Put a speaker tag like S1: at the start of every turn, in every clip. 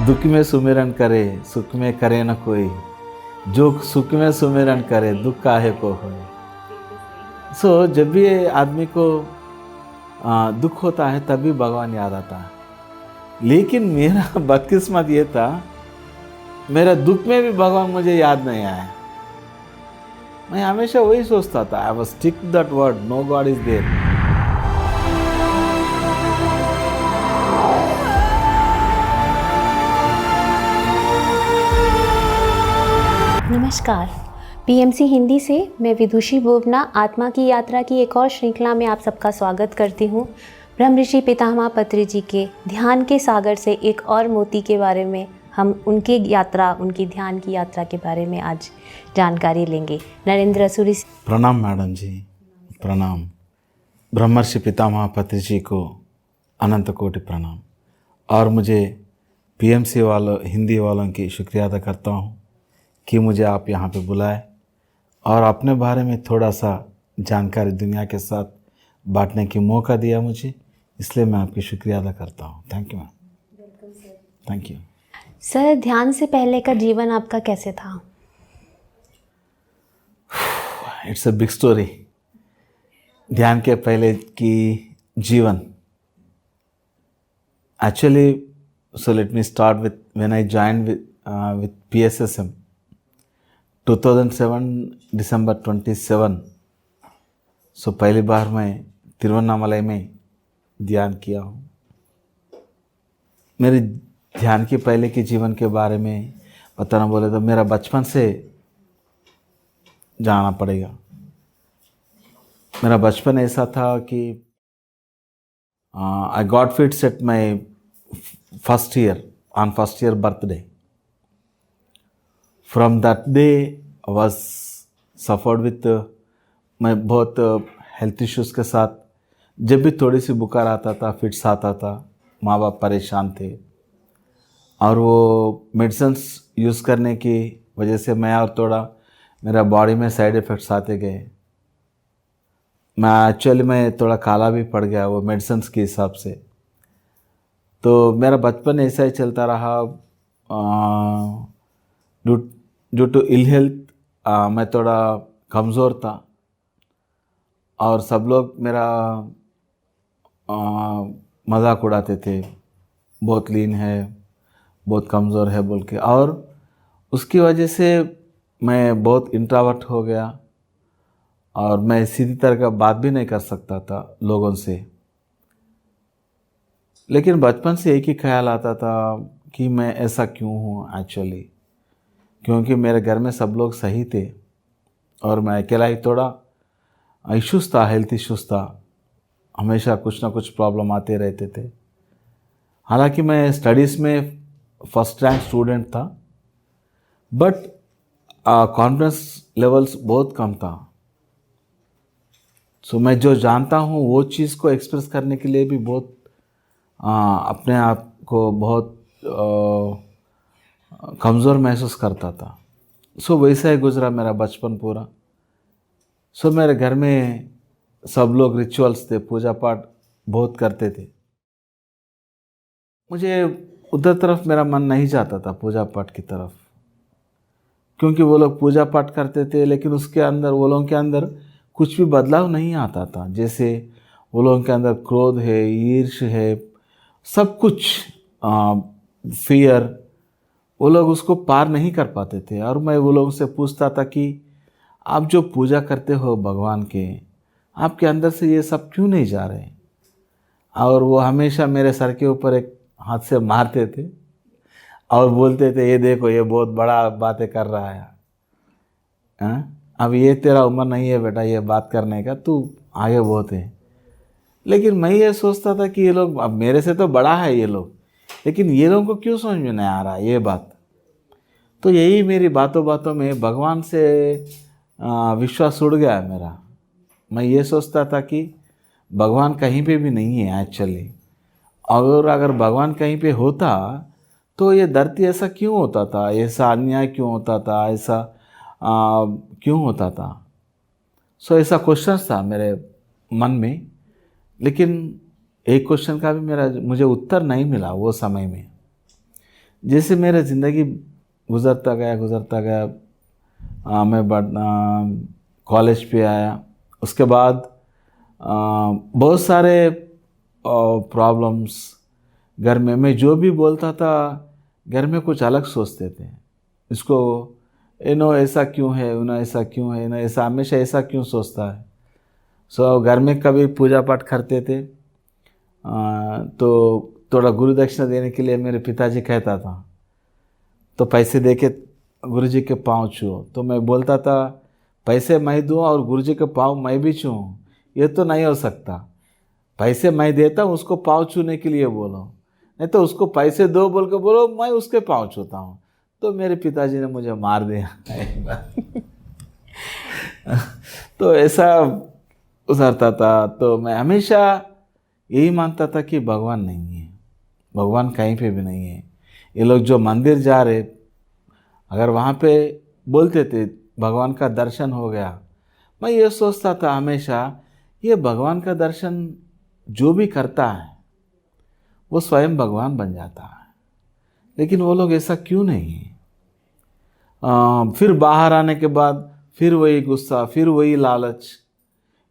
S1: दुख में सुमिरन करे सुख में करे न कोई, जो सुख में सुमिरन करे दुख काहे को होए। सो जब भी आदमी को दुख होता है तभी भगवान याद आता है। लेकिन मेरा बदकिस्मत ये था, मेरा दुख में भी भगवान मुझे याद नहीं आया। मैं हमेशा वही सोचता था, I was stick that word, no God is there.
S2: नमस्कार, पीएमसी हिंदी से मैं विदुषी बोबना आत्मा की यात्रा की एक और श्रृंखला में आप सबका स्वागत करती हूँ। ब्रह्म ऋषि पितामह पत्री जी के ध्यान के सागर से एक और मोती के बारे में हम उनकी यात्रा, उनकी ध्यान की यात्रा के बारे में आज जानकारी लेंगे। नरेंद्र असुरी।
S1: प्रणाम मैडम जी, प्रणाम। ब्रह्मर्षि पितामह पत्री जी को अनंत कोटि प्रणाम। और मुझे पीएमसी वालों, हिंदी वालों की शुक्रिया अदा करता हूँ कि मुझे आप यहाँ पे बुलाए और अपने बारे में थोड़ा सा जानकारी दुनिया के साथ बांटने की मौका दिया मुझे, इसलिए मैं आपकी शुक्रिया अदा करता हूँ। Thank you ma'am. Thank you
S2: sir. ध्यान से पहले का जीवन आपका कैसे था?
S1: It's a big story. ध्यान के पहले की जीवन, actually, so let me start with when I joined with PSSM 2007 दिसंबर 27। सो पहली बार मैं तिरुवन्नामलाई में ध्यान किया हूँ। मेरे ध्यान के पहले के जीवन के बारे में बताना बोले तो मेरा बचपन से जाना पड़ेगा। मेरा बचपन ऐसा था कि I got fits at my first year birthday. From that day I was suffered with, मैं बहुत हेल्थ इश्यूज़ के साथ, जब भी थोड़ी सी बुखार आता था, फिट्स आता था, माँ बाप परेशान थे और वो मेडिसिन्स यूज़ करने की वजह से मैं और थोड़ा मेरा बॉडी में साइड इफ़ेक्ट्स आते गए। मैं थोड़ा काला भी पड़ गया वो मेडिसिन्स के हिसाब से। तो मेरा बचपन ऐसा ही चलता रहा। ड्यू टू इल हेल्थ मैं थोड़ा कमज़ोर था और सब लोग मेरा मजाक उड़ाते थे, बहुत लीन है, बहुत कमज़ोर है बोल के। और उसकी वजह से मैं बहुत इंट्रोवर्ट हो गया और मैं सीधी तरह का बात भी नहीं कर सकता था लोगों से। लेकिन बचपन से एक ही ख्याल आता था कि मैं ऐसा क्यों हूँ एक्चुअली, क्योंकि मेरे घर में सब लोग सही थे और मैं अकेला ही थोड़ा इश्यूज़ था, हेल्थ इश्यूज़ था, हमेशा कुछ ना कुछ प्रॉब्लम आते रहते थे। हालांकि मैं स्टडीज़ में फर्स्ट रैंक स्टूडेंट था, बट कॉन्फिडेंस लेवल्स बहुत कम था। सो मैं जो जानता हूँ वो चीज़ को एक्सप्रेस करने के लिए भी बहुत अपने आप को बहुत कमज़ोर महसूस करता था। सो वैसा ही गुजरा मेरा बचपन पूरा। सो मेरे घर में सब लोग रिचुअल्स थे, पूजा पाठ बहुत करते थे। मुझे उधर तरफ मेरा मन नहीं जाता था, पूजा पाठ की तरफ, क्योंकि वो लोग पूजा पाठ करते थे लेकिन उसके अंदर, वो लोगों के अंदर कुछ भी बदलाव नहीं आता था। जैसे वो लोगों के अंदर क्रोध है, ईर्ष है, सब कुछ फियर, वो लोग उसको पार नहीं कर पाते थे। और मैं वो लोगों से पूछता था कि आप जो पूजा करते हो भगवान के, आपके अंदर से ये सब क्यों नहीं जा रहे? और वो हमेशा मेरे सर के ऊपर एक हाथ से मारते थे और बोलते थे, ये देखो ये बहुत बड़ा बातें कर रहा है, अब ये तेरा उम्र नहीं है बेटा ये बात करने का, तू आगे बहुत है। लेकिन मैं ये सोचता था कि ये लोग, अब मेरे से तो बड़ा है ये लोग, लेकिन ये लोगों को क्यों समझ में नहीं आ रहा ये बात। तो यही मेरी बातों बातों में भगवान से विश्वास उड़ गया मेरा। मैं ये सोचता था कि भगवान कहीं पे भी नहीं है एक्चुअली, और अगर भगवान कहीं पे होता तो ये धरती ऐसा क्यों होता था, ऐसा अन्याय क्यों होता था, ऐसा क्यों होता था। सो ऐसा क्वेश्चन था मेरे मन में, लेकिन एक क्वेश्चन का भी मुझे उत्तर नहीं मिला वो समय में। जैसे मेरा ज़िंदगी गुज़रता गया, मैं कॉलेज पे आया। उसके बाद बहुत सारे प्रॉब्लम्स घर में, मैं जो भी बोलता था घर में कुछ अलग सोचते थे। इसको ऐसा क्यों है, ऐसा क्यों है, ऐसा हमेशा ऐसा क्यों सोचता है। सो घर में कभी पूजा पाठ करते थे तो थोड़ा गुरु दक्षिणा देने के लिए मेरे पिताजी कहता था, तो पैसे दे के गुरु जी के पाँव छुओ। तो मैं बोलता था पैसे मैं दूँ और गुरु जी के पाँव मैं भी छूऊँ, ये तो नहीं हो सकता। पैसे मैं देता हूँ, उसको पाँव छूने के लिए बोलो, नहीं तो उसको पैसे दो बोल के बोलो मैं उसके पाँव छूता हूँ। तो मेरे पिताजी ने मुझे मार दिया एक बार। तो ऐसा उतरता था। तो मैं हमेशा यही मानता था कि भगवान नहीं है, भगवान कहीं पे भी नहीं है। ये लोग जो मंदिर जा रहे, अगर वहाँ पे बोलते थे भगवान का दर्शन हो गया, मैं ये सोचता था हमेशा, ये भगवान का दर्शन जो भी करता है वो स्वयं भगवान बन जाता है। लेकिन वो लोग ऐसा क्यों नहीं है। फिर बाहर आने के बाद फिर वही गुस्सा, फिर वही लालच,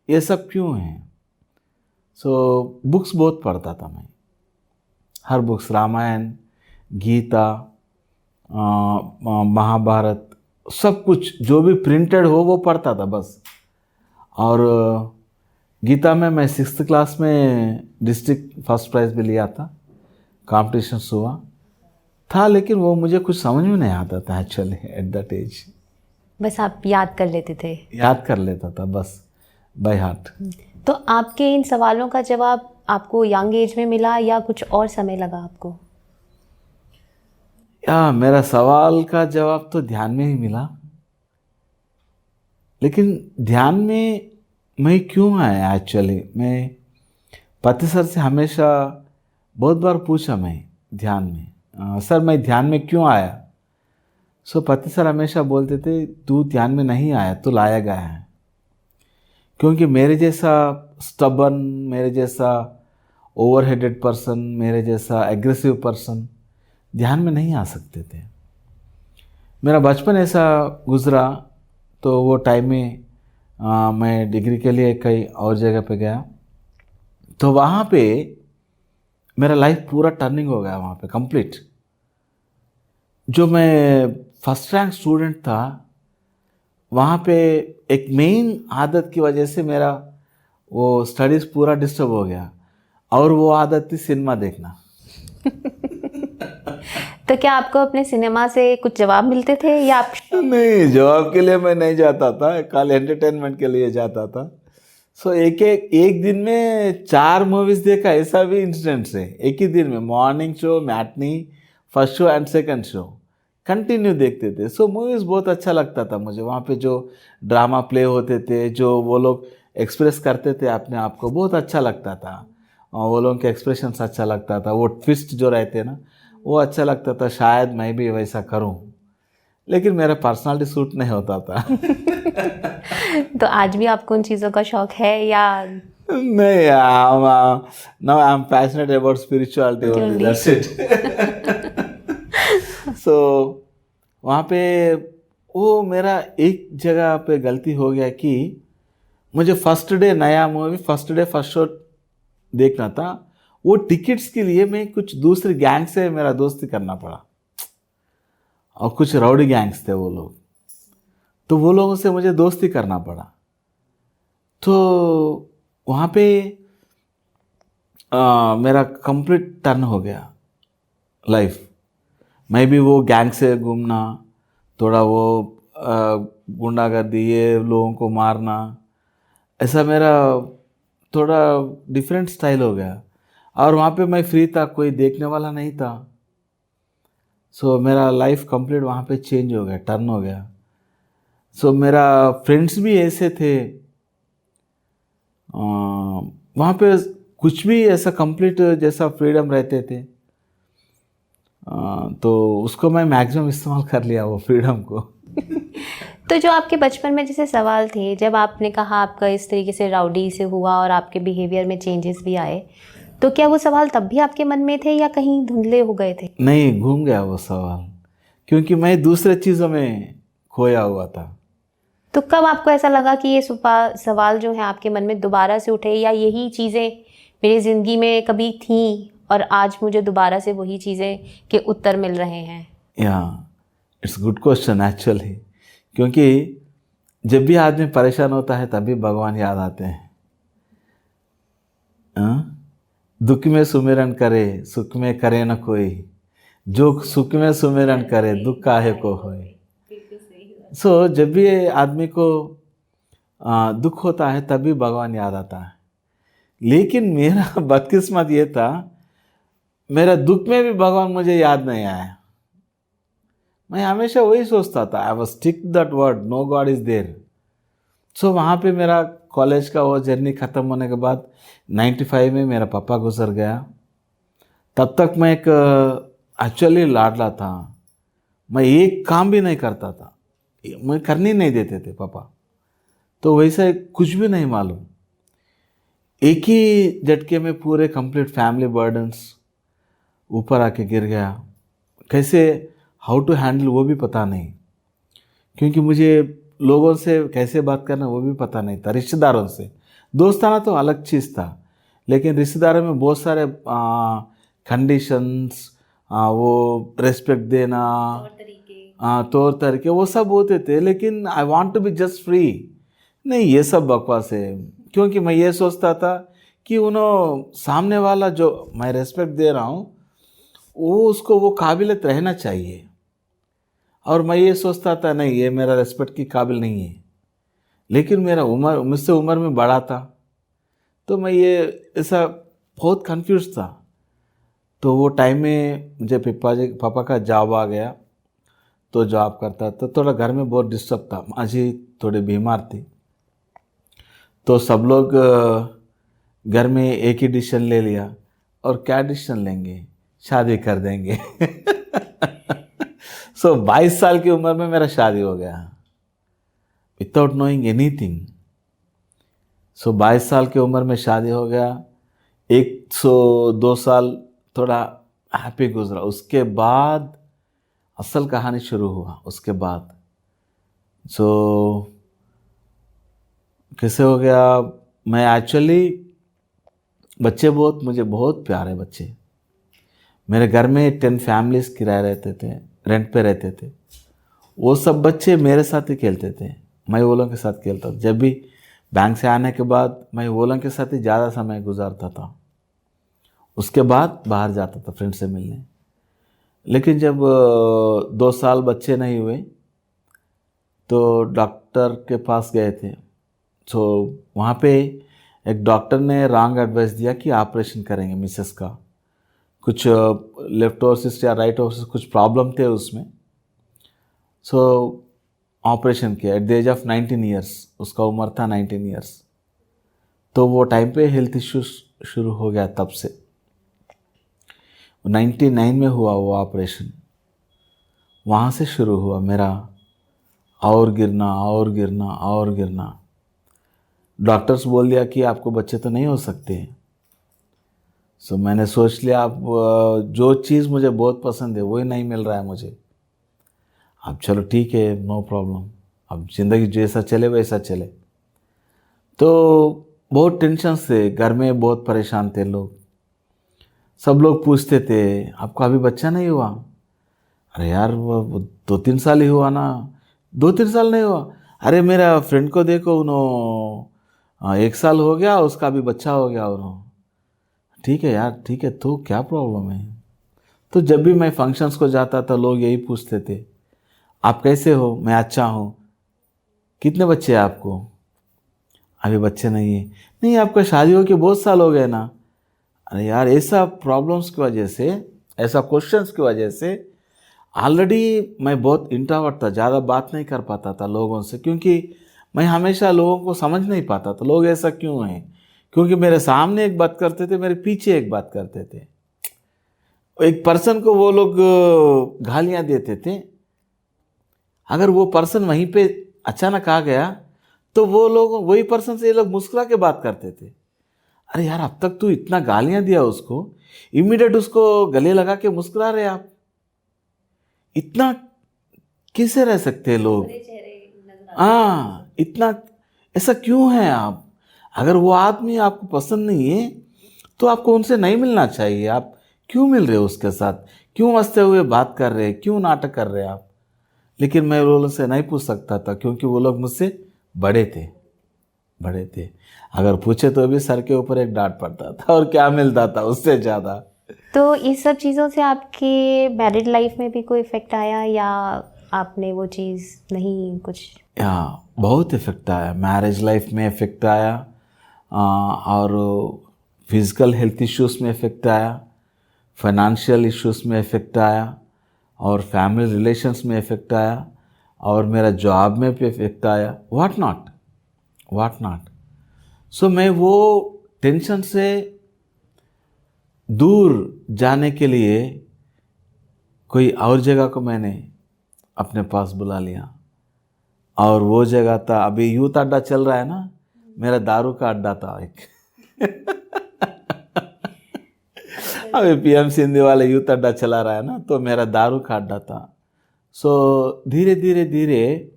S1: ये सब क्यों है। सो बुक्स बहुत पढ़ता था मैं, हर बुक्स, रामायण, गीता, महाभारत, सब कुछ जो भी प्रिंटेड हो वो पढ़ता था बस। और गीता में मैं 6th क्लास में डिस्ट्रिक्ट फर्स्ट प्राइज़ भी लिया था, कॉम्पिटिशन हुआ था, लेकिन वो मुझे कुछ समझ में नहीं आता था एक्चुअली एट दैट एज।
S2: बस आप याद कर लेते थे?
S1: याद कर लेता था बस बाय हार्ट।
S2: तो आपके इन सवालों का जवाब आपको यंग एज में मिला या कुछ और समय लगा आपको?
S1: मेरा सवाल का जवाब तो ध्यान में ही मिला, लेकिन ध्यान में मैं क्यों आया एक्चुअली, मैं पति सर से हमेशा बहुत बार पूछा मैं ध्यान में, सर मैं ध्यान में क्यों आया। सो पति सर हमेशा बोलते थे तू ध्यान में नहीं आया, तू लाया गया है। क्योंकि मेरे जैसा स्टबन, मेरे जैसा ओवरहेडेड पर्सन, मेरे जैसा एग्रेसिव पर्सन ध्यान में नहीं आ सकते थे। मेरा बचपन ऐसा गुज़रा, तो वो टाइम में मैं डिग्री के लिए कई और जगह पे गया, तो वहाँ पे मेरा लाइफ पूरा टर्निंग हो गया वहाँ पे कंप्लीट। जो मैं फर्स्ट रैंक स्टूडेंट था, वहाँ पे एक मेन आदत की वजह से मेरा वो स्टडीज़ पूरा डिस्टर्ब हो गया, और वो आदत थी सिनेमा देखना।
S2: तो क्या आपको अपने सिनेमा से कुछ जवाब मिलते थे या आप?
S1: नहीं, जवाब के लिए मैं नहीं जाता था, खाली एंटरटेनमेंट के लिए जाता था। सो एक दिन में 4 मूवीज़ देखा, ऐसा भी इंसिडेंट्स है। एक ही दिन में morning show, matinee, first show and second show continue देखते थे। सो मूवीज़ बहुत अच्छा लगता था मुझे। वहाँ पे जो ड्रामा प्ले होते थे, जो वो लोग एक्सप्रेस करते थे अपने आप को, बहुत अच्छा लगता था। और वो लोगों के एक्सप्रेशंस अच्छा लगता था, वो ट्विस्ट जो रहते ना वो अच्छा लगता था। शायद मैं भी वैसा करूं, लेकिन मेरा पर्सनालिटी सूट नहीं होता था।
S2: तो आज भी आपको उन चीज़ों का शौक है या?
S1: नहीं, now I'm passionate about spirituality only, that's it. So वहाँ पे वो मेरा एक जगह पे गलती हो गया कि मुझे फर्स्ट डे नया movie, first day first show देखना था। वो टिकट्स के लिए मैं कुछ दूसरी गैंग से मेरा दोस्ती करना पड़ा, और कुछ राउडी गैंग्स थे वो लोग, तो वो लोगों से मुझे दोस्ती करना पड़ा। तो वहाँ पे मेरा कंप्लीट टर्न हो गया लाइफ। मैं भी वो गैंग से घूमना, थोड़ा वो गुंडागर्दी, ये लोगों को मारना, ऐसा मेरा थोड़ा डिफरेंट स्टाइल हो गया। और वहाँ पे मैं फ्री था, कोई देखने वाला नहीं था। सो मेरा लाइफ कंप्लीट वहाँ पे चेंज हो गया, टर्न हो गया। सो मेरा फ्रेंड्स भी ऐसे थे, वहाँ पे कुछ भी ऐसा कंप्लीट जैसा फ्रीडम रहते थे, तो उसको मैं मैक्सिमम इस्तेमाल कर लिया वो फ्रीडम को।
S2: तो जो आपके बचपन में जैसे सवाल थे, जब आपने कहा आपका इस तरीके से राउडी से हुआ और आपके बिहेवियर में चेंजेस भी आए, तो क्या वो सवाल तब भी आपके मन में थे या कहीं धुंधले हो गए थे?
S1: नहीं, घूम गया वो सवाल, क्योंकि मैं दूसरे चीज़ों में खोया हुआ था।
S2: तो कब आपको ऐसा लगा कि ये सवाल जो है आपके मन में दोबारा से उठे, या यही चीज़ें मेरी ज़िंदगी में कभी थी और आज मुझे दोबारा से वही चीज़ें के उत्तर मिल रहे हैं?
S1: या इट्स गुड क्वेश्चन एक्चुअली, क्योंकि जब भी आदमी परेशान होता है तभी भगवान याद आते हैं। दुख में सुमिरन करे, सुख में करे न कोई, जो सुख में सुमिरन करे, दुख काहे को होए। सो जब भी आदमी को दुख होता है तभी भगवान याद आता है। लेकिन मेरा बदकिस्मत ये था, मेरा दुख में भी भगवान मुझे याद नहीं आया। मैं हमेशा वही सोचता था, I was stick that word, no God is there. So वहाँ पे मेरा कॉलेज का वो जर्नी ख़त्म होने के बाद 95 में मेरा पापा गुजर गया। तब तक मैं एक एक्चुअली लाडला था। मैं एक काम भी नहीं करता था, मैं करने नहीं देते थे पापा। तो वैसे कुछ भी नहीं मालूम, एक ही झटके में पूरे कंप्लीट फैमिली बर्डन्स ऊपर आके गिर गया। कैसे हाउ टू हैंडल वो भी पता नहीं, क्योंकि मुझे लोगों से कैसे बात करना वो भी पता नहीं था। रिश्तेदारों से, दोस्ताना तो अलग चीज़ था, लेकिन रिश्तेदारों में बहुत सारे कंडीशंस, वो रिस्पेक्ट देना, तौर तरीके वो सब होते थे। लेकिन I want to be just free, नहीं ये सब बकवास है। क्योंकि मैं ये सोचता था कि उन्होंने सामने वाला जो मैं रिस्पेक्ट दे रहा हूँ वो उसको वो काबिलियत रहना चाहिए, और मैं ये सोचता था नहीं ये मेरा रिस्पेक्ट की काबिल नहीं है। लेकिन मेरा मुझसे उम्र में बड़ा था, तो मैं ये ऐसा बहुत कंफ्यूज था। तो वो टाइम में मुझे पापा का जॉब आ गया, तो जॉब करता था, थोड़ा घर में बहुत डिस्टर्ब था। माँ जी थोड़ी बीमार थी, तो सब लोग घर में एक ही डिसीजन ले लिया, और क्या डिसीजन लेंगे, शादी कर देंगे। सो 22 साल की उम्र में मेरा शादी हो गया, विदाउट नोइंग एनीथिंग। सो 22 साल की उम्र में शादी हो गया। 102 साल थोड़ा हैप्पी गुजरा। उसके बाद असल कहानी शुरू हुआ। उसके बाद कैसे हो गया, मैं एक्चुअली बच्चे मुझे बहुत प्यारे बच्चे। मेरे घर में 10 फैमिलीज किराए रहते थे, रेंट पे रहते थे। वो सब बच्चे मेरे साथ ही खेलते थे, मैं वो लोगों के साथ खेलता था। जब भी बैंक से आने के बाद मैं वो लोगों के साथ ही ज़्यादा समय गुजारता था। उसके बाद बाहर जाता था फ्रेंड से मिलने। लेकिन जब 2 साल बच्चे नहीं हुए तो डॉक्टर के पास गए थे। तो वहाँ पे एक डॉक्टर ने रॉन्ग एडवाइस दिया कि ऑपरेशन करेंगे मिसेस का। कुछ लेफ्ट ओवरसिस या राइट ओवरसिस कुछ प्रॉब्लम थे उसमें। सो ऑपरेशन किया at the age of 19 years, उसका उम्र था 19 ईयर्स। तो वो टाइम पे हेल्थ इश्यूज शुरू हो गया। तब से 99 में हुआ वो ऑपरेशन। वहाँ से शुरू हुआ मेरा और गिरना और गिरना और गिरना। डॉक्टर्स बोल दिया कि आपको बच्चे तो नहीं हो सकते। सो मैंने सोच लिया अब जो चीज़ मुझे बहुत पसंद है वही नहीं मिल रहा है मुझे। अब चलो ठीक है, नो प्रॉब्लम, अब ज़िंदगी जैसा चले वैसा चले। तो बहुत टेंशन से घर में बहुत परेशान थे लोग। सब लोग पूछते थे आपका अभी बच्चा नहीं हुआ? अरे यार वो 2-3 साल ही हुआ ना। 2-3 साल नहीं हुआ? अरे मेरा फ्रेंड को देखो, उन्होंने 1 साल हो गया, उसका भी बच्चा हो गया उन्होंने। ठीक है यार, ठीक है, तो क्या प्रॉब्लम है? तो जब भी मैं फंक्शंस को जाता था लोग यही पूछते थे आप कैसे हो? मैं अच्छा हूँ। कितने बच्चे हैं आपको? अभी बच्चे नहीं है। नहीं, आपका शादी हो के बहुत साल हो गए ना। अरे यार, ऐसा प्रॉब्लम्स की वजह से, ऐसा क्वेश्चंस की वजह से ऑलरेडी मैं बहुत इंट्रोवर्ट था, ज़्यादा बात नहीं कर पाता था लोगों से, क्योंकि मैं हमेशा लोगों को समझ नहीं पाता था लोग ऐसा क्यों हैं। क्योंकि मेरे सामने एक बात करते थे, मेरे पीछे एक बात करते थे। एक पर्सन को वो लोग गालियाँ देते थे, अगर वो पर्सन वहीं पे अचानक आ गया तो वो लोग वही पर्सन से ये लोग मुस्कुरा के बात करते थे। अरे यार, अब तक तू इतना गालियां दिया उसको, इमीडिएट उसको गले लगा के मुस्कुरा रहे आप। इतना कैसे रह सकते हैं लोग? हाँ, इतना ऐसा क्यों है आप? अगर वो आदमी आपको पसंद नहीं है तो आपको उनसे नहीं मिलना चाहिए। आप क्यों मिल रहे हो उसके साथ? क्यों हंसते हुए बात कर रहे हैं? क्यों नाटक कर रहे हैं आप? लेकिन मैं वो लोग से नहीं पूछ सकता था, क्योंकि वो लोग मुझसे बड़े थे, बड़े थे। अगर पूछे तो भी सर के ऊपर एक डांट पड़ता था, और क्या मिलता था उससे ज़्यादा।
S2: तो इस सब चीज़ों से आपके मैरिड लाइफ में भी कोई इफ़ेक्ट आया, या आपने वो चीज़ नहीं कुछ?
S1: हाँ, बहुत इफेक्ट आया, मैरिज लाइफ में इफेक्ट आया, और फिज़िकल हेल्थ इश्यूज़ में इफेक्ट आया, फाइनेंशियल इश्यूज़ में इफेक्ट आया, और फैमिली रिलेशंस में इफेक्ट आया, और मेरा जॉब में भी इफेक्ट आया, व्हाट नॉट। सो मैं वो टेंशन से दूर जाने के लिए कोई और जगह को मैंने अपने पास बुला लिया। और वो जगह था, अभी यूथ अड्डा चल रहा है ना, मेरा दारू का अड्डा था एक। अभी पीएम सिंधी वाले यूथ अड्डा चला रहा है ना, तो मेरा दारू का अड्डा था। सो धीरे धीरे धीरे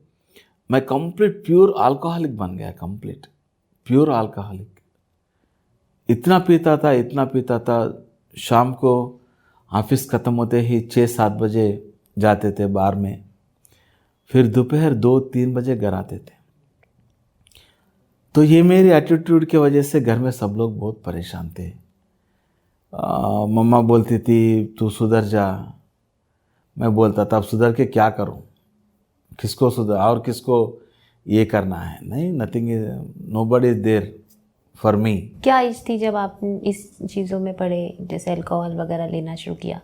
S1: मैं कंप्लीट प्योर अल्कोहलिक बन गया, कंप्लीट प्योर अल्कोहलिक। इतना पीता था, शाम को ऑफिस ख़त्म होते ही 6-7 बजे जाते थे बार में, फिर दोपहर 2-3 बजे घर आते थे। तो ये मेरी एटीट्यूड की वजह से घर में सब लोग बहुत परेशान थे। मम्मा बोलती थी तू सुधर जा। मैं बोलता था अब सुधर के क्या करूं? किसको सुधर, और किसको ये करना है? नहीं, nothing is, nobody is there for me.
S2: क्या एज थी जब आप इस चीज़ों में पड़े, जैसे अल्कोहल वगैरह लेना शुरू किया?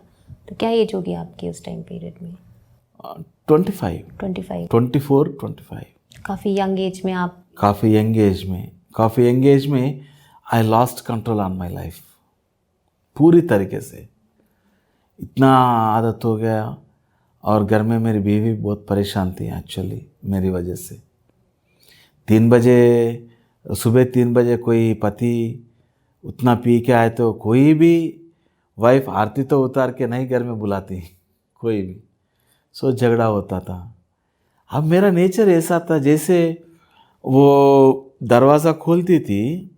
S2: तो क्या एज होगी आपकी उस टाइम पीरियड में?
S1: 25,
S2: 25।
S1: 24-25।
S2: काफ़ी यंग एज में आप?
S1: काफ़ी यंग एज में I lost control on my life पूरी तरीके से। इतना आदत हो गया, और घर में मेरी बीवी बहुत परेशान थी एक्चुअली मेरी वजह से। 3 बजे, सुबह 3 बजे कोई पति उतना पी के आए तो कोई भी वाइफ आरती तो उतार के नहीं घर में बुलाती, कोई भी। सो झगड़ा होता था। अब मेरा नेचर ऐसा था, जैसे वो दरवाज़ा खोलती थी,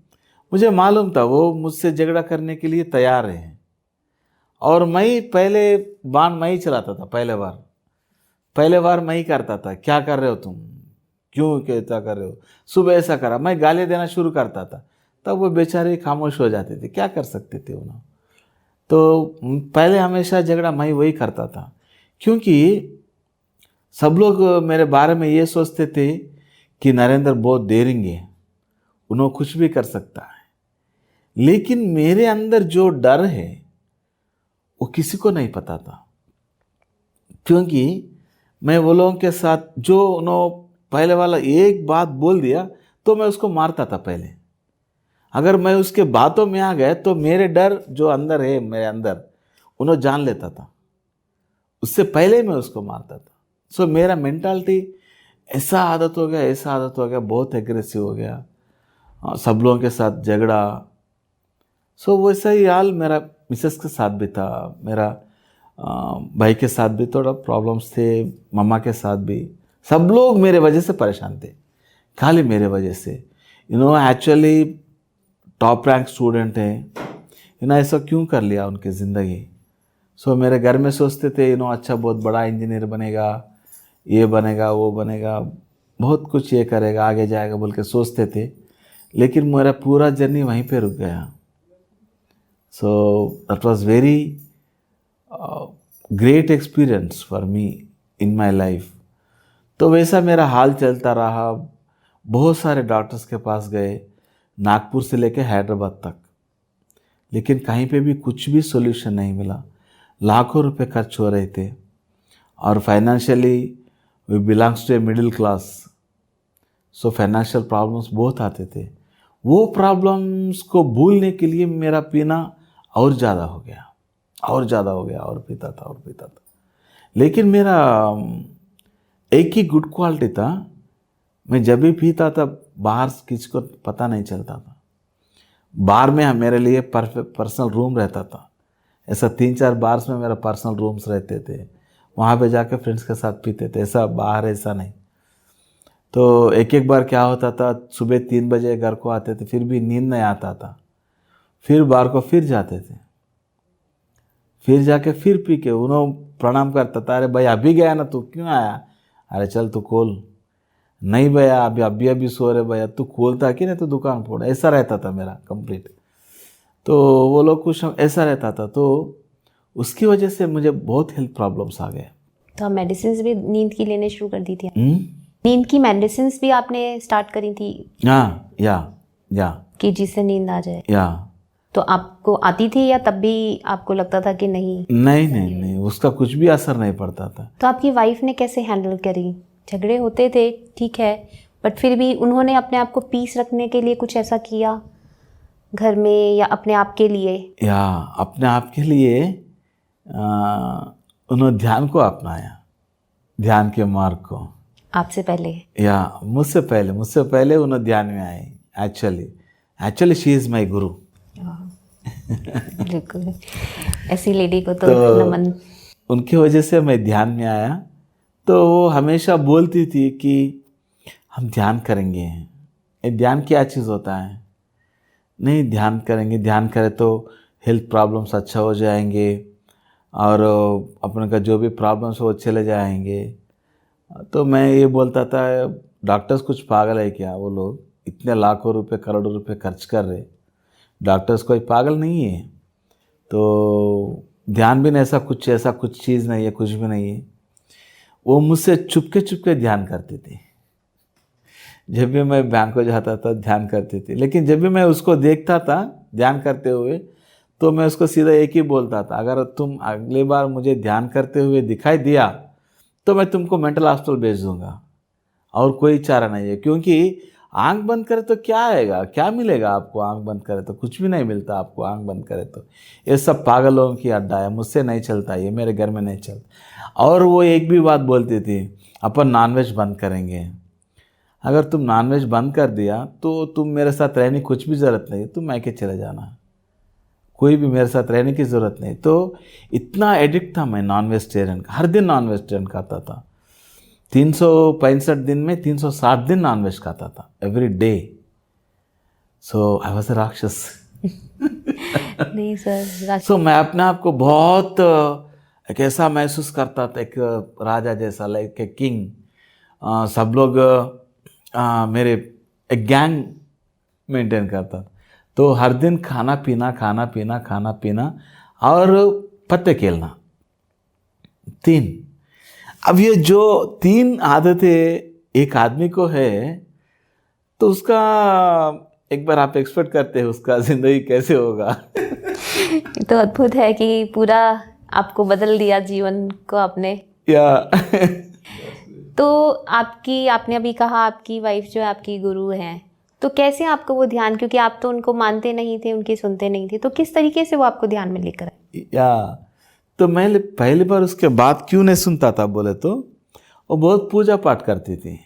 S1: मुझे मालूम था वो मुझसे झगड़ा करने के लिए तैयार है, और मैं पहले बाण मैं ही चलाता था। पहले बार मैं ही करता था, क्या कर रहे हो तुम, क्यों कैसा कर रहे हो, सुबह ऐसा करा, मैं गाली देना शुरू करता था। तब वो बेचारे खामोश हो जाते थे, क्या कर सकते थे उन्होंने। तो पहले हमेशा झगड़ा मैं वही करता था, क्योंकि सब लोग मेरे बारे में ये सोचते थे कि नरेंद्र बहुत डेयरिंग है, उन्होंने कुछ भी कर सकता है। लेकिन मेरे अंदर जो डर है वो किसी को नहीं पता था, क्योंकि मैं वो लोगों के साथ जो उन्होंने पहले वाला एक बात बोल दिया तो मैं उसको मारता था पहले। अगर मैं उसके बातों में आ गए तो मेरे डर जो अंदर है, मेरे अंदर, उन्होंने जान लेता था, उससे पहले मैं उसको मारता था। सो मेरा मेंटालिटी ऐसा आदत हो गया, बहुत एग्रेसिव हो गया, सब लोगों के साथ झगड़ा। सो वैसा ही हाल मेरा मिसेस के साथ भी था, मेरा भाई के साथ भी थोड़ा प्रॉब्लम्स थे, मम्मा के साथ भी। सब लोग मेरे वजह से परेशान थे, खाली मेरे वजह से। एक्चुअली टॉप रैंक स्टूडेंट हैं, ऐसा क्यों कर लिया उनकी ज़िंदगी। सो मेरे घर में सोचते थे अच्छा बहुत बड़ा इंजीनियर बनेगा, ये बनेगा, वो बनेगा, बहुत कुछ ये करेगा, आगे जाएगा बोल के सोचते थे। लेकिन मेरा पूरा जर्नी वहीं पे रुक गया। So that was very great experience for me in my life. तो वैसा मेरा हाल चलता रहा। बहुत सारे डॉक्टर्स के पास गए, नागपुर से लेकर हैदराबाद तक, लेकिन कहीं पे भी कुछ भी सॉल्यूशन नहीं मिला। लाखों रुपए खर्च हो रहे थे, और financially we belongs to a middle class, so financial problems बहुत आते थे। वो प्रॉब्लम्स को भूलने के लिए मेरा पीना और ज़्यादा हो गया, और पीता था। लेकिन मेरा एक ही गुड क्वालिटी था, मैं जब भी पीता था बाहर किसी को पता नहीं चलता था। बार में मेरे लिए पर्सनल रूम रहता था। ऐसा 3-4 बार्स में मेरा पर्सनल रूम्स रहते थे, वहाँ पे जाके फ्रेंड्स के साथ पीते थे। ऐसा बाहर ऐसा नहीं। तो एक एक बार क्या होता था, सुबह 3 बजे घर को आते थे, फिर भी नींद नहीं आता था, फिर बार को फिर जाते थे, फिर जाके फिर पी के उन्होंने प्रणाम करता था, अरे भाई अभी गया ना तू, क्यों आया, अरे चल तू खोल, नहीं भैया अभी अभी सो रहे भैया, तू खोलता कि नहीं तो दुकान फोड़। ऐसा रहता था मेरा कंप्लीट। तो वो लोग कुछ ऐसा रहता था, तो उसकी वजह से मुझे बहुत हेल्थ प्रॉब्लम्स आ गए।
S2: तो आप मेडिसिन भी नींद की लेने शुरू कर दी थी? नींद की मेडिसिन भी आपने स्टार्ट करी थी?
S1: हाँ, या
S2: कि जिससे नींद आ जाए।
S1: या
S2: तो आपको आती थी या तब भी आपको लगता था कि नहीं?
S1: नहीं, उसका कुछ भी असर नहीं पड़ता था।
S2: तो आपकी वाइफ ने कैसे हैंडल करी? झगड़े होते थे, ठीक है, बट फिर भी उन्होंने अपने आप को पीस रखने के लिए कुछ ऐसा किया घर में, या अपने आप के लिए?
S1: या अपने आप के लिए उन्होंने ध्यान को अपनाया, ध्यान के मार्ग को।
S2: आपसे पहले?
S1: या मुझसे पहले उन्होंने ध्यान में आए। एक्चुअली शी इज़ माई गुरु।
S2: बिल्कुल, ऐसी लेडी को तो नमन।
S1: उनकी वजह से मैं ध्यान में आया। तो वो हमेशा बोलती थी कि हम ध्यान करेंगे। ये ध्यान क्या चीज़ होता है, नहीं ध्यान करेंगे, ध्यान करें तो हेल्थ प्रॉब्लम्स अच्छा हो जाएंगे और अपने का जो भी प्रॉब्लम्स वो चले जाएंगे। तो मैं ये बोलता था, डॉक्टर्स कुछ पागल है क्या, वो लोग इतने लाखों रुपए करोड़ों रुपए खर्च कर रहे, डॉक्टर्स कोई पागल नहीं है। तो ध्यान भी नहीं, ऐसा कुछ चीज़ नहीं है, कुछ भी नहीं है। वो मुझसे चुपके ध्यान करती थी। जब भी मैं बैंक को जाता था ध्यान करती थी, लेकिन जब भी मैं उसको देखता था ध्यान करते हुए तो मैं उसको सीधा एक ही बोलता था, अगर तुम अगली बार मुझे ध्यान करते हुए दिखाई दिया तो मैं तुमको मेंटल हॉस्पिटल भेज दूंगा, और कोई चारा नहीं है। क्योंकि आंख बंद करे तो क्या आएगा, क्या मिलेगा आपको, आंख बंद करे तो कुछ भी नहीं मिलता आपको। आंख बंद करे तो ये सब पागलों की अड्डा है, मुझसे नहीं चलता, ये मेरे घर में नहीं चलता। और वो एक भी बात बोलती थी, अपन नॉनवेज बंद करेंगे। अगर तुम नॉनवेज बंद कर दिया तो तुम मेरे साथ रहने की कुछ भी ज़रूरत नहीं, तुम मैके चले जाना, कोई भी मेरे साथ रहने की ज़रूरत नहीं। तो इतना एडिक्ट था मैं नॉन वेजिटेरियन का, हर दिन नॉन वेजिटेरियन खाता था। 365 दिन में 360 दिन नॉनवेज खाता था, every day. So I was a राक्षस।
S2: नहीं सर,
S1: सो मैं अपने आप को बहुत एक ऐसा महसूस करता था, एक राजा जैसा, लाइक ए किंग। सब लोग मेरे एक गैंग मेंटेन करता था। तो हर दिन खाना पीना और पत्ते खेलना, 3। अब ये जो 3 आदतें एक आदमी को है तो उसका एक बार आप एक्सपेक्ट करते हैं उसका ज़िंदगी कैसे होगा।
S2: ये तो अद्भुत है कि पूरा आपको बदल दिया जीवन को आपने।
S1: या
S2: तो आपने अभी कहा आपकी वाइफ जो है आपकी गुरु हैं, तो कैसे आपको वो ध्यान, क्योंकि आप तो उनको मानते नहीं थे, उनकी सुनते नहीं थे, तो किस तरीके से वो आपको ध्यान में लेकर आए?
S1: या तो मैं पहली बार उसके बाद क्यों नहीं सुनता था बोले तो, वो बहुत पूजा पाठ करती थी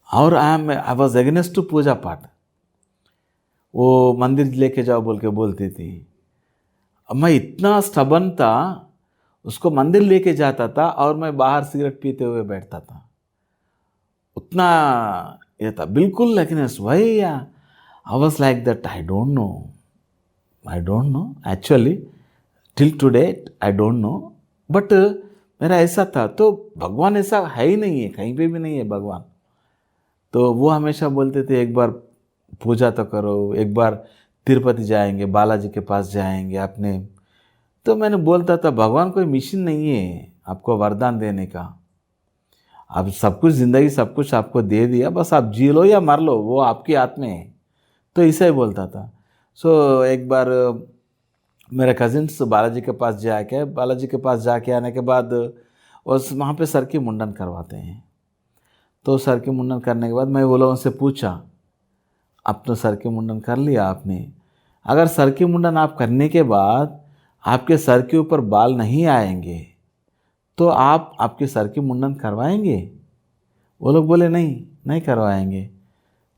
S1: और आई वॉज एगेंस्ट टू पूजा पाठ। वो मंदिर लेके जाओ बोल के बोलती थी। अब मैं इतना स्टबन था, उसको मंदिर लेके जाता था और मैं बाहर सिगरेट पीते हुए बैठता था, उतना ये था बिल्कुल। लेकिन वही I was like that, I don't know actually till today I don't know, but मेरा ऐसा था। तो भगवान ऐसा है ही नहीं है, कहीं पे भी नहीं है भगवान। तो वो हमेशा बोलते थे एक बार पूजा तो करो, एक बार तिरुपति जाएंगे, बालाजी के पास जाएंगे अपने। तो मैंने बोलता था भगवान कोई मिशन नहीं है आपको वरदान देने का, अब सब कुछ ज़िंदगी सब कुछ आपको दे दिया, बस आप जी लो या मर लो, वो आपके हाथ में है। तो ऐसा ही बोलता था। सो एक बार मेरे कजिन्स बालाजी के पास जाके आने के बाद वहाँ पे सर की मुंडन करवाते हैं। तो सर की मुंडन करने के बाद मैं वो लोगों से पूछा, अब तो सर की मुंडन कर लिया आपने, अगर सर की मुंडन आप करने के बाद आपके सर के ऊपर बाल नहीं आएंगे तो आप आपके सर की मुंडन करवाएंगे? वो लोग बोले नहीं करवाएंगे।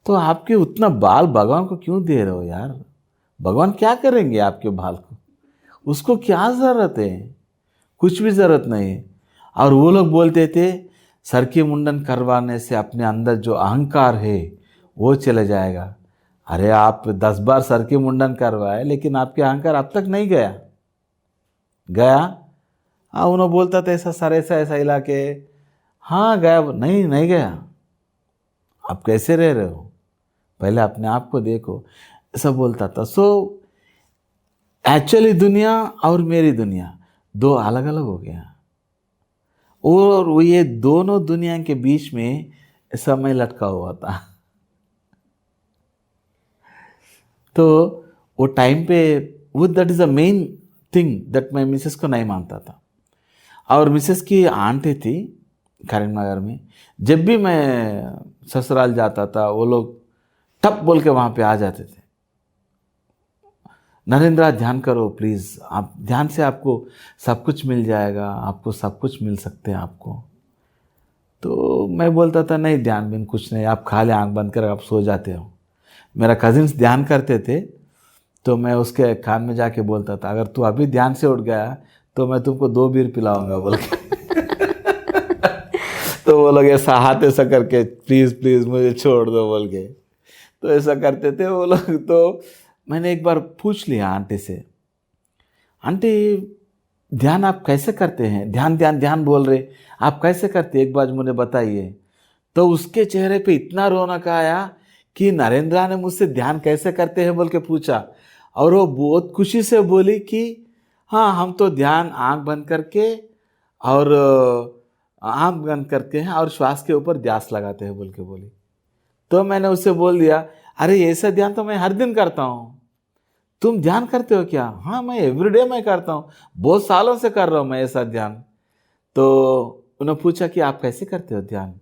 S1: तो आपके उतना बाल भगवान को क्यों दे रहे हो यार, भगवान क्या करेंगे आपके बाल को? उसको क्या ज़रूरत है? कुछ भी ज़रूरत नहीं है। और वो लोग बोलते थे सर की मुंडन करवाने से अपने अंदर जो अहंकार है वो चले जाएगा। अरे आप 10 बार सर की मुंडन करवाए लेकिन आपके अहंकार अब तक नहीं गया। गया? हाँ, उन्होंने बोलता था ऐसा सर ऐसा ऐसा हिला के, हाँ गया, नहीं नहीं गया। आप कैसे रह रहे हो? पहले अपने आप को देखो, ऐसा बोलता था। सो एक्चुअली दुनिया और मेरी दुनिया दो अलग अलग हो गया, और वो ये दोनों दुनिया के बीच में समय लटका हुआ था। तो वो टाइम पे वो that is the main thing that मैं मिसेस को नहीं मानता था। और मिसेस की आंटी थी करीमनगर में, जब भी मैं ससुराल जाता था वो लोग टप बोल के वहाँ पे आ जाते थे, नरेंद्र ध्यान करो प्लीज़, आप ध्यान से आपको सब कुछ मिल जाएगा, आपको सब कुछ मिल सकते हैं आपको। तो मैं बोलता था नहीं, ध्यान बिन कुछ नहीं, आप खाली आंख बंद कर आप सो जाते हो। मेरा कजिन्स ध्यान करते थे तो मैं उसके कान में जाके बोलता था अगर तू अभी ध्यान से उठ गया तो मैं तुमको 2 बीर पिलाऊंगा बोल के। तो वो लोग ऐसा हाथ ऐसा करके प्लीज़ प्लीज़ मुझे छोड़ दो बोल के, तो ऐसा करते थे वो लोग। तो मैंने एक बार पूछ लिया आंटी से, आंटी ध्यान आप कैसे करते हैं? ध्यान ध्यान ध्यान बोल रहे, आप कैसे करते एक बार मुझे बताइए। तो उसके चेहरे पे इतना रौनक आया कि नरेंद्र ने मुझसे ध्यान कैसे करते हैं बोल के पूछा, और वो बहुत खुशी से बोली कि हाँ हम तो ध्यान आंख बंद करके और आंख बंद करके हैं और श्वास के ऊपर ध्यास लगाते हैं बोल के बोली। तो मैंने उससे बोल दिया अरे ऐसा ध्यान तो मैं हर दिन करता हूँ, तुम ध्यान करते हो क्या? हाँ मैं एवरीडे मैं करता हूँ, बहुत सालों से कर रहा हूँ मैं ऐसा ध्यान। तो उन्होंने पूछा कि आप कैसे करते हो ध्यान?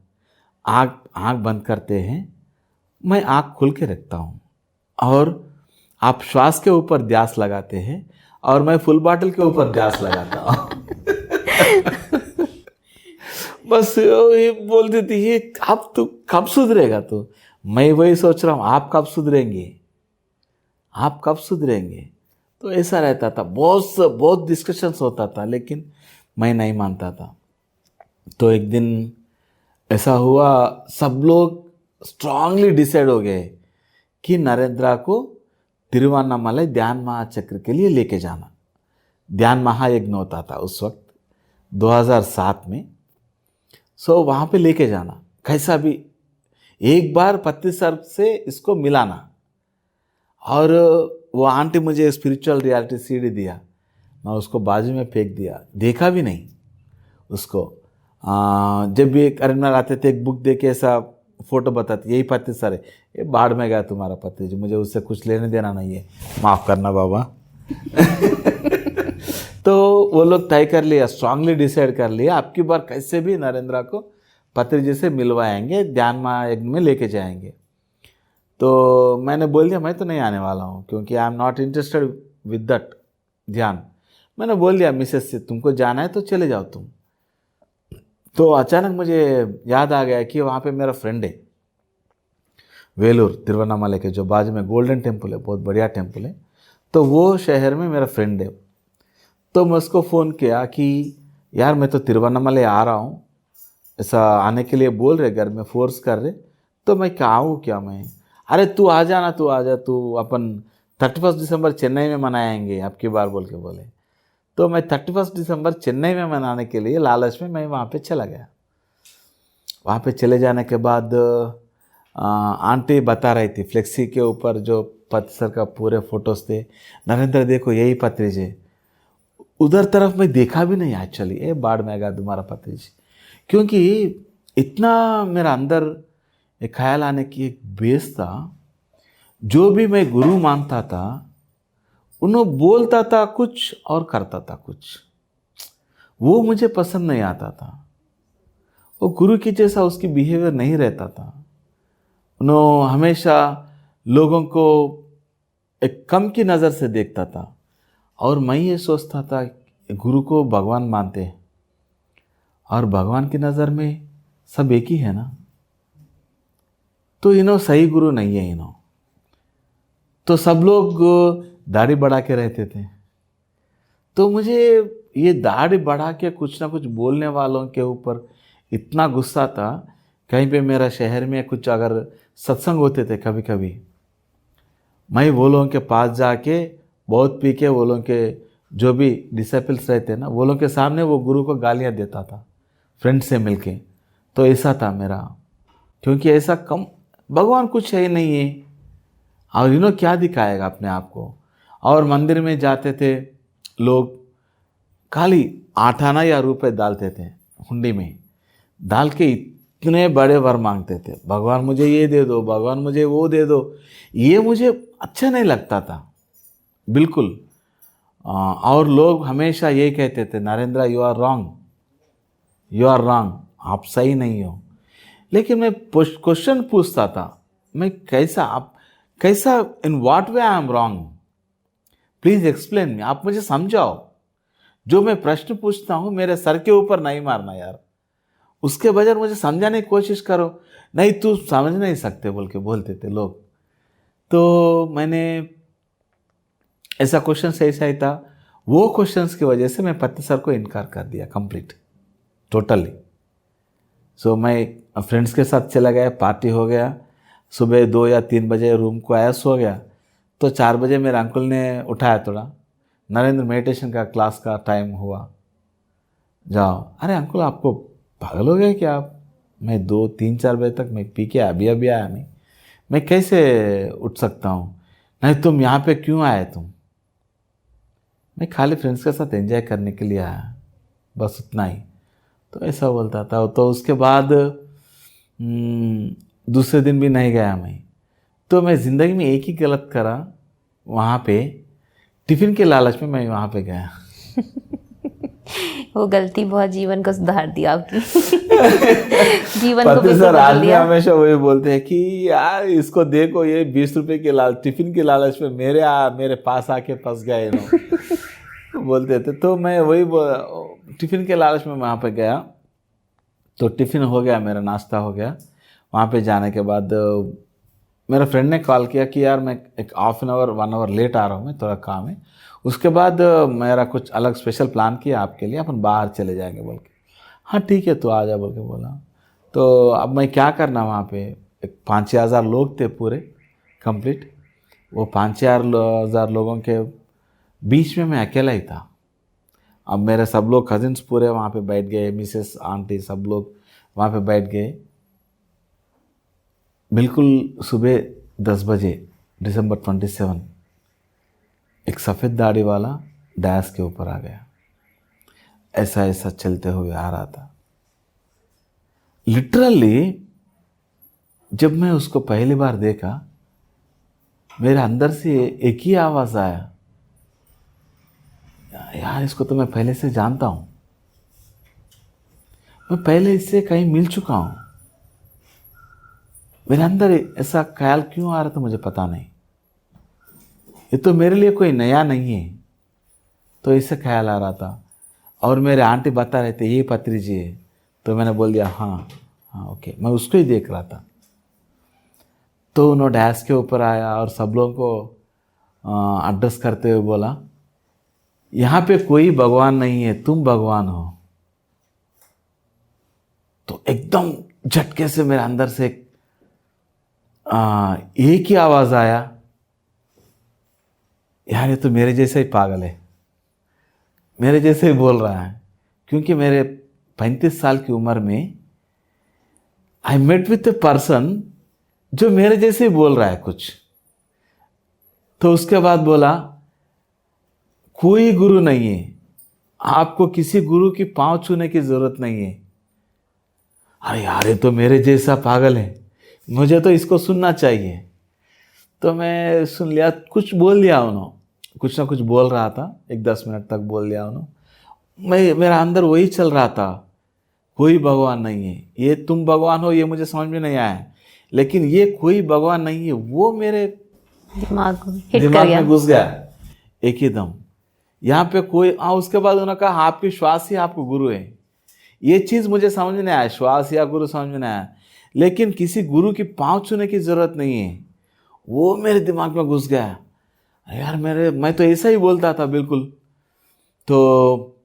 S1: आँख आँख बंद करते हैं, मैं आँख खोल के रखता हूँ, और आप श्वास के ऊपर ध्यास लगाते हैं और मैं फुल बॉटल के ऊपर ध्यास लगाता हूँ। बस ये बोलती थी ये अब तू कब सुधरेगा? तो मैं वही सोच रहा हूँ आप कब सुधरेंगे, आप कब सुधरेंगे? तो ऐसा रहता था, बहुत डिस्कशंस होता था लेकिन मैं नहीं मानता था। तो एक दिन ऐसा हुआ, सब लोग स्ट्रांगली डिसाइड हो गए कि नरेंद्र को तिरुवन्नामलाई ध्यान महाचक्र के लिए लेके जाना। ध्यान महायज्ञ होता था उस वक्त 2007 में। सो वहाँ पे लेके जाना, कैसा भी एक बार पत्नी सर से इसको मिलाना। और वो आंटी मुझे स्पिरिचुअल रियलिटी सीडी दिया, मैं उसको बाजू में फेंक दिया, देखा भी नहीं उसको। जब भी करीमनगर आते थे एक बुक दे के ऐसा फोटो बताते, यही पत्नी सर है, ये बाढ़ में गया तुम्हारा पति जी, मुझे उससे कुछ लेने देना नहीं है, माफ़ करना बाबा। तो वो लोग तय कर लिया, स्ट्रांगली डिसाइड कर लिया, आपकी बार कैसे भी नरेंद्र को पत्री जी से मिलवाएंगे, ध्यान महायज्ञ में लेके जाएंगे। तो मैंने बोल दिया मैं तो नहीं आने वाला हूँ क्योंकि I am not interested with that ध्यान। मैंने बोल दिया मिसेस से तुमको जाना है तो चले जाओ तुम। तो अचानक मुझे याद आ गया कि वहाँ पे मेरा फ्रेंड है वेलूर तिरुवन्नामलाई के जो बाजू में गोल्डन टेम्पल है, बहुत बढ़िया टेम्पल है, तो वो शहर में मेरा फ्रेंड है। तो मैं उसको फ़ोन किया कि यार मैं तो तिरुवन्नामलाई आ रहा हूँ, ऐसा आने के लिए बोल रहे, घर में फोर्स कर रहे, तो मैं क्या आऊँ क्या मैं? अरे तू आ जाना, तू आ जा, तू अपन 31 दिसंबर चेन्नई में मनाएंगे आपकी बार बोल के बोले। तो मैं 31 दिसंबर चेन्नई में मनाने के लिए लालच में मैं वहाँ पे चला गया। वहाँ पे चले जाने के बाद आंटी बता रही थी फ्लेक्सी के ऊपर जो पत्र सर का पूरे फोटोज थे, नरेंद्र देखो यही पत्री जी। उधर तरफ मैं देखा भी नहीं एक्चुअली, ये बाढ़ में गया तुम्हारा पत्री जी, क्योंकि इतना मेरा अंदर एक ख्याल आने की एक बेस था। जो भी मैं गुरु मानता था उन्होंने बोलता था कुछ और करता था कुछ, वो मुझे पसंद नहीं आता था। वो गुरु की जैसा उसकी बिहेवियर नहीं रहता था। उन्होंने हमेशा लोगों को एक कम की नज़र से देखता था, और मैं ये सोचता था गुरु को भगवान मानते हैं और भगवान की नज़र में सब एक ही है ना, तो सही गुरु नहीं है। तो सब लोग दाढ़ी बढ़ा के रहते थे। तो मुझे ये दाढ़ी बढ़ा के कुछ ना कुछ बोलने वालों के ऊपर इतना गुस्सा था। कहीं पे मेरा शहर में कुछ अगर सत्संग होते थे कभी कभी, मैं वो लोगों के पास जाके बहुत पी के वो लोगों के जो भी डिसिपल्स रहते ना, वो लोगों के सामने वो गुरु को गालियाँ देता था फ्रेंड से मिलके। तो ऐसा था मेरा, क्योंकि ऐसा कम भगवान कुछ है ही नहीं है, और क्या दिखाएगा अपने आप को। और मंदिर में जाते थे लोग, खाली 8 आना या रुपए डालते थे हुंडी में, डाल के इतने बड़े वर मांगते थे, भगवान मुझे ये दे दो, भगवान मुझे वो दे दो। ये मुझे अच्छा नहीं लगता था बिल्कुल। और लोग हमेशा ये कहते थे, Narendra you are wrong, you are wrong, आप सही नहीं हो। लेकिन मैं क्वेश्चन पूछता था, मैं कैसा in what way I am wrong, please explain me, आप मुझे समझाओ। जो मैं प्रश्न पूछता हूँ मेरे सर के ऊपर नहीं मारना यार, उसके बजाय मुझे समझाने की कोशिश करो। नहीं तू समझ नहीं सकते बोल के बोलते थे लोग। तो मैंने ऐसा क्वेश्चन ऐसा ही था, वो क्वेश्चंस की वजह से मैं पति सर को इनकार कर दिया कंप्लीट टोटली। सो मैं फ्रेंड्स के साथ चला गया, पार्टी हो गया, सुबह 2 या 3 बजे रूम को आया, सो गया। तो 4 बजे मेरे अंकल ने उठाया, थोड़ा नरेंद्र मेडिटेशन का क्लास का टाइम हुआ, जाओ। अरे अंकल आपको पागल हो गए क्या आप? मैं 2 3 4 बजे तक मैं पी के अभी आया, मैं कैसे उठ सकता हूँ? नहीं तुम यहाँ पे क्यों आए तुम? मैं खाली फ्रेंड्स के साथ एंजॉय करने के लिए आया, बस उतना ही। तो ऐसा बोलता था। तो उसके बाद दूसरे दिन भी नहीं गया मैं। तो मैं ज़िंदगी में एक ही गलत करा वहाँ पे, टिफ़िन के लालच में मैं वहाँ पे गया।
S2: वो गलती बहुत जीवन को सुधार दिया आपकी। जीवन को
S1: पति
S2: बिल्कुल
S1: सर
S2: बदल
S1: आदमी
S2: दिया।
S1: हमेशा वही बोलते हैं कि यार इसको देखो, ये 20 रुपए के टिफ़िन के लालच में मेरे पास आके फंस गए लोग बोलते थे। तो मैं वही टिफ़िन के लालच में वहाँ पे गया। तो टिफ़िन हो गया, मेरा नाश्ता हो गया। वहाँ पे जाने के बाद मेरा फ्रेंड ने कॉल किया कि यार मैं एक half an hour 1 hour late आ रहा हूँ, मैं थोड़ा काम है। उसके बाद मेरा कुछ अलग स्पेशल प्लान किया आपके लिए, अपन बाहर चले जाएंगे बोल के। हाँ ठीक है तो आ जा बोल के बोला। तो अब मैं क्या करना, वहाँ पे 5-6 हज़ार लोग थे पूरे कंप्लीट। वो 5-6 हज़ार लोगों के बीच में मैं अकेला ही था। अब मेरे सब लोग कजिन्स पूरे वहाँ पे बैठ गए, मिसेस आंटी सब लोग वहाँ पे बैठ गए। बिल्कुल सुबह 10 बजे दिसंबर 27 एक सफ़ेद दाढ़ी वाला डैश के ऊपर आ गया, ऐसा चलते हुए आ रहा था। लिटरली जब मैं उसको पहली बार देखा, मेरे अंदर से एक ही आवाज़ आया, यार इसको तो मैं पहले से जानता हूँ, मैं पहले इससे कहीं मिल चुका हूँ। मेरे अंदर ऐसा ख्याल क्यों आ रहा था मुझे पता नहीं, ये तो मेरे लिए कोई नया नहीं है, तो इससे ख्याल आ रहा था। और मेरे आंटी बता रहे थे ये पत्री जी है, तो मैंने बोल दिया हाँ हाँ ओके, मैं उसको ही देख रहा था। तो उन्होंने डैश के ऊपर आया और सब लोगों को एड्रेस करते हुए बोला, यहाँ पे कोई भगवान नहीं है, तुम भगवान हो। तो एकदम झटके से मेरे अंदर से एक ही आवाज़ आया, यार ये तो मेरे जैसे ही पागल है, मेरे जैसे ही बोल रहा है। क्योंकि मेरे 35 साल की उम्र में I met with a person जो मेरे जैसे ही बोल रहा है कुछ। तो उसके बाद बोला, कोई गुरु नहीं है, आपको किसी गुरु की पांव छूने की जरूरत नहीं है। अरे यार ये तो मेरे जैसा पागल है, मुझे तो इसको सुनना चाहिए। तो मैं सुन लिया, कुछ बोल दिया उन्होंने, कुछ ना कुछ बोल रहा था, 1-10 मिनट तक बोल दिया उन्होंने। मेरा अंदर वही चल रहा था, कोई भगवान नहीं है, ये तुम भगवान हो ये मुझे समझ में नहीं आया, लेकिन ये कोई भगवान नहीं है वो मेरे
S2: दिमाग
S1: में घुस गया एक ही दम। यहाँ पे कोई उसके बाद उन्होंने कहा आपकी श्वास ही आपको गुरु है। ये चीज़ मुझे समझ में नहीं आया, श्वास या गुरु समझ में नहीं आया, लेकिन किसी गुरु की पाँव छूने की ज़रूरत नहीं है। वो मेरे दिमाग में घुस गया। यार मैं तो ऐसा ही बोलता था बिल्कुल। तो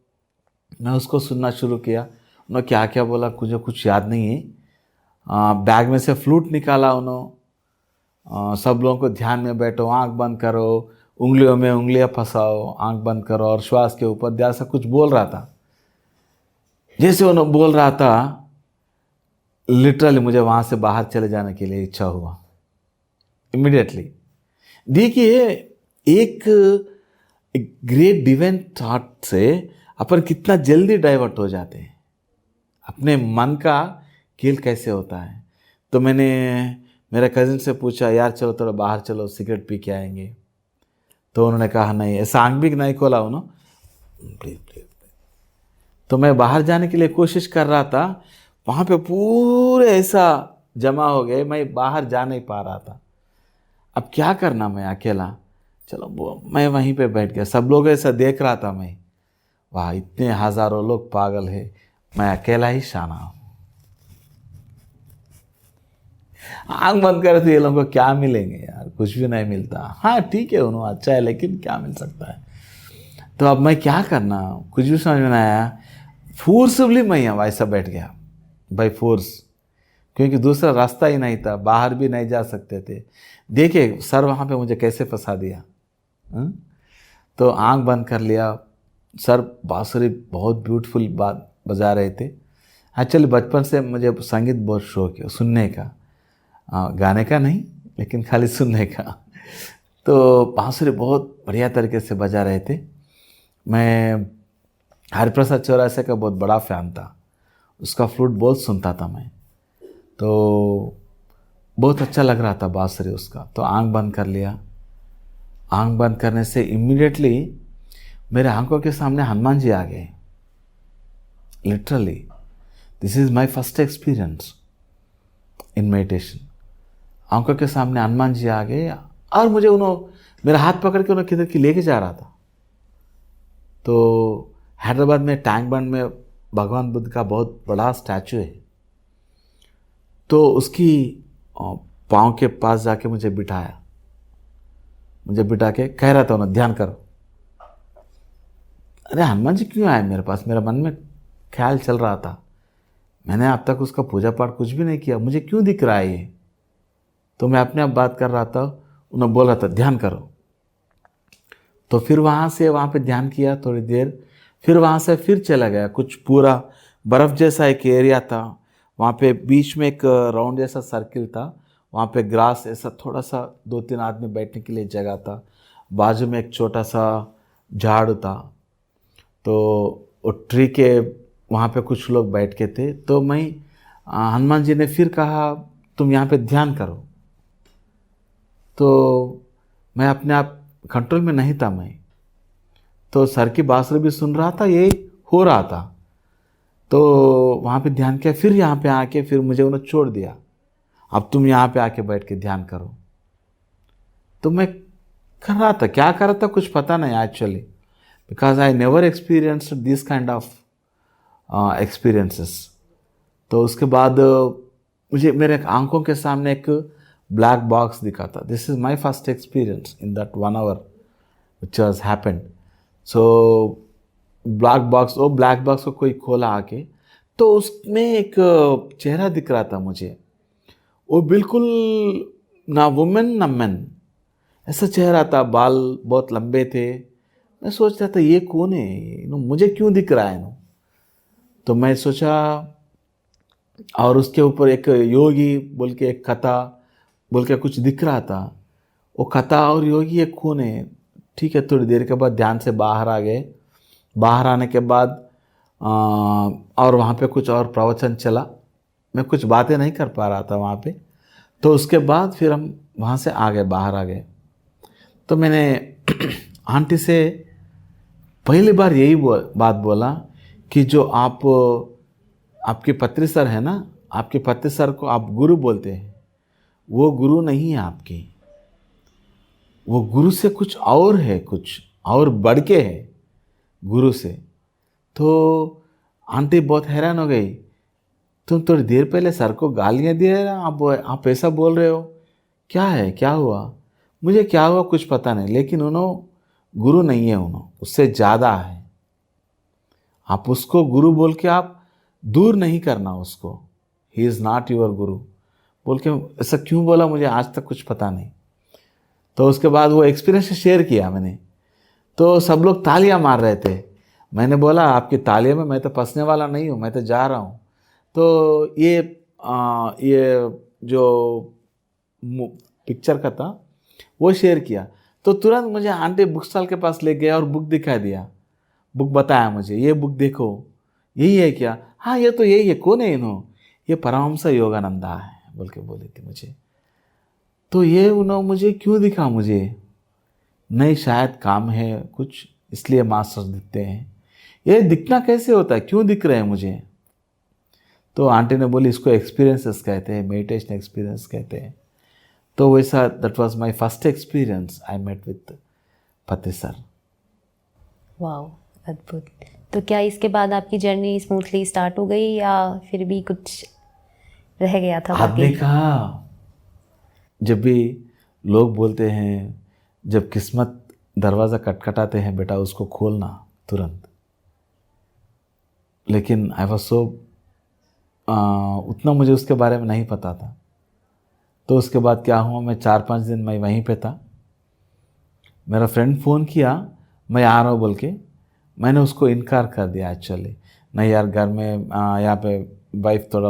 S1: मैं उसको सुनना शुरू किया। उन्होंने क्या क्या बोला मुझे कुछ याद नहीं है। बैग में से फ्लूट निकाला उन्होंने। सब लोगों को ध्यान में बैठो, आंख बंद करो, उंगलियों में उंगलियां फंसाओ, आंख बंद करो और श्वास के ऊपर ध्यान से कुछ बोल रहा था। जैसे उन्होंने बोल रहा था, लिटरली मुझे वहाँ से बाहर चले जाने के लिए इच्छा हुआ इमीडिएटली। देखिए, एक ग्रेट डिवाइन थॉट से अपन कितना जल्दी डाइवर्ट हो जाते हैं। अपने मन का खेल कैसे होता है। तो मैंने मेरे कज़िन से पूछा, यार चलो थोड़ा बाहर चलो, सिगरेट पी के आएंगे। तो उन्होंने कहा नहीं, ऐसा आंख भी नहीं खोला उन्होंने, प्लीज। तो मैं बाहर जाने के लिए कोशिश कर रहा था, वहाँ पे पूरे ऐसा जमा हो गए, मैं बाहर जा नहीं पा रहा था। अब क्या करना, मैं अकेला। चलो मैं वहीं पे बैठ गया, सब लोग ऐसा देख रहा था। मैं, वाह इतने हज़ारों लोग पागल है, मैं अकेला ही शाना हूँ। आंख बंद करे तो ये लोगों को क्या मिलेंगे यार, कुछ भी नहीं मिलता। हाँ ठीक है, उन्होंने अच्छा है, लेकिन क्या मिल सकता है। तो अब मैं क्या करना, कुछ भी समझ में नहीं आया। फोर्सफुली मैं यहाँ वैसा बैठ गया, बाई फोर्स, क्योंकि दूसरा रास्ता ही नहीं था, बाहर भी नहीं जा सकते थे। देखिए सर वहाँ पे मुझे कैसे फंसा दिया। तो आंख बंद कर लिया। सर बांसुरी बहुत ब्यूटीफुल बात बजा रहे थे। एक्चुअली बचपन से मुझे संगीत बहुत शौक है, सुनने का, गाने का नहीं, लेकिन खाली सुनने का। तो बांसुरी बहुत बढ़िया तरीके से बजा रहे थे। मैं हरिप्रसाद चौरासिया का बहुत बड़ा फ़ैन था, उसका फ्लूट बहुत सुनता था मैं। तो बहुत अच्छा लग रहा था बांसुरी उसका। तो आंख बंद कर लिया। आंख बंद करने से इमीडिएटली मेरे आंखों के सामने हनुमान जी आ गए। Literally this is my first experience in meditation. आंखों के सामने हनुमान जी आ गए और मुझे उन्होंने मेरा हाथ पकड़ के उन्हें किधर की लेके जा रहा था। तो हैदराबाद में टैंक बंड में भगवान बुद्ध का बहुत बड़ा स्टैचू है। तो उसकी पाँव के पास जाके मुझे बिठाया। मुझे बिठा के कह रहा था उन्हें, ध्यान करो। अरे हनुमान जी क्यों आए मेरे पास, मेरा मन में ख्याल चल रहा था, मैंने अब तक उसका पूजा पाठ कुछ भी नहीं किया, मुझे क्यों दिख रहा है ये। तो मैं अपने आप बात कर रहा था, उन्हें बोल रहा था ध्यान करो। तो फिर वहाँ से वहाँ पे ध्यान किया थोड़ी देर, फिर वहाँ से फिर चला गया। कुछ पूरा बर्फ़ जैसा एक एरिया था, वहाँ पे बीच में एक राउंड जैसा सर्किल था, वहाँ पे ग्रास ऐसा थोड़ा सा 2-3 आदमी बैठने के लिए जगह था, बाजू में एक छोटा सा झाड़ था। तो वो ट्री के वहाँ पे कुछ लोग बैठ के थे। तो मैं हनुमान जी ने फिर कहा तुम यहाँ पे ध्यान करो। तो मैं अपने आप कंट्रोल में नहीं था। मैं तो सर की बांसुरी भी सुन रहा था, ये हो रहा था। तो वहाँ पे ध्यान किया, फिर यहाँ पे आके फिर मुझे उन्होंने छोड़ दिया, अब तुम यहाँ पे आके बैठ के ध्यान करो। तो मैं कर रहा था, क्या कर रहा था कुछ पता नहीं actually, because I never experienced this kind of experiences. तो उसके बाद मुझे मेरे आंखों के सामने एक ब्लैक बॉक्स दिखा था। This is my first experience in that 1 hour which has happened. So black box, वो ब्लैक बॉक्स को कोई खोला आके, तो उसमें एक चेहरा दिख रहा था मुझे। वो बिल्कुल ना वुमेन ना मैन, ऐसा चेहरा था, बाल बहुत लंबे थे। मैं सोच रहा था ये कौन है, मुझे क्यों दिख रहा है। तो मैं सोचा, और उसके ऊपर एक योगी बोल के एक कथा बोल के कुछ दिख रहा था। वो कथा और योगी एक कौन है। ठीक है, थोड़ी देर के बाद ध्यान से बाहर आ गए। बाहर आने के बाद और वहाँ पे कुछ और प्रवचन चला, मैं कुछ बातें नहीं कर पा रहा था वहाँ पे। तो उसके बाद फिर हम वहाँ से आ गए, बाहर आ गए। तो मैंने आंटी से पहली बार यही बात बोला कि जो आपके पत्री सर है ना, आपके पत्री सर को आप गुरु बोलते हैं, वो गुरु नहीं है आपकी, वो गुरु से कुछ और है, कुछ और बढ़ के है गुरु से। तो आंटी बहुत हैरान हो गई, तुम थोड़ी देर पहले सर को गालियाँ दिए, आप ऐसा बोल रहे हो क्या है, क्या हुआ? मुझे क्या हुआ कुछ पता नहीं, लेकिन उन्होंने गुरु नहीं है, उन्होंने उससे ज़्यादा है। आप उसको गुरु बोल के आप दूर नहीं करना उसको। ही इज़ नॉट योर गुरु बोल के। ऐसा क्यों बोला मुझे आज तक कुछ पता नहीं। तो उसके बाद वो एक्सपीरियंस शेयर किया मैंने, तो सब लोग तालियां मार रहे थे। मैंने बोला आपकी तालियों में मैं तो फंसने वाला नहीं हूँ, मैं तो जा रहा हूँ। तो ये जो पिक्चर का था वो शेयर किया, तो तुरंत मुझे आंटी बुक स्टॉल के पास ले गया और बुक दिखा दिया। बुक बताया मुझे, ये बुक देखो, यही है क्या? हाँ ये तो यही है। कौन है इन्हों? ये परमहंस योगानंदा है बोल के बोली थी मुझे। तो ये उन्होंने मुझे क्यों दिखा? मुझे नहीं, शायद काम है कुछ इसलिए मास्टर्स दिखते हैं। ये दिखना कैसे होता है, क्यों दिख रहे हैं मुझे? तो आंटी ने बोली इसको एक्सपीरियंसेस कहते हैं, मेडिटेशन एक्सपीरियंस कहते हैं। तो वैसा that was my first experience I met with Fateh sir.
S2: Wow, अद्भुत। तो क्या इसके बाद आपकी जर्नी स्मूथली स्टार्ट हो गई या फिर भी कुछ रह गया था
S1: आपने
S2: बाकी?
S1: कहा, जब भी लोग बोलते हैं जब किस्मत दरवाज़ा खटखटाते हैं बेटा उसको खोलना तुरंत, लेकिन आई वॉज सो उतना मुझे उसके बारे में नहीं पता था। तो उसके बाद क्या हुआ, मैं 4-5 दिन मैं वहीं पे था। मेरा फ्रेंड फ़ोन किया मैं आ रहा हूँ बोल के, मैंने उसको इनकार कर दिया एक्चुअली। नहीं यार, घर में यहाँ पे वाइफ थोड़ा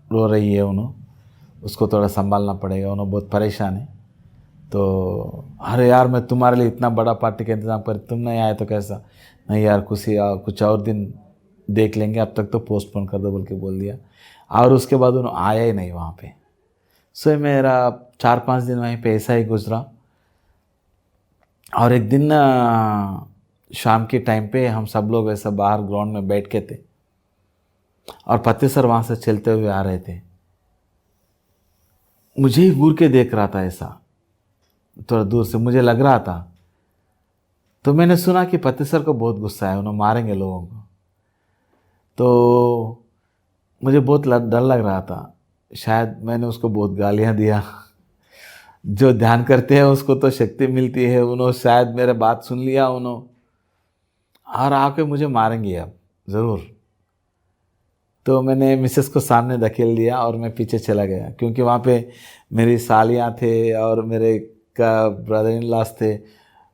S1: रो रही है, उन्होंने उसको थोड़ा संभालना पड़ेगा, उन्होंने बहुत परेशान है। तो अरे यार मैं तुम्हारे लिए इतना बड़ा पार्टी का इंतज़ाम कर, तुम नहीं आए तो कैसा? नहीं यार कुछ और दिन देख लेंगे, अब तक तो पोस्टपोन कर दो बोल के बोल दिया। और उसके बाद उन्होंने आया ही नहीं वहाँ पे। सो मेरा 4-5 दिन वहीं पे ऐसा ही गुजरा। और एक दिन शाम के टाइम पे हम सब लोग ऐसा बाहर ग्राउंड में बैठ के थे और फतेह सर वहाँ से चलते हुए आ रहे थे। मुझे ही घूर के देख रहा था ऐसा, थोड़ा दूर से मुझे लग रहा था। तो मैंने सुना कि फतेह सर को बहुत गुस्सा है, उन्हें मारेंगे लोगों को। तो मुझे बहुत डर लग रहा था, शायद मैंने उसको बहुत गालियाँ दिया। जो ध्यान करते हैं उसको तो शक्ति मिलती है, उन्होंने शायद मेरे बात सुन लिया उन्होंने और आके मुझे मारेंगे अब ज़रूर। तो मैंने मिसेस को सामने धकेल दिया और मैं पीछे चला गया, क्योंकि वहाँ पे मेरी सालियाँ थे और मेरे का ब्रदर इन लॉस थे।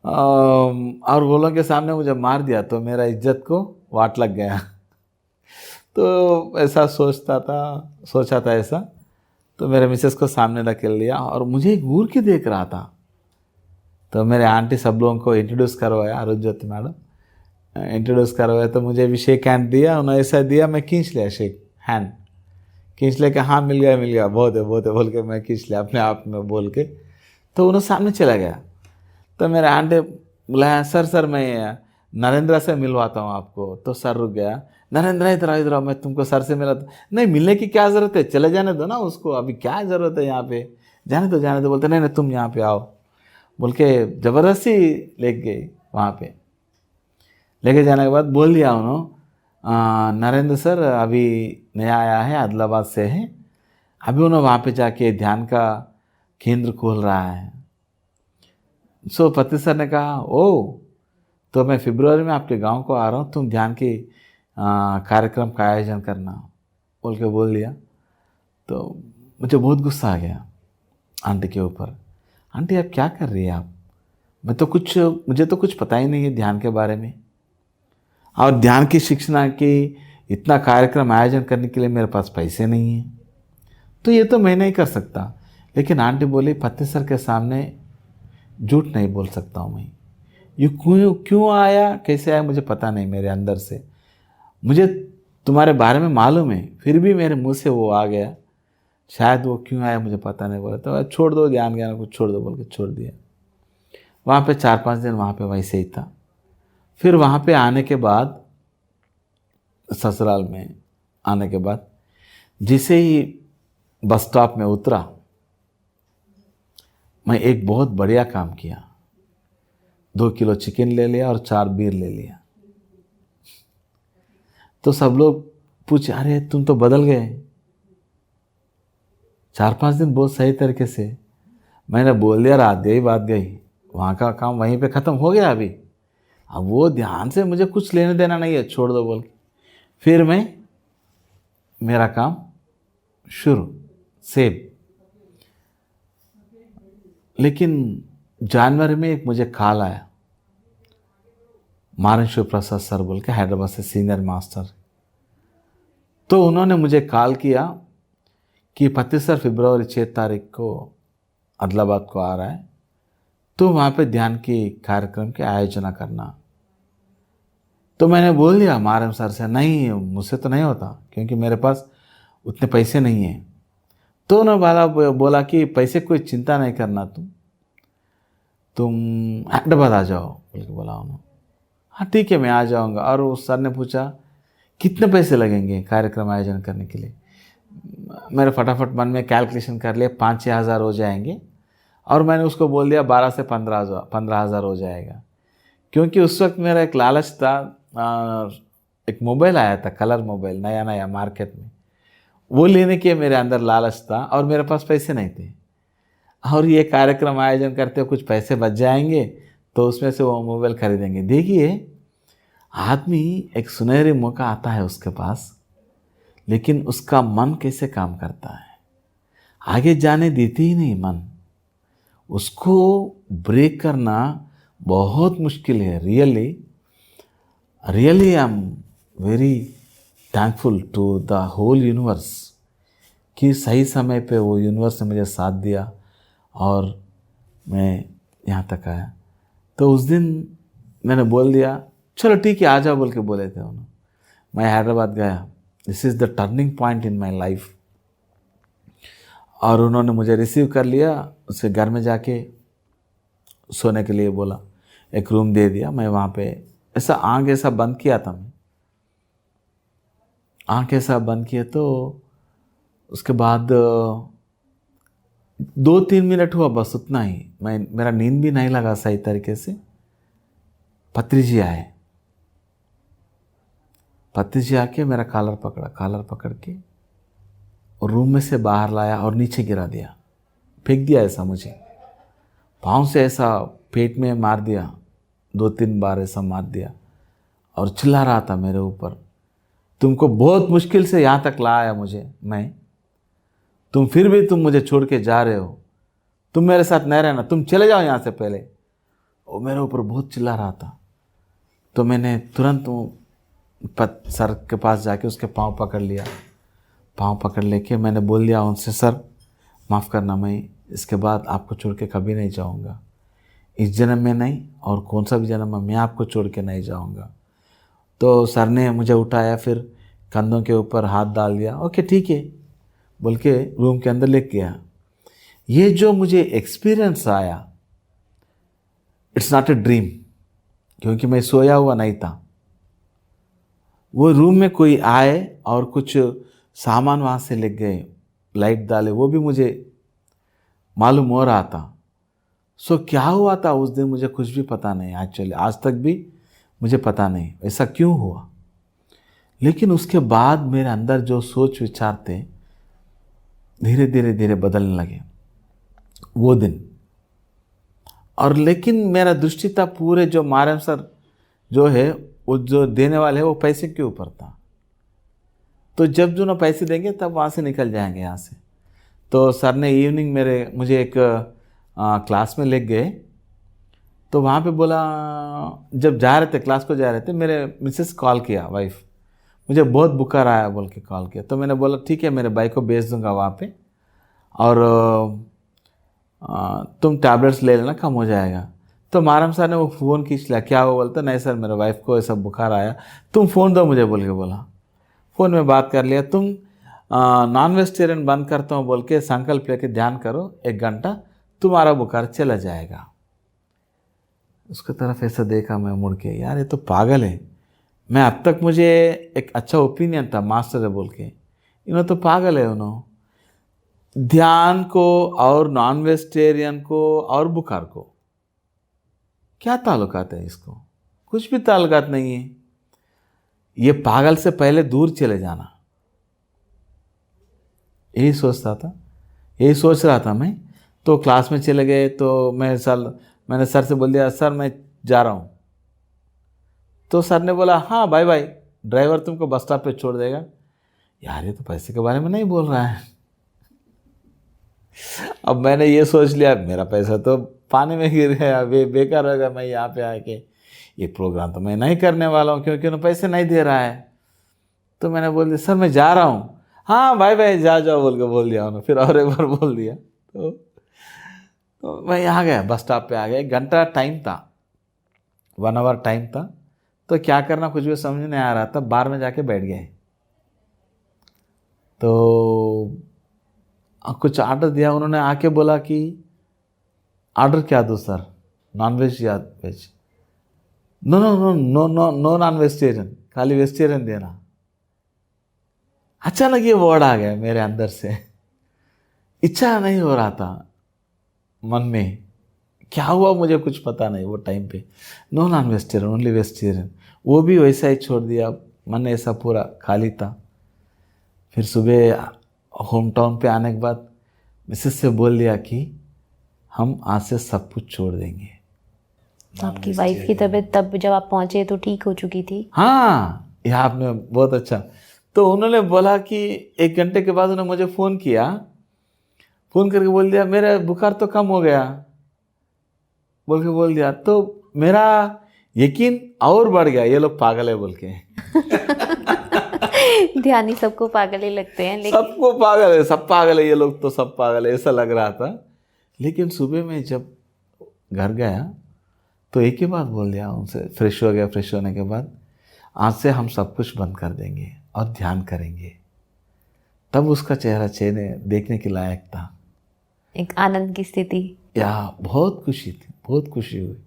S1: और वो लोगों के सामने मुझे मार दिया तो मेरा इज्जत को वाट लग गया। तो ऐसा सोचा था ऐसा। तो मेरे मिसेस को सामने धकेल दिया और मुझे घूर के देख रहा था। तो मेरे आंटी सब लोगों को इंट्रोड्यूस करवाया, अरुणज्योति मैडम इंट्रोड्यूस करवाया। तो मुझे भी शेक हैंड दिया, उन्होंने ऐसा दिया, मैं खींच लिया शेक हैंड, खींच लेके हाँ मिल गया बहुत है बोल के मैं खींच लिया अपने आप में बोल के। तो उन्होंने सामने चला गया। तो मेरे आंटी बुलाया, सर मैं नरेंद्र से मिलवाता हूँ आपको। तो सर रुक गया, नरेंद्र इधर आओ, मैं तुमको सर से मिला। नहीं मिलने की क्या ज़रूरत है, चले जाने दो ना उसको, अभी क्या ज़रूरत है यहाँ पे, जाने दो। बोलते नहीं तुम यहाँ पे आओ बोल के ज़बरदस्ती लेके गई वहाँ पे। लेके जाने के बाद बोल दिया उन्होंने, नरेंद्र सर अभी नया आया है, आदिलाबाद से है, अभी उन्होंने वहाँ पे जाके ध्यान का केंद्र खोल रहा है। सो फतेह सर ने कहा ओ, तो मैं फरवरी में आपके गांव को आ रहा हूँ, तुम ध्यान के कार्यक्रम का आयोजन करना बोल के बोल दिया। तो मुझे बहुत गुस्सा आ गया आंटी के ऊपर। आंटी आप क्या कर रही है आप? मुझे तो कुछ पता ही नहीं है ध्यान के बारे में, और ध्यान की शिक्षा की इतना कार्यक्रम आयोजन करने के लिए मेरे पास पैसे नहीं हैं, तो ये तो मैं नहीं कर सकता। लेकिन आंटी बोली फतेह सर के सामने झूठ नहीं बोल सकता हूँ मैं। ये क्यों आया, कैसे आया मुझे पता नहीं, मेरे अंदर से मुझे तुम्हारे बारे में मालूम है, फिर भी मेरे मुंह से वो आ गया। शायद वो क्यों आया मुझे पता नहीं। बोला तो छोड़ दो, ध्यान ज्ञान को छोड़ दो बोल के छोड़ दिया। वहाँ पे 4-5 दिन वहाँ पे वैसे ही था। फिर वहाँ पे आने के बाद, ससुराल में आने के बाद जिसे ही बस स्टॉप में उतरा, मैं एक बहुत बढ़िया काम किया। 2 किलो चिकन ले लिया और 4 बीर ले लिया। तो सब लोग पूछे अरे तुम तो बदल गए, 4-5 दिन बहुत सही तरीके से। मैंने बोल दिया, रात गई बात गई, वहाँ का काम वहीं पे ख़त्म हो गया अभी। अब वो ध्यान से मुझे कुछ लेने देना नहीं है, छोड़ दो बोल के फिर मैं मेरा काम शुरू सेम। लेकिन जनवरी में एक मुझे कॉल आया, मारन शिव प्रसाद सर बोल के, हैदराबाद से सीनियर मास्टर। तो उन्होंने मुझे कॉल किया कि 25 फरवरी 6 तारीख को आदिलाबाद को आ रहा है, तो वहाँ पे ध्यान की कार्यक्रम की आयोजना करना। तो मैंने बोल दिया मारम सर से, नहीं मुझसे तो नहीं होता क्योंकि मेरे पास उतने पैसे नहीं हैं। तो उन्होंने बोला कि पैसे कोई चिंता नहीं करना, तुम हैदराबाद आ जाओ बोल के बोला उन्होंने। हाँ ठीक है मैं आ जाऊँगा। और उस सर ने पूछा कितने पैसे लगेंगे कार्यक्रम आयोजन करने के लिए। मेरे फटाफट मन में कैलकुलेशन कर लिया, 5-6 हज़ार हो जाएंगे। और मैंने उसको बोल दिया 12 से 15 हज़ार हो जाएगा, क्योंकि उस वक्त मेरा एक लालच था। एक मोबाइल आया था, कलर मोबाइल, नया नया मार्केट में, वो लेने के मेरे अंदर लालच था और मेरे पास पैसे नहीं थे। और ये कार्यक्रम आयोजन करते हुए कुछ पैसे बच जाएंगे तो उसमें से वो मोबाइल खरीदेंगे। देखिए आदमी एक सुनहरी मौका आता है उसके पास, लेकिन उसका मन कैसे काम करता है, आगे जाने देती ही नहीं मन। उसको ब्रेक करना बहुत मुश्किल है। Really I am very thankful to the whole universe कि सही समय पे वो यूनिवर्स ने मुझे साथ दिया और मैं यहाँ तक आया। तो उस दिन मैंने बोल दिया चलो ठीक है आ जाओ बोल के बोले थे उन्होंने। मैं हैदराबाद गया, this is the turning point in my life. और उन्होंने मुझे रिसीव कर लिया, उसके घर में जाके सोने के लिए बोला, एक रूम दे दिया। मैं वहाँ पे ऐसा आँख ऐसा बंद किया था, मैं आँख ऐसा बंद किया। तो उसके बाद 2-3 मिनट हुआ बस, उतना ही। मेरा नींद भी नहीं लगा सही तरीके से। पत्री जी आए, पत्री जी आके मेरा कॉलर पकड़ा, कॉलर पकड़ के और रूम में से बाहर लाया और नीचे गिरा दिया, फेंक दिया ऐसा मुझे, पाँव से ऐसा पेट में मार दिया, 2-3 बार ऐसा मार दिया और चिल्ला रहा था मेरे ऊपर, तुमको बहुत मुश्किल से यहाँ तक लाया मुझे मैं, तुम फिर भी तुम मुझे छोड़ के जा रहे हो, तुम मेरे साथ नहीं रहना, तुम चले जाओ यहाँ से पहले। वो मेरे ऊपर बहुत चिल्ला रहा था। तो मैंने तुरंत सर के पास जाके उसके पाँव पकड़ लिया, पाँव पकड़ लेके मैंने बोल दिया उनसे, सर माफ़ करना, मैं इसके बाद आपको छोड़ के कभी नहीं जाऊँगा, इस जन्म में नहीं और कौन सा भी जन्म में मैं आपको छोड़ के नहीं जाऊँगा। तो सर ने मुझे उठाया, फिर कंधों के ऊपर हाथ डाल दिया, ओके ठीक है बोल के रूम के अंदर लेके गया। ये जो मुझे एक्सपीरियंस आया, इट्स नॉट ए ड्रीम, क्योंकि मैं सोया हुआ नहीं था। वो रूम में कोई आए और कुछ सामान वहाँ से ले गए, लाइट डाले, वो भी मुझे मालूम हो रहा था। सो क्या हुआ था उस दिन मुझे कुछ भी पता नहीं, एक्चुअली आज तक भी मुझे पता नहीं ऐसा क्यों हुआ। लेकिन उसके बाद मेरे अंदर जो सोच विचार थे धीरे धीरे धीरे बदलने लगे वो दिन। और लेकिन मेरा दृष्टि था पूरे जो मारम सर जो है, वो जो देने वाले हैं वो पैसे के ऊपर था। तो जब जो ना पैसे देंगे तब वहाँ से निकल जाएंगे यहाँ से। तो सर ने इवनिंग मुझे एक क्लास में ले गए। तो वहाँ पे बोला, जब जा रहे थे क्लास को जा रहे थे, मेरे मिसेस कॉल किया, वाइफ, मुझे बहुत बुखार आया बोल के कॉल किया। तो मैंने बोला ठीक है मेरे भाई को भेज दूंगा वहाँ पे और तुम टैबलेट्स ले लेना, कम हो जाएगा। तो मारम सर ने वो फ़ोन खींच लिया, क्या वो बोलता, नहीं सर मेरे वाइफ को ऐसा बुखार आया, तुम फ़ोन दो मुझे बोल के बोला। फ़ोन में बात कर लिया, तुम नॉन वेजिटेरियन बंद करता हूँ बोल के संकल्प लेके ध्यान करो, 1 घंटा तुम्हारा बुखार चला जाएगा। उसकी तरफ ऐसा देखा मैं मुड़ के, यार ये तो पागल है। मैं अब तक मुझे एक अच्छा ओपिनियन था मास्टर है बोल के, इन्होंने तो पागल है। उन्होंने ध्यान को और नॉन वेजिटेरियन को और बुखार को क्या ताल्लुकात है, इसको कुछ भी ताल्लुकात नहीं है। ये पागल से पहले दूर चले जाना, यही सोचता था, यही सोच रहा था मैं। तो क्लास में चले गए। तो मैंने सर से बोल दिया, सर मैं जा रहा हूँ। तो सर ने बोला, हाँ बाय बाय, ड्राइवर तुमको बस स्टॉप पे छोड़ देगा। यार ये तो पैसे के बारे में नहीं बोल रहा है। अब मैंने ये सोच लिया, मेरा पैसा तो पानी में गिर गया, बेकार होगा, मैं यहाँ पे आके ये प्रोग्राम तो मैं नहीं करने वाला हूँ, क्योंकि उन्हें पैसे नहीं दे रहा है। तो मैंने बोल दिया, सर मैं जा रहा हूँ। हाँ बाय बाय, जाओ बोल के बोल दिया उन्होंने। फिर और एक बार बोल दिया। तो मैं आ गया, बस स्टॉप पे आ गया। 1 घंटा टाइम था, 1 आवर टाइम था। तो क्या करना कुछ भी समझ नहीं आ रहा था। बार में जाके बैठ गए। तो कुछ ऑर्डर दिया। उन्होंने आके बोला कि ऑर्डर क्या दूँ सर, नॉन वेज या veg? No no no no no no non vegetarian, खाली वेजिटेरियन देना। अचानक ये वर्ड आ गया मेरे अंदर से। इच्छा नहीं हो रहा था मन में, क्या हुआ मुझे कुछ पता नहीं वो टाइम पे। No non vegetarian, only vegetarian. वो भी वैसा ही छोड़ दिया, मन ऐसा पूरा खाली था। फिर सुबह होम टाउन पे आने के बाद मिसेस से बोल दिया कि हम आज से सब कुछ छोड़ देंगे।
S2: तो आपकी वाइफ की तबीयत तब जब आप पहुंचे तो ठीक हो चुकी थी?
S1: हाँ, यह आपने बहुत अच्छा। तो उन्होंने बोला कि 1 घंटे के बाद उन्होंने मुझे फ़ोन किया। फ़ोन करके बोल दिया, मेरा बुखार तो कम हो गया बोल दिया। तो मेरा यकीन और बढ़ गया, ये लोग पागल है बोल के।
S2: ध्यानी सबको पागल ही लगते हैं, लेकिन
S1: सबको पागल है, सब पागल है, ये लोग तो सब पागल है, ऐसा लग रहा था। लेकिन सुबह में जब घर गया तो एक ही बात बोल दिया उनसे, फ्रेश हो गया। फ्रेश होने के बाद आज से हम सब कुछ बंद कर देंगे और ध्यान करेंगे। तब उसका चेहरा चेहरे देखने के लायक था।
S2: एक आनंद की स्थिति।
S1: या बहुत खुशी थी, बहुत खुशी हुई।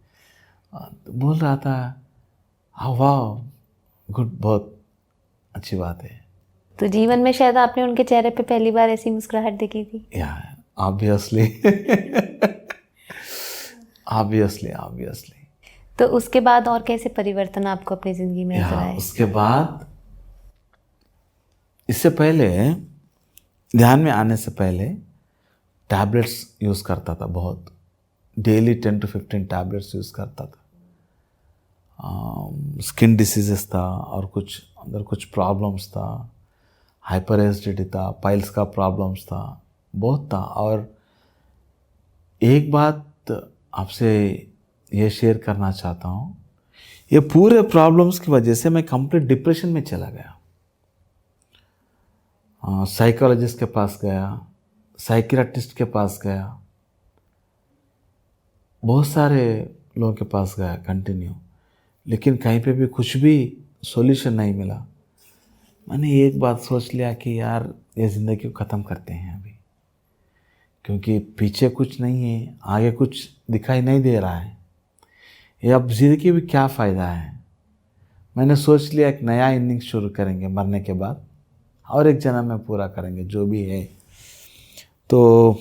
S1: बोल रहा था, हाँ वाह गुड, बहुत अच्छी बात है।
S2: तो जीवन में शायद आपने उनके चेहरे पे पहली बार ऐसी मुस्कुराहट देखी थी।
S1: या ऑब्वियसली ऑब्वियसली।
S2: तो उसके बाद और कैसे परिवर्तन आपको अपनी ज़िंदगी में नजर आए?
S1: उसके बाद, इससे पहले ध्यान में आने से पहले टैबलेट्स यूज़ करता था बहुत, डेली 10 to 15 टैबलेट्स यूज़ करता था। स्किन डिसीजेस था और कुछ अंदर कुछ प्रॉब्लम्स था, हाइपर एसिडिटी था, पाइल्स का प्रॉब्लम्स था, बहुत था। और एक बात आपसे ये शेयर करना चाहता हूँ, ये पूरे प्रॉब्लम्स की वजह से मैं कंप्लीट डिप्रेशन में चला गया। साइकोलॉजिस्ट के पास गया, साइकियाट्रिस्ट के पास गया, बहुत सारे लोगों के पास गया कंटिन्यू, लेकिन कहीं पे भी कुछ भी सॉल्यूशन नहीं मिला। मैंने एक बात सोच लिया कि यार ये ज़िंदगी को ख़त्म करते हैं अभी, क्योंकि पीछे कुछ नहीं है, आगे कुछ दिखाई नहीं दे रहा है। ये अब ज़िंदगी भी क्या फ़ायदा है। मैंने सोच लिया एक नया इनिंग शुरू करेंगे मरने के बाद, और एक जन्म में पूरा करेंगे जो भी है। तो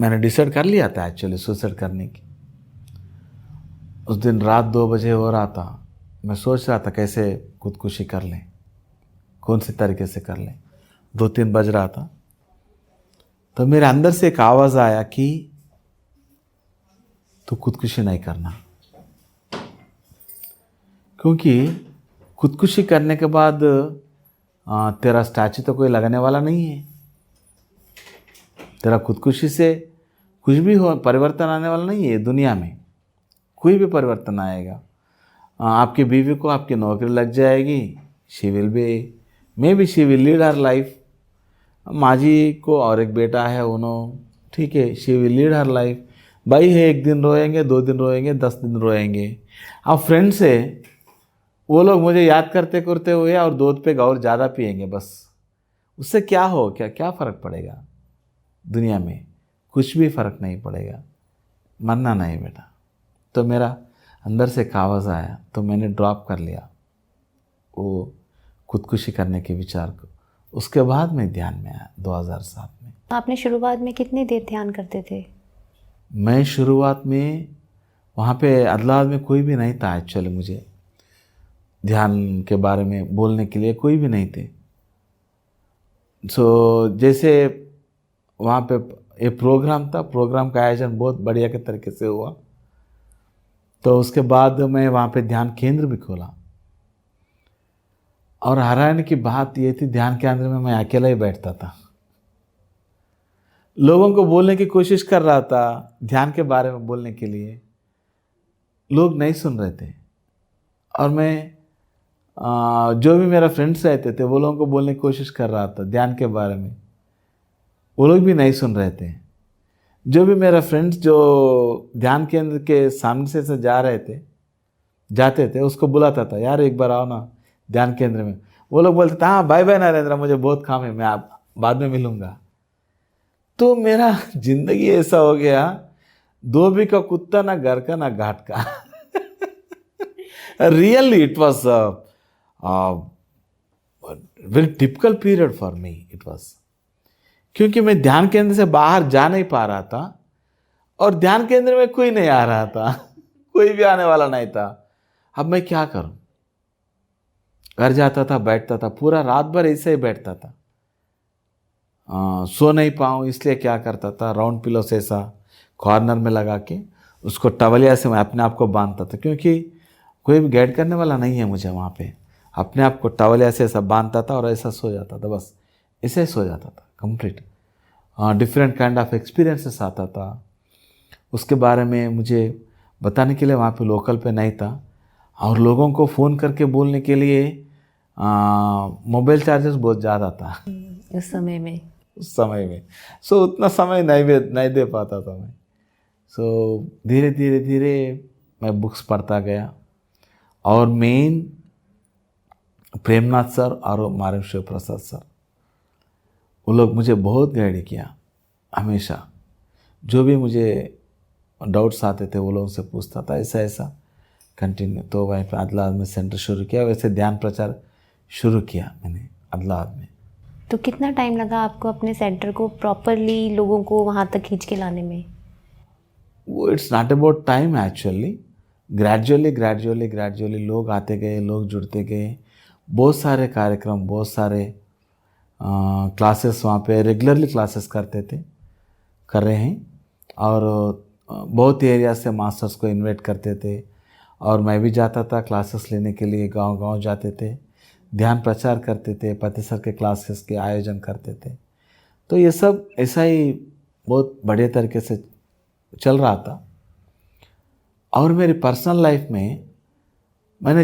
S1: मैंने डिसाइड कर लिया था एक्चुअली सुसाइड करने की। उस दिन रात 2 बजे हो रहा था, मैं सोच रहा था कैसे खुदकुशी कर लें, कौन से तरीके से कर लें। 2-3 बज रहा था, तो मेरे अंदर से एक आवाज़ आया कि तू खुदकुशी नहीं करना, क्योंकि खुदकुशी करने के बाद तेरा स्टैचू तो कोई लगाने वाला नहीं है। तेरा खुदकुशी से कुछ भी हो, परिवर्तन आने वाला नहीं है दुनिया में, कोई भी परिवर्तन आएगा। आपकी बीवी को आपकी नौकरी लग जाएगी, she will lead her life. माँ जी को और एक बेटा है उन्होंने, ठीक है, she will lead her life. भाई है, 1 दिन रोएंगे, 2 दिन रोएंगे, 10 दिन रोएंगे। अब फ्रेंड्स है, वो लोग मुझे याद करते करते हुए और दूध पे और ज़्यादा पिएंगे बस। उससे क्या हो, क्या फ़र्क पड़ेगा दुनिया में? कुछ भी फ़र्क नहीं पड़ेगा, मरना नहीं बेटा। तो मेरा अंदर से एक आवाज़ आया, तो मैंने ड्रॉप कर लिया वो खुदकुशी करने के विचार को। उसके बाद मैं ध्यान में आया 2007 में।
S2: आपने शुरुआत में कितनी देर ध्यान करते थे?
S1: मैं शुरुआत में वहाँ पे अदलाबाद में कोई भी नहीं था एक्चुअली, मुझे ध्यान के बारे में बोलने के लिए कोई भी नहीं थे। जैसे वहाँ पे ये प्रोग्राम था, प्रोग्राम का आयोजन बहुत बढ़िया के तरीके से हुआ। तो उसके बाद मैं वहाँ पे ध्यान केंद्र भी खोला, और हैरानी की बात ये थी, ध्यान केंद्र में मैं अकेला ही बैठता था। लोगों को बोलने की कोशिश कर रहा था ध्यान के बारे में बोलने के लिए, लोग नहीं सुन रहे थे। और मैं जो भी मेरा फ्रेंड्स रहते थे वो लोगों को बोलने की कोशिश कर रहा था ध्यान के बारे में, वो लोग भी नहीं सुन रहे थे। जो भी मेरा फ्रेंड्स जो ध्यान केंद्र के सामने से जाते थे उसको बुलाता था, यार एक बार आओ ना ध्यान केंद्र में। वो लोग बोलते थे, हाँ बाय बाय नरेंद्र, मुझे बहुत काम है, मैं आप बाद में मिलूँगा। तो मेरा जिंदगी ऐसा हो गया, धोबी का कुत्ता ना घर का ना घाट का। Really it was very typical period for me it was, क्योंकि मैं ध्यान केंद्र से बाहर जा नहीं पा रहा था और ध्यान केंद्र में कोई नहीं आ रहा था, कोई भी आने वाला नहीं था। अब मैं क्या करूं? घर जाता था, बैठता था, पूरा रात भर ऐसे ही बैठता था। सो नहीं पाऊँ इसलिए क्या करता था, राउंड पिलो से ऐसा कॉर्नर में लगा के उसको टवलिया से मैं अपने आप को बांधता था, क्योंकि कोई भी गाइड करने वाला नहीं है मुझे वहाँ पे। अपने आप को टवलिया से ऐसा बांधता था और ऐसा सो जाता था, बस ऐसे ही सो जाता था complete. Different kind of experiences आता था, उसके बारे में मुझे बताने के लिए वहाँ पे लोकल पे नहीं था। और लोगों को फ़ोन करके बोलने के लिए मोबाइल चार्जेस बहुत ज़्यादा था
S2: उस समय में।
S1: सो उतना समय नहीं दे पाता था मैं। सो धीरे धीरे मैं बुक्स पढ़ता गया, और मेन प्रेमनाथ सर और मारम शिव प्रसाद सर, वो लोग मुझे बहुत गाइड किया हमेशा। जो भी मुझे डाउट्स आते थे वो लोगों से पूछता था, ऐसा कंटिन्यू। तो वहीं पे आदिलाबाद में सेंटर शुरू किया, वैसे ध्यान प्रचार शुरू किया मैंने आदिलाबाद में।
S2: तो कितना टाइम लगा आपको अपने सेंटर को प्रॉपरली लोगों को वहाँ तक खींच के लाने में?
S1: वो it's not about time actually, gradually लोग आते गए, लोग जुड़ते गए। बहुत सारे कार्यक्रम, बहुत सारे क्लासेस वहाँ पे रेगुलरली क्लासेस कर रहे हैं। और बहुत एरिया से मास्टर्स को इनवाइट करते थे, और मैं भी जाता था क्लासेस लेने के लिए। गांव जाते थे, ध्यान प्रचार करते थे, पति सर के क्लासेस के आयोजन करते थे। तो ये सब ऐसा ही बहुत बढ़िया तरीके से चल रहा था। और मेरी पर्सनल लाइफ में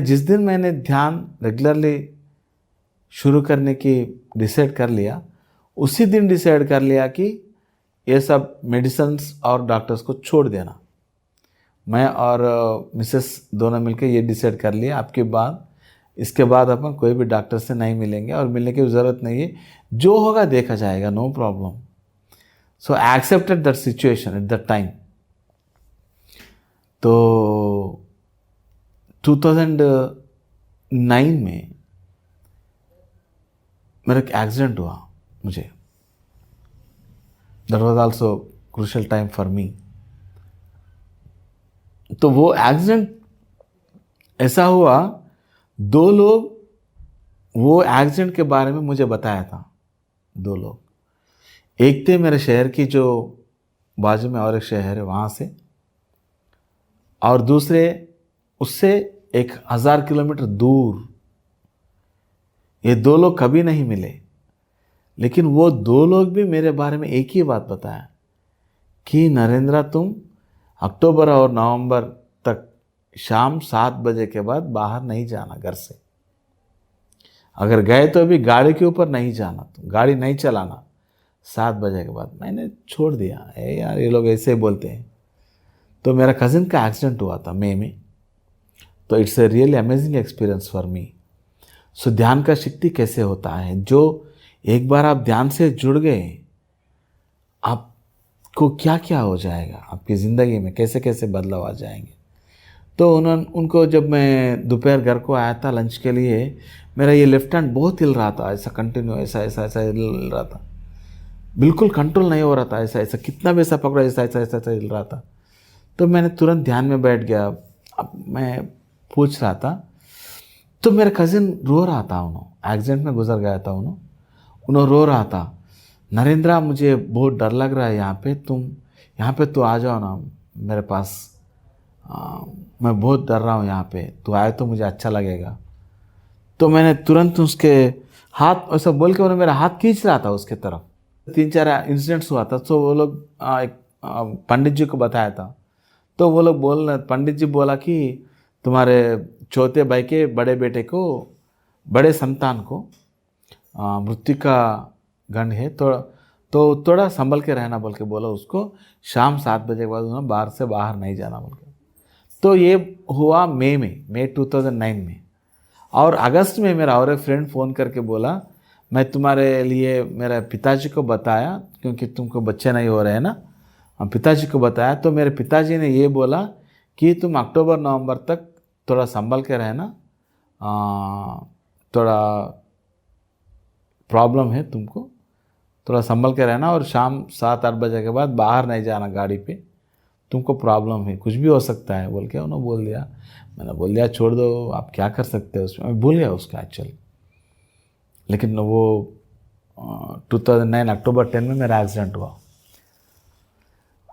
S1: जिस दिन मैंने ध्यान रेगुलरली शुरू करने की डिसाइड कर लिया, उसी दिन डिसाइड कर लिया कि ये सब मेडिसिन्स और डॉक्टर्स को छोड़ देना। मैं और मिसेस दोनों मिलकर ये डिसाइड कर लिया, इसके बाद अपन कोई भी डॉक्टर से नहीं मिलेंगे और मिलने की ज़रूरत नहीं है, जो होगा देखा जाएगा, no problem. So I accepted that situation at that time. तो 2009 में मेरा एक एक्सीडेंट हुआ मुझे। That was also crucial time for me. तो वो एक्सीडेंट ऐसा हुआ, 2 लोग वो एक्सीडेंट के बारे में मुझे बताया था। 2 लोग, एक थे मेरे शहर की जो बाजू में और एक शहर है वहाँ से, और दूसरे उससे 1000 किलोमीटर दूर। ये 2 लोग कभी नहीं मिले, लेकिन वो 2 लोग भी मेरे बारे में एक ही बात बताया कि नरेंद्र, तुम अक्टूबर और नवंबर तक शाम 7 बजे के बाद बाहर नहीं जाना घर से। अगर गए तो भी गाड़ी के ऊपर नहीं जाना, तुम गाड़ी नहीं चलाना 7 बजे के बाद। मैंने छोड़ दिया, यार ये लोग ऐसे बोलते हैं। तो मेरा कज़िन का एक्सीडेंट हुआ था मई में। तो it's a really amazing experience for me. So ध्यान का शक्ति कैसे होता है, जो एक बार आप ध्यान से जुड़ गए, आपको क्या क्या हो जाएगा आपकी ज़िंदगी में, कैसे कैसे बदलाव आ जाएंगे। तो उनको जब मैं दोपहर घर को आया था लंच के लिए, मेरा ये लेफ्ट हैंड बहुत हिल रहा था, ऐसा कंटिन्यू ऐसा हिल रहा था, बिल्कुल कंट्रोल नहीं हो रहा था, ऐसा कितना भी ऐसा पकड़ा ऐसा हिल रहा था। तो मैंने तुरंत ध्यान में बैठ गया। अब मैं पूछ रहा था, तो मेरा कज़िन रो रहा था, एक्सीडेंट में गुजर गया था, उन्होंने रो रहा था, नरेंद्रा मुझे बहुत डर लग रहा है यहाँ पे, तुम यहाँ पे तो आ जाओ ना मेरे पास, मैं बहुत डर रहा हूँ यहाँ पे, तू आए तो मुझे अच्छा लगेगा। तो मैंने तुरंत उसके हाथ ऐसा बोल के, उन्होंने मेरा हाथ खींच रहा था उसके तरफ। 3-4 इंसिडेंट्स हुआ था, तो वो लोग एक पंडित जी को बताया था। तो वो लोग पंडित जी बोला कि तुम्हारे चौथे भाई के बड़े बेटे को, बड़े संतान को मृत्यु का गंध है, तो थोड़ा संभल के रहना बोल के बोला उसको। शाम 7 बजे के बाद उन्होंने बाहर नहीं जाना बोल के। तो ये हुआ मई 2009 में। और अगस्त में मेरा और एक फ्रेंड फ़ोन करके बोला, मैं तुम्हारे लिए मेरे पिताजी को बताया, क्योंकि तुमको बच्चे नहीं हो रहे हैं ना, हम पिताजी को बताया। तो मेरे पिताजी ने ये बोला कि तुम अक्टूबर-नवंबर तक थोड़ा संभल के रहना, थोड़ा प्रॉब्लम है तुमको, थोड़ा संभल के रहना, और शाम 7-8 बजे के बाद बाहर नहीं जाना गाड़ी पे, तुमको प्रॉब्लम है, कुछ भी हो सकता है बोल के उन्होंने बोल दिया। मैंने बोल दिया छोड़ दो, आप क्या कर सकते हो उसमें, मैं भूल गया उसका एक्चुअली। लेकिन वो 2009 अक्टूबर 10 में मेरा एक्सीडेंट हुआ।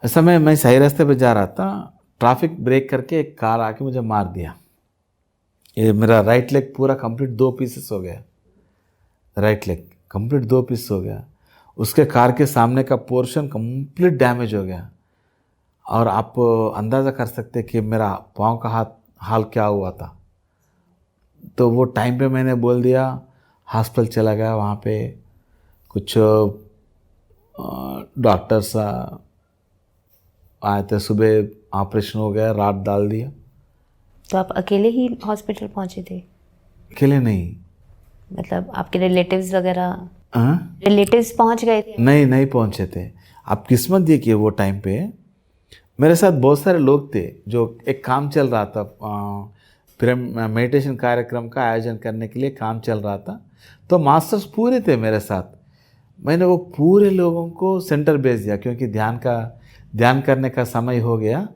S1: इस समय मैं सही रास्ते पे जा रहा था, ट्रैफिक ब्रेक करके एक कार आके मुझे मार दिया। ये मेरा राइट लेग पूरा कंप्लीट 2 पीसेस हो गया, राइट लेग कंप्लीट 2 पीस हो गया। उसके कार के सामने का पोर्शन कंप्लीट डैमेज हो गया। और आप अंदाज़ा कर सकते कि मेरा पाँव का हाल क्या हुआ था। तो वो टाइम पे मैंने बोल दिया, हॉस्पिटल चला गया। वहाँ पे कुछ डॉक्टर्स आए थे, सुबह ऑपरेशन हो गया, रात डाल दिया।
S2: तो आप अकेले ही हॉस्पिटल पहुंचे थे?
S1: अकेले नहीं,
S2: मतलब आपके रिलेटिव्स वगैरह?
S1: हाँ,
S2: रिलेटिव्स पहुंच गए थे?
S1: नहीं पहुँचे थे। आप किस्मत देखिए, वो टाइम पे मेरे साथ बहुत सारे लोग थे, जो एक काम चल रहा था, फिर मेडिटेशन कार्यक्रम का आयोजन करने के लिए काम चल रहा था। तो मास्टर्स पूरे थे मेरे साथ। मैंने वो पूरे लोगों को सेंटर भेज दिया, क्योंकि ध्यान करने का समय हो गया।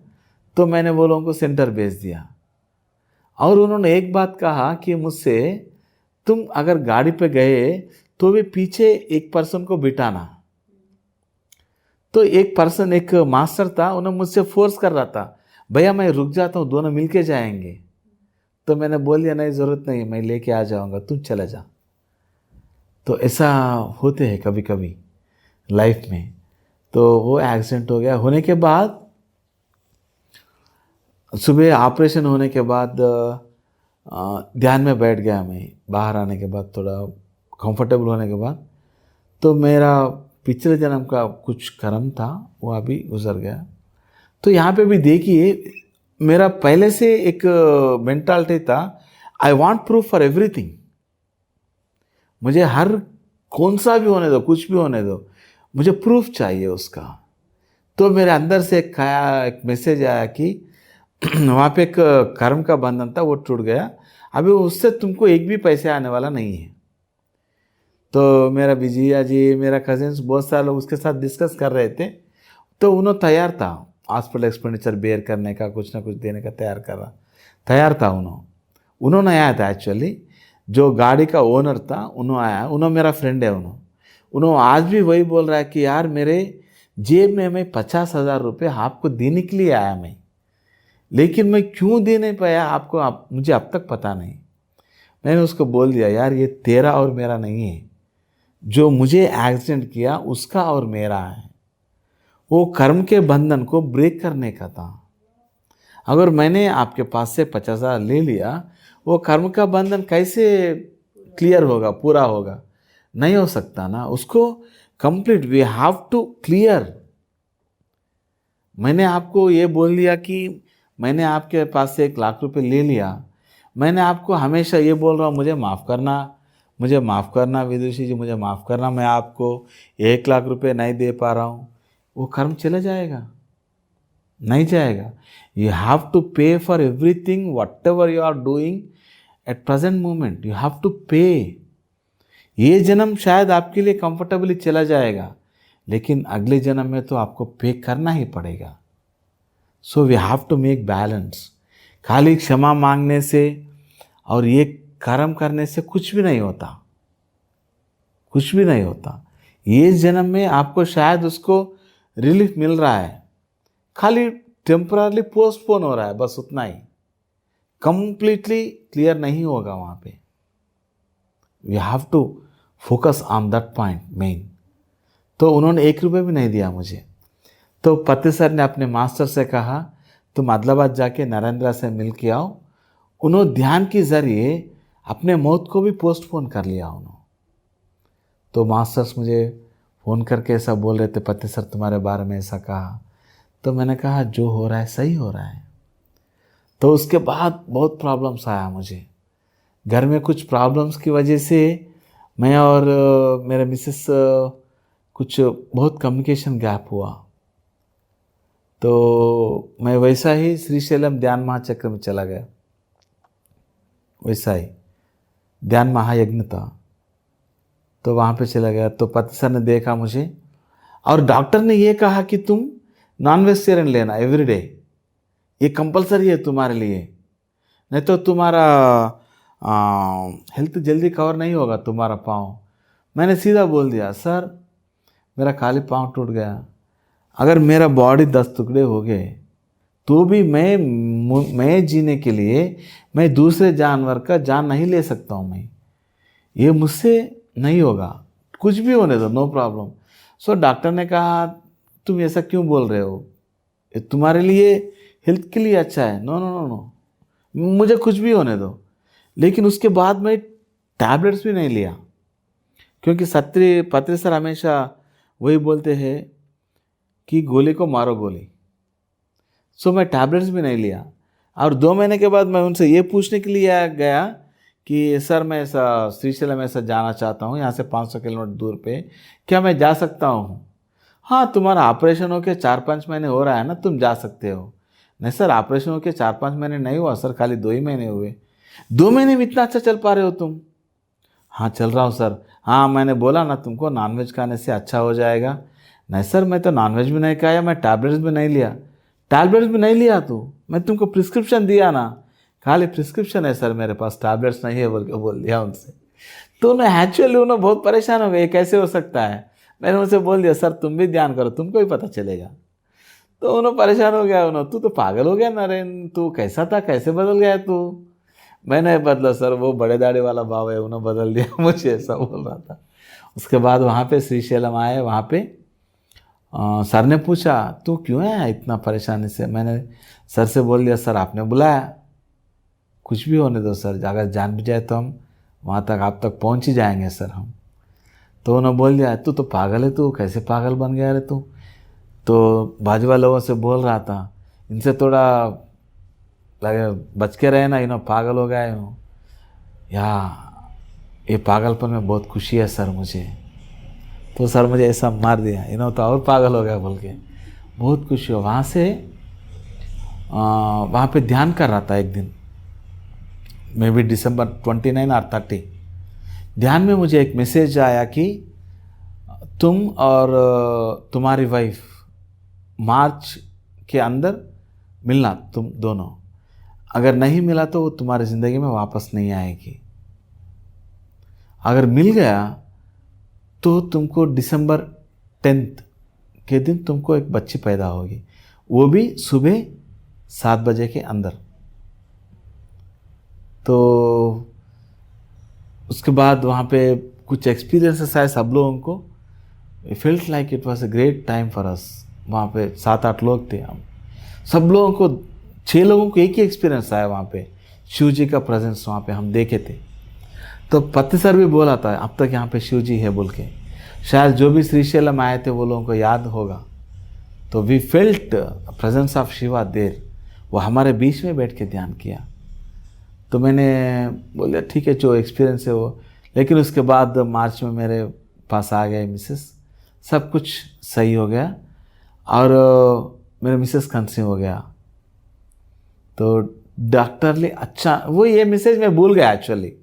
S1: तो मैंने वो लोगों को सेंटर भेज दिया। और उन्होंने एक बात कहा कि मुझसे, तुम अगर गाड़ी पे गए तो भी पीछे एक पर्सन को बिठाना। तो एक मास्टर था, उन्होंने मुझसे फोर्स कर रहा था, भैया मैं रुक जाता हूँ, दोनों मिलके जाएंगे। तो मैंने बोल दिया नहीं, ज़रूरत नहीं, मैं लेके आ जाऊँगा, तुम चले जा। तो ऐसा होते हैं कभी कभी लाइफ में। तो वो एक्सीडेंट हो गया। होने के बाद सुबह ऑपरेशन होने के बाद ध्यान में बैठ गया मैं। बाहर आने के बाद थोड़ा कंफर्टेबल होने के बाद, तो मेरा पिछले जन्म का कुछ कर्म था, वो अभी गुजर गया। तो यहाँ पे भी देखिए, मेरा पहले से एक मेंटालिटी था, I want proof for everything. मुझे हर कौन सा भी होने दो, कुछ भी होने दो, मुझे प्रूफ चाहिए उसका। तो मेरे अंदर से एक मैसेज आया कि वहाँ पे एक कर्म का बंधन था, वो टूट गया, अभी उससे तुमको एक भी पैसे आने वाला नहीं है। तो मेरा विजया जी, मेरा कजिन्स, बहुत सारे लोग उसके साथ डिस्कस कर रहे थे। तो उन्होंने तैयार था हॉस्पिटल एक्सपेंडिचर बेयर करने का, कुछ ना कुछ देने का तैयार था उन्होंने आया था एक्चुअली। जो गाड़ी का ओनर था उन्होंने आया, उन्होंने मेरा फ्रेंड है। उन्होंने आज भी वही बोल रहा है कि यार मेरे जेब में मैं 50,000 रुपये आपको देने के लिए आया मैं, लेकिन मैं क्यों दे नहीं पाया आपको, मुझे अब तक पता नहीं। मैंने उसको बोल दिया, यार ये तेरा और मेरा नहीं है, जो मुझे एक्सीडेंट किया उसका और मेरा है। वो कर्म के बंधन को ब्रेक करने का था। अगर मैंने आपके पास से 50,000 ले लिया, वो कर्म का बंधन कैसे क्लियर होगा, पूरा होगा? नहीं हो सकता ना। उसको complete, we have to clear. मैंने आपको ये बोल दिया कि मैंने आपके पास से 1,00,000 रुपये ले लिया, मैंने आपको हमेशा ये बोल रहा हूँ, मुझे माफ़ करना विदुषी जी, मुझे माफ़ करना, मैं आपको 1,00,000 रुपये नहीं दे पा रहा हूँ। वो कर्म चला जाएगा? नहीं जाएगा। You have to pay for everything, whatever you are doing at present moment, you have to pay. ये जन्म शायद आपके लिए कंफर्टेबली चला जाएगा, लेकिन अगले जन्म में तो आपको पे करना ही पड़ेगा। So we have to make balance. खाली क्षमा मांगने से और ये कर्म करने से कुछ भी नहीं होता, कुछ भी नहीं होता। ये जन्म में आपको शायद उसको रिलीफ मिल रहा है, खाली टेम्पररी पोस्टपोन हो रहा है, बस उतना ही, कंप्लीटली क्लियर नहीं होगा वहाँ पे। We have to focus on that point main. तो उन्होंने 1 रुपये भी नहीं दिया मुझे। तो पति सर ने अपने मास्टर से कहा तुम आदिलाबाद जाके नरेंद्र से मिल के आओ। उन्होंने ध्यान के ज़रिए अपने मौत को भी पोस्टपोन कर लिया उन्होंने। तो मास्टर्स मुझे फ़ोन करके ऐसा बोल रहे थे, पति सर तुम्हारे बारे में ऐसा कहा। तो मैंने कहा जो हो रहा है सही हो रहा है। तो उसके बाद बहुत प्रॉब्लम्स आया मुझे, घर में कुछ प्रॉब्लम्स की वजह से मैं और मेरे मिसेस कुछ बहुत कम्युनिकेशन गैप हुआ। तो मैं वैसा ही श्रीशैलम ध्यान महाचक्र में चला गया, वैसा ही ध्यान महायज्ञ था, तो वहाँ पे चला गया। तो पति सर ने देखा मुझे, और डॉक्टर ने ये कहा कि तुम नॉन वेजिटेरियन लेना एवरीडे, ये कंपलसरी है तुम्हारे लिए, नहीं तो तुम्हारा हेल्थ जल्दी कवर नहीं होगा तुम्हारा पाँव। मैंने सीधा बोल दिया सर मेरा खाली पाँव टूट गया, अगर मेरा बॉडी 10 टुकड़े हो गए तो भी मैं जीने के लिए मैं दूसरे जानवर का जान नहीं ले सकता हूँ, मैं ये मुझसे नहीं होगा, कुछ भी होने दो, नो प्रॉब्लम। सो डॉक्टर ने कहा तुम ऐसा क्यों बोल रहे हो, ये तुम्हारे लिए हेल्थ के लिए अच्छा है। नो नो नो नो, मुझे कुछ भी होने दो। लेकिन उसके बाद मैं टैबलेट्स भी नहीं लिया, क्योंकि पत्री सर हमेशा वही बोलते हैं कि गोली को मारो गोली। सो मैं टैबलेट्स भी नहीं लिया। और 2 महीने के बाद मैं उनसे ये पूछने के लिए गया कि सर मैं ऐसा श्रीशैलम ऐसा जाना चाहता हूँ, यहाँ से 500 किलोमीटर दूर पे, क्या मैं जा सकता हूँ? हाँ तुम्हारा ऑपरेशन होके 4-5 महीने हो रहा है ना, तुम जा सकते हो। नहीं सर ऑपरेशन होके 4-5 महीने नहीं हुआ सर, खाली 2 ही महीने हुए। 2 महीने में इतना अच्छा चल पा रहे हो तुम? हाँ चल रहा हूँ सर। हाँ मैंने बोला ना तुमको नॉनवेज खाने से अच्छा हो जाएगा। नहीं सर मैं तो नॉनवेज भी नहीं खाया, मैं टैबलेट्स भी नहीं लिया। टैबलेट्स भी नहीं लिया तो मैं तुमको प्रिस्क्रिप्शन दिया ना, खाली प्रिस्क्रिप्शन है सर मेरे पास, टैबलेट्स नहीं है बोल के बोल दिया उनसे। तो उन्हें एक्चुअली उन्हें बहुत परेशान हो गए, कैसे हो सकता है। मैंने उनसे बोल दिया सर तुम भी ध्यान करो, तुमको भी पता चलेगा। तो उन्होंने परेशान हो गया, उन्होंने तू तो पागल हो गया नरेंद्र, तू कैसा था कैसे बदल गया तू। मैंने बदला सर, वो बड़े दाढ़ी वाला भाव है उन्होंने बदल दिया मुझे, ऐसा बोल रहा था। उसके बाद वहाँ पे श्रीशैलम आए, वहाँ पे सर ने पूछा तू क्यों आया इतना परेशानी से। मैंने सर से बोल दिया सर आपने बुलाया, कुछ भी होने दो सर, अगर जान भी जाए तो हम वहाँ तक आप तक पहुँच ही जाएंगे सर हम। तो उन्होंने बोल दिया तू तो पागल है, तू कैसे पागल बन गया रे तू। तो भाजपा लोगों से बोल रहा था इनसे थोड़ा लगे बच के रहे ना, इन्हों पागल हो गया इन्हों, या ये पागलपन में बहुत खुशी है सर मुझे। तो सर मुझे ऐसा मार दिया, इन्हों तो और पागल हो गया बोल के बहुत खुशी हो। वहाँ से वहाँ पे ध्यान कर रहा था एक दिन, मे बी December 29 और 30। ध्यान में मुझे एक मैसेज आया कि तुम और तुम्हारी वाइफ मार्च के अंदर मिलना, तुम दोनों, अगर नहीं मिला तो वो तुम्हारी ज़िंदगी में वापस नहीं आएगी। अगर मिल गया तो तुमको December 10 के दिन तुमको एक बच्ची पैदा होगी, वो भी सुबह 7 बजे के अंदर। तो उसके बाद वहाँ पे कुछ एक्सपीरियंसेस आए सब लोगों को, felt like it was a great time for us. वहाँ पे 7-8 लोग थे हम, सब लोगों को 6 लोगों को एक ही एक्सपीरियंस आया वहाँ पे, शिव जी का प्रेजेंस वहाँ पे हम देखे थे। तो पति सर भी बोला था अब तक यहाँ पे शिव जी है बोल के, शायद जो भी श्रीशैलम आए थे वो लोगों को याद होगा। तो we felt presence of Shiva there, वो हमारे बीच में बैठ के ध्यान किया। तो मैंने बोला ठीक है जो एक्सपीरियंस है वो। लेकिन उसके बाद मार्च में मेरे पास आ गए मिसेस, सब कुछ सही हो गया और मेरे मिसेस कंसीव हो गया। तो डॉक्टरली अच्छा, वो ये मैसेज मैं भूल गया एक्चुअली,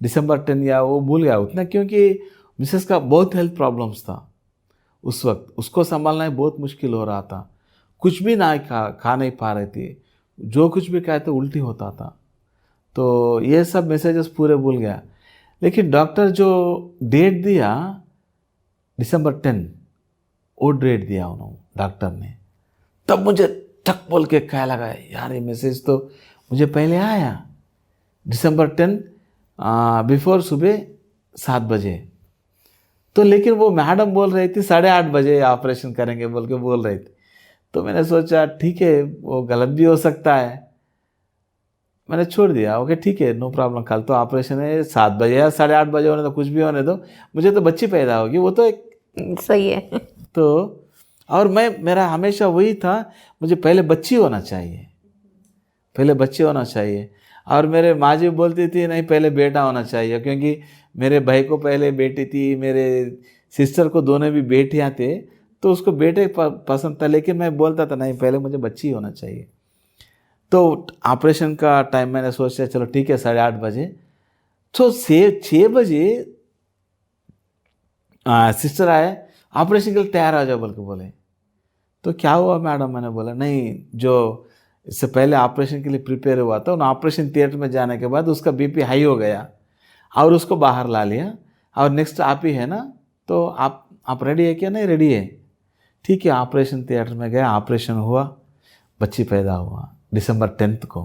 S1: December 10 या वो भूल गया उतना, क्योंकि मिसेस का बहुत हेल्थ प्रॉब्लम्स था उस वक्त, उसको संभालना ही बहुत मुश्किल हो रहा था, कुछ भी ना खा नहीं पा रही थी, जो कुछ भी खाए तो उल्टी होता था। तो ये सब मैसेजेस पूरे भूल गया। लेकिन डॉक्टर जो डेट दिया December 10 वो डेट दिया उन्होंने डॉक्टर ने। तब मुझे ठक बोल के क्या लगा, यार ये मैसेज तो मुझे पहले आया December 10 बिफोर सुबह 7 बजे। तो लेकिन वो मैडम बोल रही थी 8:30 बजे ऑपरेशन करेंगे बोल के बोल रही थी। तो मैंने सोचा ठीक है, वो गलत भी हो सकता है, मैंने छोड़ दिया। ओके ठीक है, नो प्रॉब्लम, कल तो ऑपरेशन है, 7 बजे या 8:30 बजे होने दो, कुछ भी होने दो, मुझे तो बच्ची पैदा होगी, वो तो एक
S2: सही है।
S1: तो और मेरा हमेशा वही था, मुझे पहले बच्ची होना चाहिए, पहले बच्चे होना चाहिए। और मेरे माँ जी बोलती थी नहीं पहले बेटा होना चाहिए, क्योंकि मेरे भाई को पहले बेटी थी, मेरे सिस्टर को दोनों भी बेटियाँ थे, तो उसको बेटे पसंद था, लेकिन मैं बोलता था नहीं पहले मुझे बच्ची होना चाहिए। तो ऑपरेशन का टाइम मैंने सोचा चलो ठीक है 8:30 बजे। तो 6 बजे सिस्टर आए, ऑपरेशन के लिए तैयार हो जाओ बोल के बोले। तो क्या हुआ मैडम, मैंने बोला नहीं, जो इससे पहले ऑपरेशन के लिए प्रिपेयर हुआ था, उन ऑपरेशन थिएटर में जाने के बाद उसका बीपी हाई हो गया और उसको बाहर ला लिया, और नेक्स्ट आप ही है ना, तो आप रेडी है क्या? नहीं रेडी है, ठीक है। ऑपरेशन थिएटर में गया, ऑपरेशन हुआ, बच्ची पैदा हुआ December 10 को।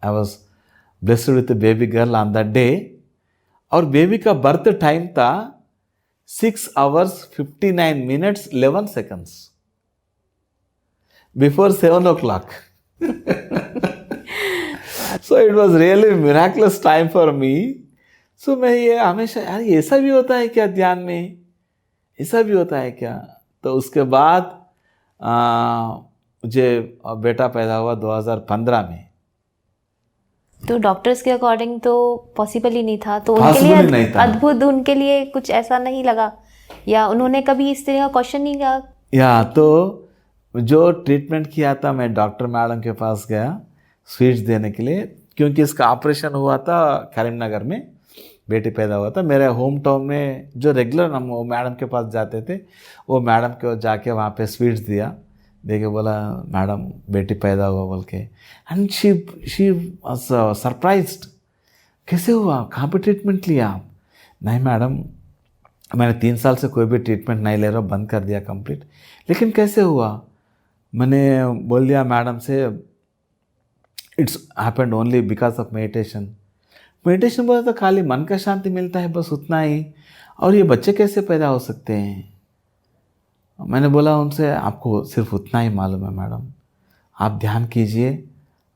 S1: I was blessed with baby girl on that day. और बेबी का बर्थ टाइम था 6 hours 59 minutes 11 seconds before 7 o'clock. So it was really miraculous time for me. So मैं ये हमेशा, यार ऐसा भी होता है क्या ध्यान में, ऐसा भी होता है क्या? तो उसके बाद मुझे बेटा पैदा हुआ 2015 में।
S2: तो डॉक्टर्स के अकॉर्डिंग तो पॉसिबल ही नहीं था, तो उनके
S1: Possible ही नहीं
S2: लिए
S1: था।
S2: अद्भुत, उनके लिए कुछ ऐसा नहीं लगा, या उन्होंने कभी इस तरह का क्वेश्चन नहीं किया?
S1: या तो जो ट्रीटमेंट किया था, मैं डॉक्टर मैडम के पास गया स्वीट्स देने के लिए, क्योंकि इसका ऑपरेशन हुआ था करीमनगर में, बेटी पैदा हुआ था। मेरे होम टाउन में जो रेगुलर हम वो मैडम के पास जाते थे, वो मैडम को जाके वहाँ पे स्वीट्स दिया, दे के बोला मैडम बेटी पैदा हुआ बोल के। एंड शी वाज सरप्राइज्ड, कैसे हुआ, कहाँ पे ट्रीटमेंट लिया आप? नहीं मैडम मैंने 3 साल से कोई भी ट्रीटमेंट नहीं ले रहा, बंद कर दिया कंप्लीट। लेकिन कैसे हुआ? मैंने बोल दिया मैडम से it's happened only because of meditation. Meditation बोला तो खाली मन का शांति मिलता है, बस उतना ही, और ये बच्चे कैसे पैदा हो सकते हैं? मैंने बोला उनसे आपको सिर्फ उतना ही मालूम है मैडम, आप ध्यान कीजिए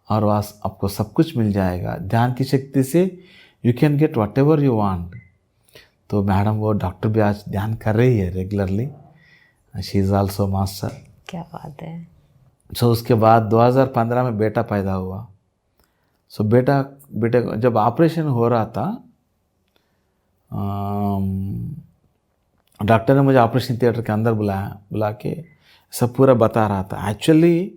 S1: और आपको सब कुछ मिल जाएगा, ध्यान की शक्ति से you can get what ever you want. तो मैडम वो डॉक्टर भी आज ध्यान कर रही है regularly, she is also master.
S2: क्या बात है।
S1: सो उसके बाद 2015 में बेटा पैदा हुआ। सो बेटे जब ऑपरेशन हो रहा था, डॉक्टर ने मुझे ऑपरेशन थिएटर के अंदर बुला के सब पूरा बता रहा था, एक्चुअली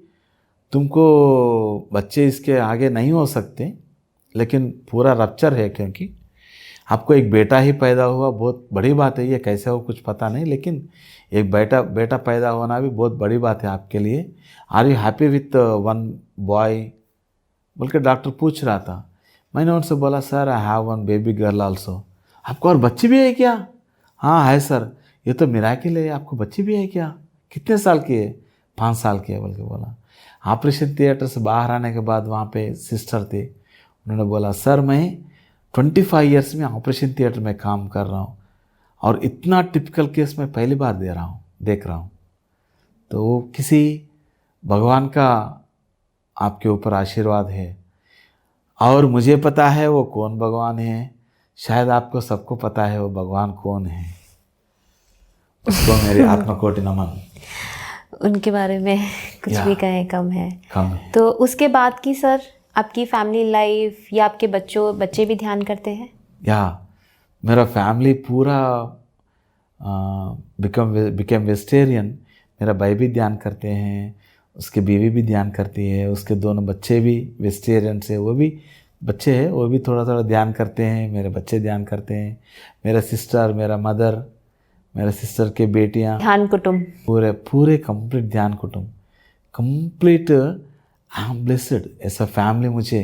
S1: तुमको बच्चे इसके आगे नहीं हो सकते, लेकिन पूरा रप्चर है, क्योंकि आपको एक बेटा ही पैदा हुआ, बहुत बड़ी बात है, ये कैसे हो कुछ पता नहीं, लेकिन एक बेटा पैदा होना भी बहुत बड़ी बात है आपके लिए। Are you happy with 1 boy बोल के डॉक्टर पूछ रहा था। मैंने उनसे बोला sir I have 1 baby girl also. आपको और बच्ची भी है क्या? हाँ है सर, ये तो मिराकिल है, आपको बच्ची भी है क्या? कितने साल की है? 5 साल की है बोल के बोला। ऑपरेशन थिएटर से बाहर आने के बाद वहाँ पे सिस्टर थे, उन्होंने बोला सर मैं 25 ईयर्स में ऑपरेशन थिएटर में काम कर रहा हूँ, और इतना टिपिकल केस मैं पहली बार देख रहा हूँ। तो वो किसी भगवान का आपके ऊपर आशीर्वाद है, और मुझे पता है वो कौन भगवान है, शायद आपको सबको पता है वो भगवान कौन है, उसको मेरी आत्मकोटि नमन।
S2: उनके बारे में कुछ
S1: या।
S2: भी कहें कम है।
S1: कम है।
S2: तो उसके बाद की सर आपकी फैमिली लाइफ या आपके बच्चे भी ध्यान करते हैं?
S1: या मेरा फैमिली पूरा बिकम वेजिटेरियन। मेरा भाई भी ध्यान करते हैं, उसकी बीवी भी ध्यान करती है, उसके दोनों बच्चे भी वेजिटेरियन से, वो भी बच्चे हैं, वो भी थोड़ा थोड़ा ध्यान करते हैं, मेरे बच्चे ध्यान करते हैं, मेरा सिस्टर, मेरा मदर, मेरे सिस्टर के बेटियां,
S2: ध्यान कुटुंब,
S1: पूरे कंप्लीट ध्यान कुटुंब, कंप्लीट आई एम ब्लेस्ड, ऐसा फैमिली मुझे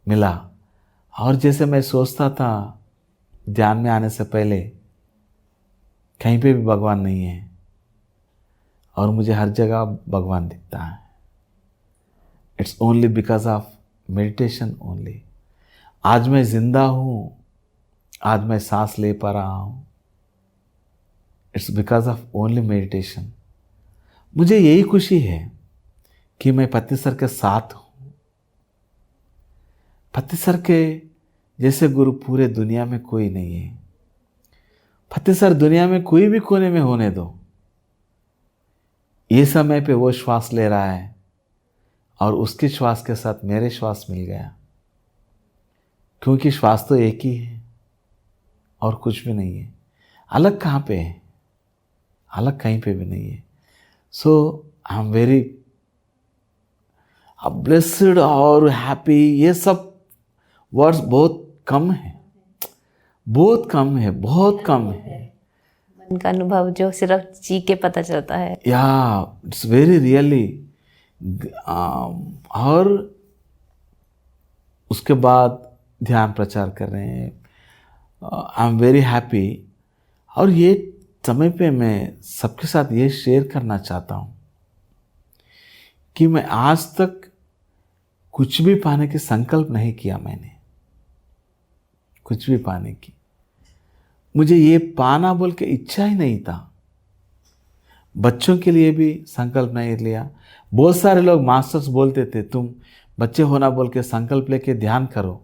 S1: मिला। और जैसे मैं सोचता था ध्यान में आने से पहले कहीं पे भी भगवान नहीं है और मुझे हर जगह भगवान दिखता है। It's only because of meditation only. आज मैं जिंदा हूँ, आज मैं सांस ले पा रहा हूँ, it's because of only meditation. मुझे यही खुशी है कि मैं पति सर के साथ हूँ। पति सर के जैसे गुरु पूरे दुनिया में कोई नहीं है। पति सर दुनिया में कोई भी कोने में होने दो, ये समय पे वो श्वास ले रहा है और उसके श्वास के साथ मेरे श्वास मिल गया, क्योंकि श्वास तो एक ही है और कुछ भी नहीं है। अलग कहाँ पे है? अलग कहीं पे भी नहीं है। सो आई एम वेरी ब्लेस्ड और हैप्पी। ये सब वर्ड्स बहुत कम है, बहुत कम है, बहुत कम है।
S2: मन का अनुभव जो सिर्फ जी के पता चलता है।
S1: या इट्स वेरी रियली। और उसके बाद ध्यान प्रचार कर रहे हैं। आई एम वेरी हैप्पी। और ये समय पे मैं सबके साथ ये शेयर करना चाहता हूँ कि मैं आज तक कुछ भी पाने की संकल्प नहीं किया। मैंने कुछ भी पाने की, मुझे ये पाना बोल के इच्छा ही नहीं था। बच्चों के लिए भी संकल्प नहीं लिया। बहुत सारे लोग मास्टर्स बोलते थे तुम बच्चे होना बोल के संकल्प लेके ध्यान करो।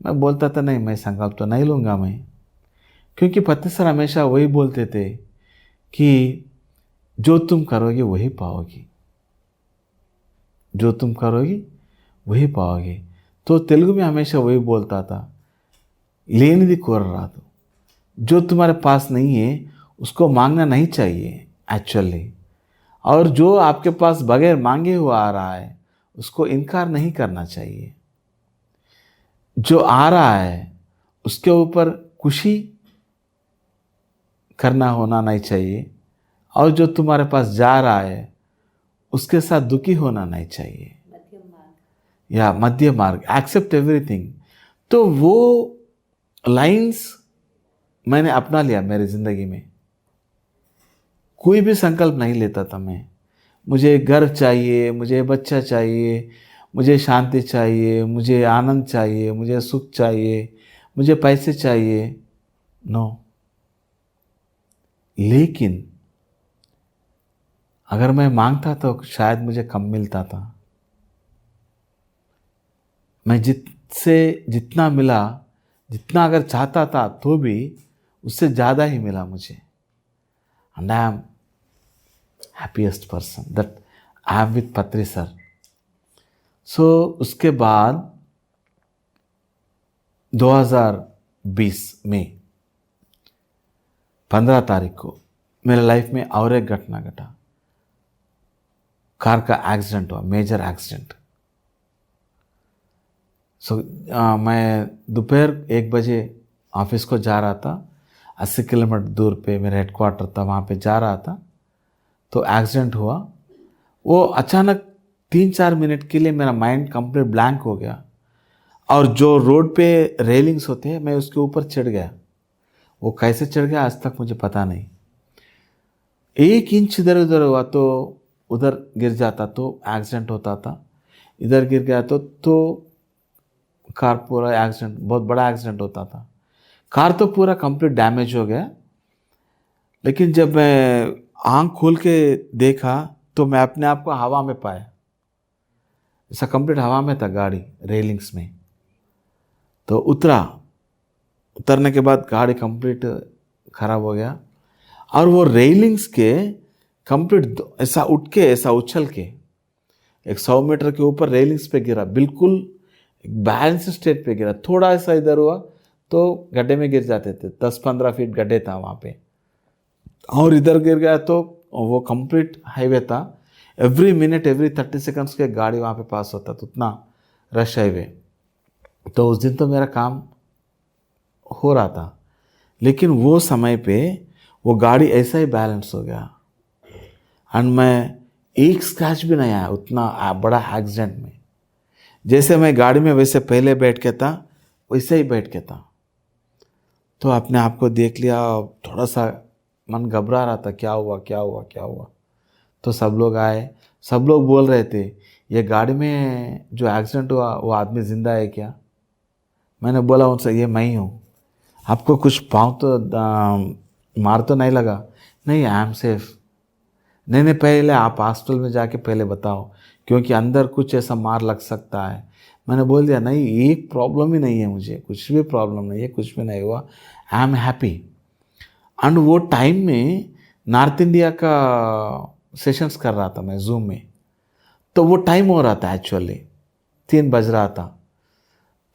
S1: मैं बोलता था नहीं, मैं संकल्प तो नहीं लूँगा मैं, क्योंकि पति सर हमेशा वही बोलते थे कि जो तुम करोगे वही पाओगी, जो तुम करोगी वही पाओगे। तो तेलुगु में हमेशा वही बोलता था, लेनिदी कोररादु। जो तुम्हारे पास नहीं है उसको मांगना नहीं चाहिए एक्चुअली, और जो आपके पास बगैर मांगे हुआ आ रहा है उसको इनकार नहीं करना चाहिए। जो आ रहा है उसके ऊपर खुशी करना होना नहीं चाहिए, और जो तुम्हारे पास जा रहा है उसके साथ दुखी होना नहीं चाहिए, या मध्य मार्ग, एक्सेप्ट एवरीथिंग। तो वो लाइंस मैंने अपना लिया मेरी ज़िंदगी में। कोई भी संकल्प नहीं लेता था मैं। मुझे घर चाहिए, मुझे बच्चा चाहिए, मुझे शांति चाहिए, मुझे आनंद चाहिए, मुझे सुख चाहिए, मुझे पैसे चाहिए, नो। लेकिन अगर मैं मांगता तो शायद मुझे कम मिलता था। मैं जितना मिला, जितना अगर चाहता था तो भी उससे ज़्यादा ही मिला मुझे। And I am happiest person that I am with पत्री सर। सो उसके बाद 2020 में 15 तारीख को मेरे लाइफ में और एक घटना घटा। कार का एक्सीडेंट हुआ, मेजर एक्सीडेंट। मैं दोपहर 1 बजे ऑफिस को जा रहा था। 80 किलोमीटर दूर पे मेरा हेडक्वार्टर था, वहाँ पे जा रहा था तो एक्सीडेंट हुआ। वो अचानक 3-4 मिनट के लिए मेरा माइंड कंप्लीट ब्लैंक हो गया, और जो रोड पे रेलिंग्स होते हैं मैं उसके ऊपर चढ़ गया। वो कैसे चढ़ गया आज तक मुझे पता नहीं। 1 इंच इधर उधर हुआ तो उधर गिर जाता तो एक्सीडेंट होता था, इधर गिर गया तो कार पूरा एक्सीडेंट, बहुत बड़ा एक्सीडेंट होता था। कार तो पूरा कंप्लीट डैमेज हो गया। लेकिन जब मैं आँख खोल के देखा तो मैं अपने आप को हवा में पाया, ऐसा कंप्लीट हवा में था गाड़ी, रेलिंग्स में। तो उतरने के बाद गाड़ी कंप्लीट खराब हो गया, और वो रेलिंग्स के कंप्लीट ऐसा उठ के, ऐसा उछल के 100 मीटर के ऊपर रेलिंग्स पे गिरा, बिल्कुल बैलेंस स्टेट पे गिरा। थोड़ा सा इधर हुआ तो गड्ढे में गिर जाते थे, 10-15 फीट गड्ढे था वहाँ पे, और इधर गिर गया तो वो कंप्लीट हाईवे था। एवरी मिनट, एवरी 30 सेकंड्स के गाड़ी वहाँ पे पास होता था, उतना रश हाईवे। तो उस दिन तो मेरा काम हो रहा था, लेकिन वो समय पे वो गाड़ी ऐसा ही बैलेंस हो गया, एंड मैं एक स्क्रैच भी नहीं आया उतना बड़ा एक्सीडेंट में। जैसे मैं गाड़ी में वैसे पहले बैठ के था वैसे ही बैठ के था। तो अपने आप को देख लिया, थोड़ा सा मन घबरा रहा था, क्या हुआ क्या हुआ क्या हुआ। तो सब लोग आए, सब लोग बोल रहे थे ये गाड़ी में जो एक्सीडेंट हुआ वो आदमी ज़िंदा है क्या। मैंने बोला उनसे ये मैं ही हूँ। आपको कुछ पाँव तो मार तो नहीं लगा? नहीं, आई एम सेफ। नहीं नहीं, पहले आप हॉस्पिटल में जाके पहले बताओ, क्योंकि अंदर कुछ ऐसा मार लग सकता है। मैंने बोल दिया नहीं, एक प्रॉब्लम ही नहीं है, मुझे कुछ भी प्रॉब्लम नहीं है, कुछ भी नहीं हुआ, आई एम हैप्पी। एंड वो टाइम में नॉर्थ इंडिया का सेशंस कर रहा था मैं जूम में, तो वो टाइम हो रहा था एक्चुअली 3 बज रहा था।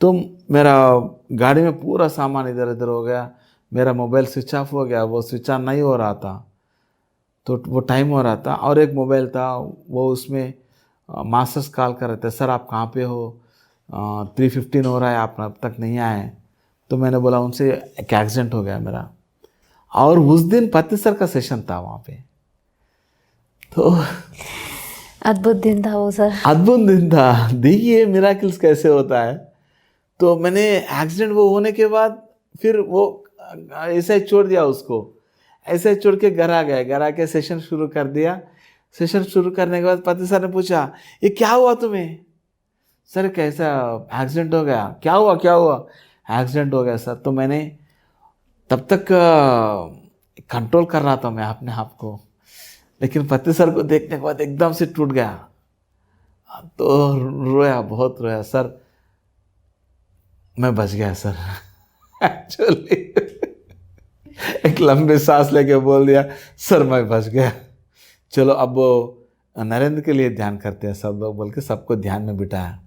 S1: तो मेरा गाड़ी में पूरा सामान इधर उधर हो गया, मेरा मोबाइल स्विच ऑफ हो गया, वो स्विच ऑन नहीं हो रहा था, तो वो टाइम हो रहा था। और एक मोबाइल था, वो उसमें मास्टर्स कॉल कर रहे थे, सर आप कहाँ पे हो, 3:15 हो रहा है, आप अब तक नहीं आए। तो मैंने बोला उनसे एक एक्सीडेंट हो गया मेरा। और उस दिन पति सर का सेशन था वहाँ पे। तो
S2: अद्भुत दिन था वो सर।
S1: अद्भुत दिन था। देखिए मिराकिल्स कैसे होता है। तो मैंने एक्सीडेंट वो होने के बाद फिर वो ऐसे ही छोड़ दिया उसको, ऐसे ही छोड़ के घर आ गया। घर आके सेशन शुरू कर दिया। सेशन शुरू करने के बाद पति सर ने पूछा ये क्या हुआ तुम्हें? सर कैसा एक्सीडेंट हो गया? क्या हुआ क्या हुआ? एक्सीडेंट हो गया सर। तो मैंने तब तक कंट्रोल कर रहा था मैं अपने आप को, लेकिन पति सर को देखने के बाद एकदम से टूट गया। तो रोया, बहुत रोया। सर मैं बच गया सर। एक्चुअली एक लंबे सांस लेके बोल दिया सर मैं बच गया। चलो अब वो नरेंद्र के लिए ध्यान करते हैं सब लोग, बोल के सबको ध्यान में बिठाया।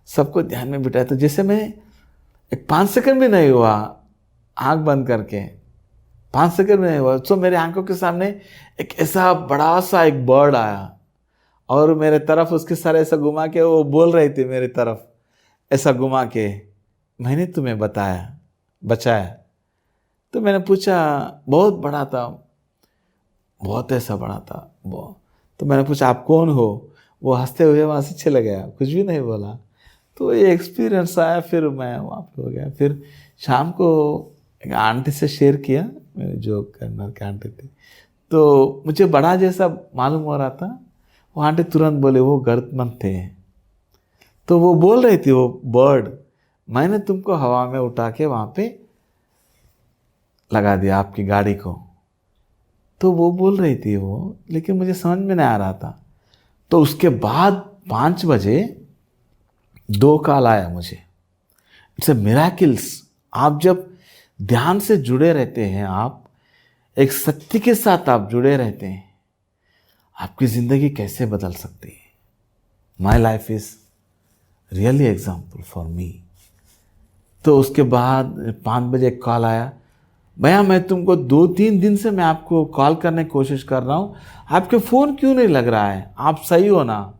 S1: सबको ध्यान में बिठाया तो जैसे मैं एक 5 सेकंड भी नहीं हुआ आंख बंद करके, 5 सेकंड में नहीं हुआ, तो मेरे आंखों के सामने एक ऐसा बड़ा सा एक बर्ड आया और मेरे तरफ उसके सर ऐसा घुमा के वो बोल रही थी मेरी तरफ, ऐसा घुमा के मैंने तुम्हें बचाया। तो मैंने पूछा, बहुत बड़ा था, बहुत ऐसा बड़ा था वो। तो मैंने पूछा आप कौन हो? वो हंसते हुए वहाँ से चले गया, कुछ भी नहीं बोला। तो ये एक्सपीरियंस आया, फिर मैं वहाँ पे हो गया। फिर शाम को एक आंटी से शेयर किया, मेरे जो कर्नल की आंटी थी, तो मुझे बड़ा जैसा मालूम हो रहा था। वो आंटी तुरंत बोले वो गर्दमंद थे। तो वो बोल रही थी, वो बर्ड मैंने तुमको हवा में उठा के वहाँ पे लगा दिया आपकी गाड़ी को। तो वो बोल रही थी वो, लेकिन मुझे समझ में नहीं आ रहा था। तो उसके बाद 5 बजे 2 कॉल आया मुझे। It's a miracles. आप जब ध्यान से जुड़े रहते हैं, आप एक सत्य के साथ आप जुड़े रहते हैं, आपकी ज़िंदगी कैसे बदल सकती है। My life is really example for me. तो उसके बाद 5 बजे एक कॉल आया, भैया मैं तुमको 2-3 दिन से मैं आपको कॉल करने की कोशिश कर रहा हूँ, आपके फ़ोन क्यों नहीं लग रहा है? आप सही हो ना?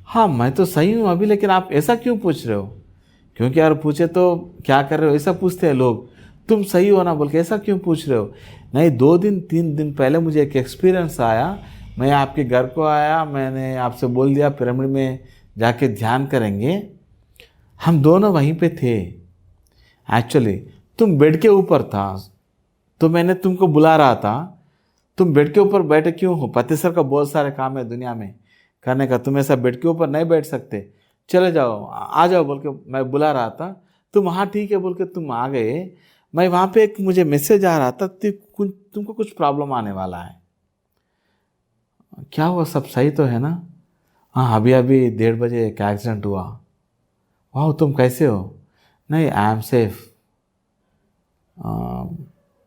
S1: हाँ मैं तो सही हूँ अभी, लेकिन आप ऐसा क्यों पूछ रहे हो? क्योंकि यार पूछे तो क्या कर रहे हो ऐसा पूछते हैं लोग। तुम सही हो ना बोल के ऐसा क्यों पूछ रहे हो? नहीं, 2-3 दिन पहले मुझे एक एक्सपीरियंस आया। मैं आपके घर को आया, मैंने आपसे बोल दिया पिरामिड में जाके ध्यान करेंगे। हम दोनों वहीं पे थे। एक्चुअली तुम बेड के ऊपर था, तो मैंने तुमको बुला रहा था। तुम बेड के ऊपर बैठे क्यों हो? पति सर का बहुत सारे काम है दुनिया में करने का, तुम ऐसा बेड के ऊपर नहीं बैठ सकते, चले जाओ आ जाओ बोल के मैं बुला रहा था। तुम हाँ ठीक है बोल के तुम आ गए। मैं वहाँ पे एक मुझे मैसेज आ रहा था, तुमको कुछ प्रॉब्लम आने वाला है। क्या हुआ, सब सही तो है ना? हाँ अभी 1:30 बजे एक एक्सीडेंट हुआ। वाह तुम कैसे हो? नहीं आई एम सेफ,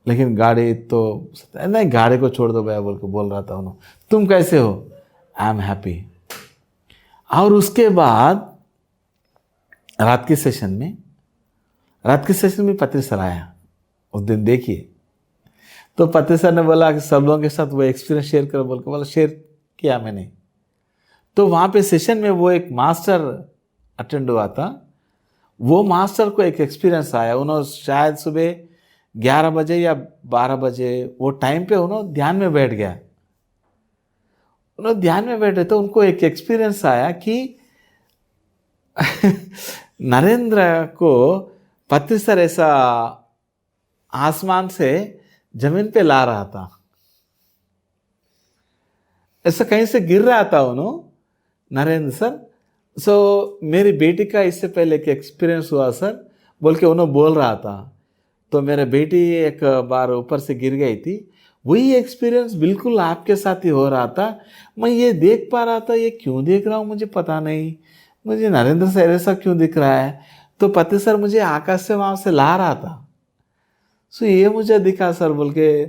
S1: लेकिन गाड़ी तो नहीं, गाड़ी को छोड़ दो भैया बोल के बोल रहा था उन्होंने। तुम कैसे हो? I am happy. और उसके बाद रात के सेशन में पति सर आया उस दिन। देखिए तो पति सर ने बोला कि सब लोगों के साथ वो एक्सपीरियंस शेयर करो बोल के बोला, शेयर किया मैंने। तो वहाँ पे सेशन में वो एक मास्टर अटेंड हुआ था। वो मास्टर को एक एक्सपीरियंस आया। उन्होंने शायद सुबह 11 बजे या 12 बजे वो टाइम पे उन्होंने ध्यान में बैठ गया। उन्होंने ध्यान में बैठे तो उनको एक एक्सपीरियंस आया कि नरेंद्र को पति सर ऐसा आसमान से जमीन पे ला रहा था, ऐसा कहीं से गिर रहा था उन्होंने नरेंद्र सर। सो मेरी बेटी का इससे पहले एक एक्सपीरियंस हुआ सर, बोल के उन्होंने बोल रहा था। तो मेरे बेटी एक बार ऊपर से गिर गई थी, वही एक्सपीरियंस बिल्कुल आपके साथ ही हो रहा था। मैं ये देख पा रहा था, ये क्यों देख रहा हूँ मुझे पता नहीं, मुझे नरेंद्र सर ऐसा क्यों दिख रहा है। तो पति सर मुझे आकाश से वहाँ से ला रहा था। सो ये मुझे दिखा सर, बोल के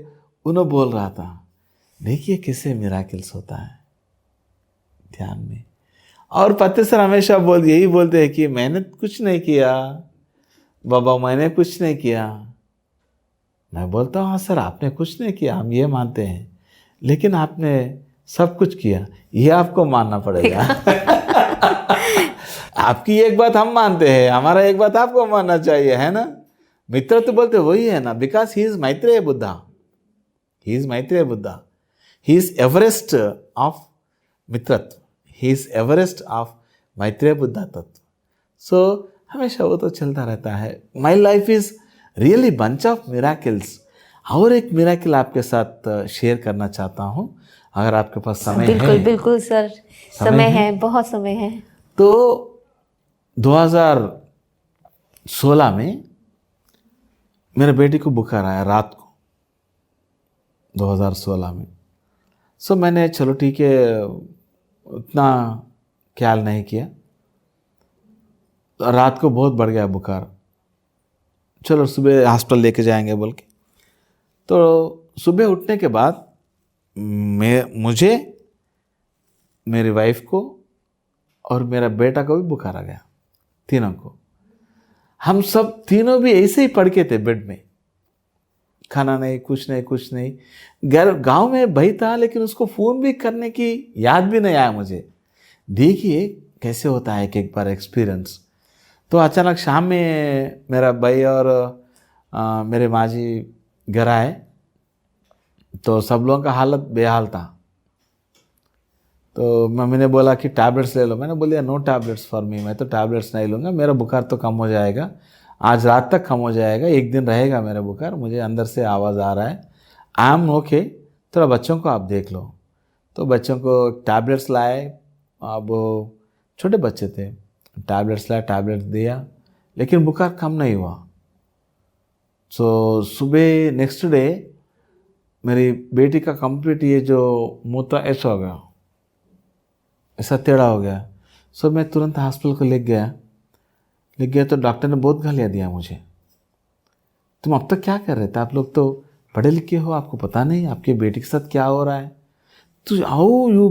S1: उन्होंने बोल रहा था। देखिए कैसे मिराकिल्स होता है ध्यान में। और पति सर हमेशा यही बोलते हैं कि मैंने कुछ नहीं किया बाबा, मैंने कुछ नहीं किया। मैं बोलता हूँ हाँ सर आपने कुछ नहीं किया, हम ये मानते हैं, लेकिन आपने सब कुछ किया, ये आपको मानना पड़ेगा। आपकी एक बात हम मानते हैं, हमारा एक बात आपको मानना चाहिए, है ना। मित्र तो बोलते वही है ना, because he is Maitreya Buddha, he is Maitreya Buddha, he is Everest of मित्रत्व, he is Everest of Maitreya Buddha तत्व। सो हमेशा वो तो चलता रहता है। My life is really bunch of miracles. और एक मिराकिल आपके साथ शेयर करना चाहता हूँ, अगर आपके पास समय
S2: बिल्कुल
S1: है।
S2: बिल्कुल सर, समय है, बहुत समय है।
S1: तो 2016 में मेरे बेटी को बुखार आया रात को, 2016 में। सो मैंने चलो ठीक है, उतना ख्याल नहीं किया। रात को बहुत बढ़ गया बुखार, चलो सुबह हॉस्पिटल लेके जाएंगे बोल के। तो सुबह उठने के बाद मुझे, मेरी वाइफ को और मेरा बेटा को भी बुखार आ गया, तीनों को। हम सब तीनों भी ऐसे ही पड़ के थे बेड में, खाना नहीं, कुछ नहीं, कुछ नहीं। गांव में भाई था, लेकिन उसको फ़ोन भी करने की याद भी नहीं आया मुझे। देखिए कैसे होता है एक बार एक्सपीरियंस। तो अचानक शाम में मेरा भाई और मेरे माँ जी घर आए, तो सब लोगों का हालत बेहाल था। तो मम्मी ने बोला कि टैबलेट्स ले लो। मैंने बोल दिया नो टैबलेट्स फॉर मी, मैं तो टैबलेट्स नहीं लूँगा, मेरा बुखार तो कम हो जाएगा, आज रात तक कम हो जाएगा, एक दिन रहेगा मेरा बुखार, मुझे अंदर से आवाज़ आ रहा है, आई एम ओके, थोड़ा बच्चों को आप देख लो। तो बच्चों को टैबलेट्स लाए, अब छोटे बच्चे थे, टैबलेट्स लाया, टैबलेट्स दिया, लेकिन बुखार कम नहीं हुआ। सो सुबह नेक्स्ट डे मेरी बेटी का कंप्लीट ये जो मूत्र ऐसा हो गया, ऐसा टेढ़ा हो गया। सो मैं तुरंत हॉस्पिटल को ले गया। तो डॉक्टर ने बहुत गालियाँ दिया मुझे, तुम अब तक क्या कर रहे थे, आप लोग तो पढ़े लिखे हो, आपको पता नहीं आपके बेटी के साथ क्या हो रहा है, तो how you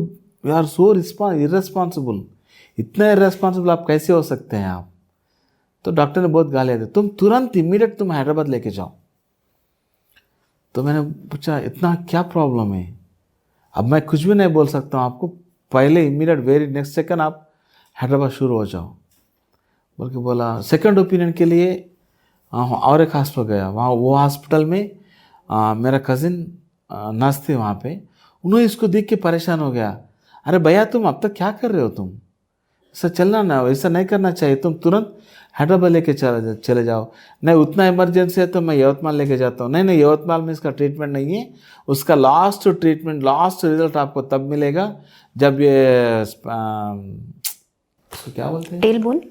S1: are so irresponsible, इतना इररेस्पॉन्सिबल आप कैसे हो सकते हैं आप। तो डॉक्टर ने बहुत गालियाँ दी, तुम तुरंत इमीडिएट तुम हैदराबाद लेके जाओ। तो मैंने पूछा इतना क्या प्रॉब्लम है। अब मैं कुछ भी नहीं बोल सकता हूँ आपको, पहले इमीडिएट वेरी नेक्स्ट सेकंड आप हैदराबाद शुरू हो जाओ बोल के बोला। सेकंड ओपिनियन के लिए और एक हॉस्पिटल गया, वहाँ वो हॉस्पिटल में मेरा कज़िन नर्स थे वहाँ पे, उन्होंने इसको देख के परेशान हो गया, अरे भैया तुम अब तक क्या कर रहे हो, तुम ऐसा चलना ना, ऐसा नहीं करना चाहिए, तुम तुरंत हैदराबाद लेके चले जाओ। नहीं उतना इमरजेंसी है तो मैं यवतमाल लेके जाता हूँ। नहीं यवतमाल में इसका ट्रीटमेंट नहीं है, उसका लास्ट ट्रीटमेंट, लास्ट रिजल्ट आपको तब मिलेगा जब ये तो क्या बोलते हैं,
S2: टेलबोन,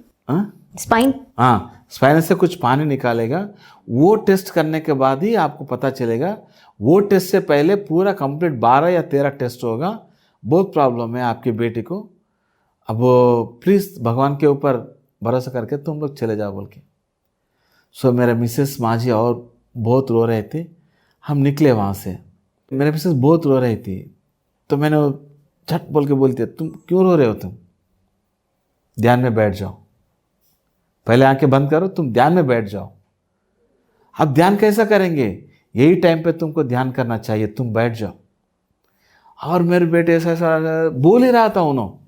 S2: स्पाइन,
S1: हाँ स्पाइन से कुछ पानी निकालेगा, वो टेस्ट करने के बाद ही आपको पता चलेगा। वो टेस्ट से पहले पूरा कंप्लीट 12 या 13 टेस्ट होगा। बहुत प्रॉब्लम है आपकी बेटी को, अब वो प्लीज़ भगवान के ऊपर भरोसा करके तुम लोग चले जाओ बोल के। सो मेरे मिसेस माँ जी और बहुत रो रहे थे। हम निकले वहाँ से, मेरे मिसेस बहुत रो रही थी, तो मैंने झट बोल के बोलती है तुम क्यों रो रहे हो, तुम ध्यान में बैठ जाओ, पहले आंखें बंद करो, तुम ध्यान में बैठ जाओ। अब ध्यान कैसा करेंगे, यही टाइम पे तुमको ध्यान करना चाहिए, तुम बैठ जाओ। और मेरे बेटे ऐसा बोल ही रहा था, उन्होंने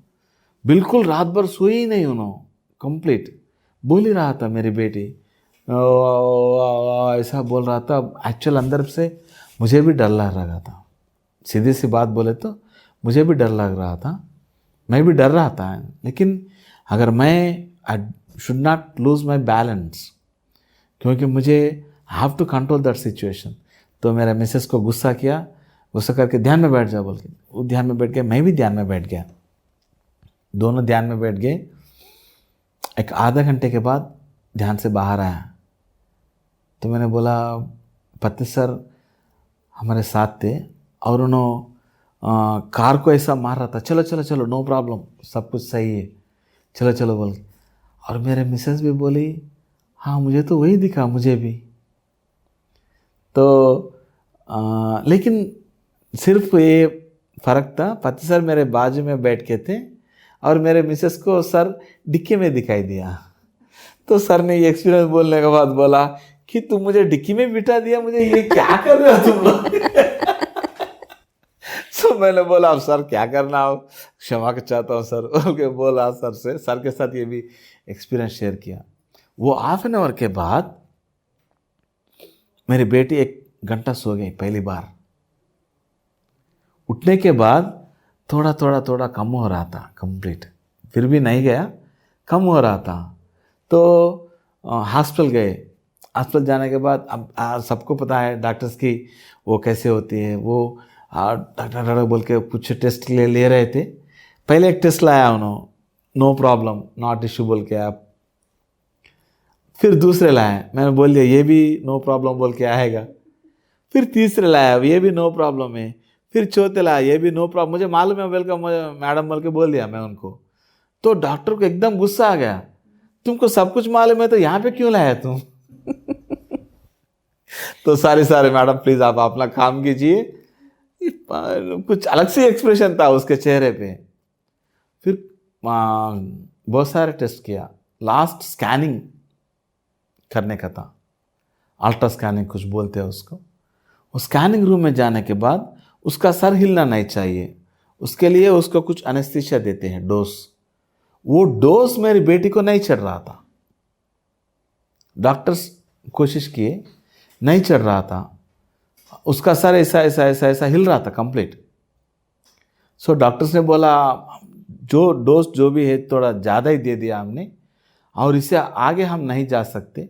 S1: बिल्कुल रात भर सोई ही नहीं, उन्होंने कंप्लीट बोल ही रहा था मेरी बेटी, ऐसा बोल रहा था। एक्चुअल अंदर से मुझे भी डर लग रहा था, सीधी सी बात बोले तो मुझे भी डर लग रहा था, मैं भी डर रहा था। लेकिन अगर मैं should not lose my balance, क्योंकि मुझे have to control that situation. तो मेरा मिसेस को गुस्सा किया, गुस्सा करके ध्यान में बैठ जा बोल के, वो ध्यान में बैठ गया, मैं भी ध्यान में बैठ गया, दोनों ध्यान में बैठ गए। एक आधा घंटे के बाद ध्यान से बाहर आया तो मैंने बोला पति सर हमारे साथ थे और उन्होंने कार को ऐसा मार रहा था, चलो चलो चलो नो प्रॉब्लम सब कुछ सही है, चलो चलो बोल के। और मेरे मिसेस भी बोली हाँ मुझे तो वही दिखा, मुझे भी। तो लेकिन सिर्फ ये फ़र्क था, पति सर मेरे बाजू में बैठ के थे और मेरे मिसेस को सर डिक्की में दिखाई दिया। तो सर ने ये एक्सपीरियंस बोलने के बाद बोला कि तुम मुझे डिक्की में बिठा दिया, मुझे ये क्या कर रहे हो तुम लोग। तो मैंने बोला अब सर क्या करना हो, क्षमा चाहता हूँ सर बोल के बोला सर से, सर के साथ ये भी एक्सपीरियंस शेयर किया। वो हाफ एन आवर के बाद मेरी बेटी 1 घंटा सो गई पहली बार। उठने के बाद थोड़ा थोड़ा थोड़ा कम हो रहा था कंप्लीट, फिर भी नहीं गया, कम हो रहा था। तो हॉस्पिटल गए, हॉस्पिटल जाने के बाद अब सबको पता है डॉक्टर्स की वो कैसे होती है, वो डॉक्टर बोल के कुछ टेस्ट ले रहे थे। पहले एक टेस्ट लाया उन्होंने, नो प्रॉब्लम नॉट इशू बोल के आप, फिर दूसरे लाए, मैंने बोल दिया ये भी नो प्रॉब्लम बोल के आएगा। फिर तीसरे लाया, ये भी नो प्रॉब्लम है। फिर चौथे लाया, ये भी नो प्रॉब्लम, मुझे मालूम है वेलकम मैडम बोल के बोल दिया मैं उनको। तो डॉक्टर को एकदम गुस्सा आ गया, तुमको सब कुछ मालूम है तो यहाँ पे क्यों लाया तुम। तो सारे मैडम प्लीज आप अपना काम कीजिए। कुछ अलग से एक्सप्रेशन था उसके चेहरे पे। फिर बहुत सारे टेस्ट किया, लास्ट स्कैनिंग करने का था, अल्ट्रा स्कैनिंग कुछ बोलते हैं उसको। उस स्कैनिंग रूम में जाने के बाद उसका सर हिलना नहीं चाहिए, उसके लिए उसको कुछ एनेस्थीसिया देते हैं, डोज। वो डोज मेरी बेटी को नहीं चढ़ रहा था, डॉक्टर्स कोशिश किए, नहीं चढ़ रहा था, उसका सर ऐसा ऐसा ऐसा ऐसा हिल रहा था कंप्लीट। सो डॉक्टर्स ने बोला जो डोज जो भी है थोड़ा ज़्यादा ही दे दिया हमने और इससे आगे हम नहीं जा सकते,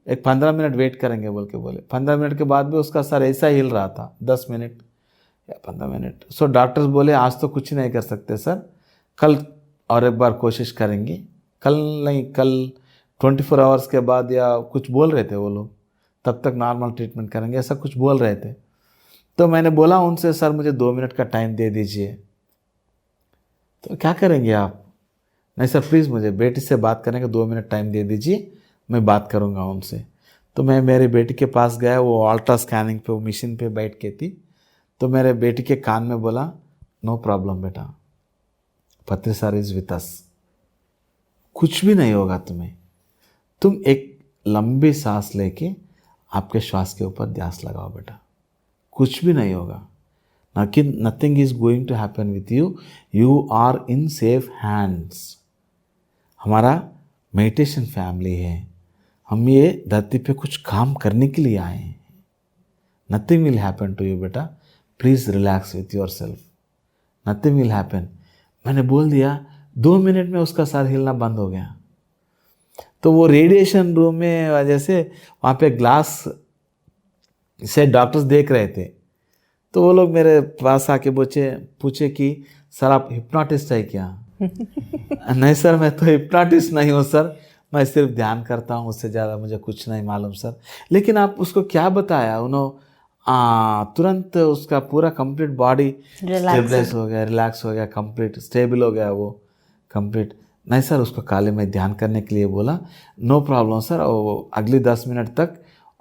S1: एक 15 मिनट वेट करेंगे बोल के बोले। 15 मिनट के बाद भी उसका सर ऐसा हिल रहा था, 10 मिनट या 15 मिनट। सो डॉक्टर्स बोले आज तो कुछ नहीं कर सकते सर, कल और एक बार कोशिश करेंगे। कल नहीं, कल 24 आवर्स के बाद या कुछ बोल रहे थे वो लोग, तब तक नॉर्मल ट्रीटमेंट करेंगे, ऐसा कुछ बोल रहे थे। तो मैंने बोला उनसे सर मुझे 2 मिनट का टाइम दे दीजिए। तो क्या करेंगे आप? नहीं सर प्लीज़ मुझे बेटी से बात करने का 2 मिनट टाइम दे दीजिए, मैं बात करूँगा उनसे। तो मैं मेरी बेटी के पास गया, वो अल्ट्रा स्कैनिंग पे वो मशीन पे बैठ के थी। तो मेरे बेटी के कान में बोला नो प्रॉब्लम बेटा, पत्री सर इज़ विथ अस, कुछ भी नहीं होगा तुम्हें, तुम एक लंबी सांस लेके आपके श्वास के ऊपर ध्यास लगाओ बेटा, कुछ भी नहीं होगा, nothing is going to happen with you, you are in safe hands. हमारा मेडिटेशन फैमिली है, हम ये धरती पे कुछ काम करने के लिए आए हैं, nothing will happen to you बेटा, please relax with yourself, nothing will happen. मैंने बोल दिया, 2 मिनट में उसका सर हिलना बंद हो गया। तो वो रेडिएशन रूम में वजह से वहाँ पे ग्लास से डॉक्टर्स देख रहे थे। तो वो लोग मेरे पास आके पूछे कि सर आप हिप्नोटिस्ट है क्या? नहीं सर मैं तो हिप्नोटिस्ट नहीं हूँ सर, मैं सिर्फ ध्यान करता हूँ, उससे ज़्यादा मुझे कुछ नहीं मालूम सर। लेकिन आप उसको क्या बताया? उन्होंने तुरंत उसका पूरा कंप्लीट बॉडी स्टेबलाइज हो गया, रिलैक्स हो गया, कंप्लीट स्टेबल हो गया वो कंप्लीट। नहीं सर उसको काले में ध्यान करने के लिए बोला, नो प्रॉब्लम सर, अगली 10 मिनट तक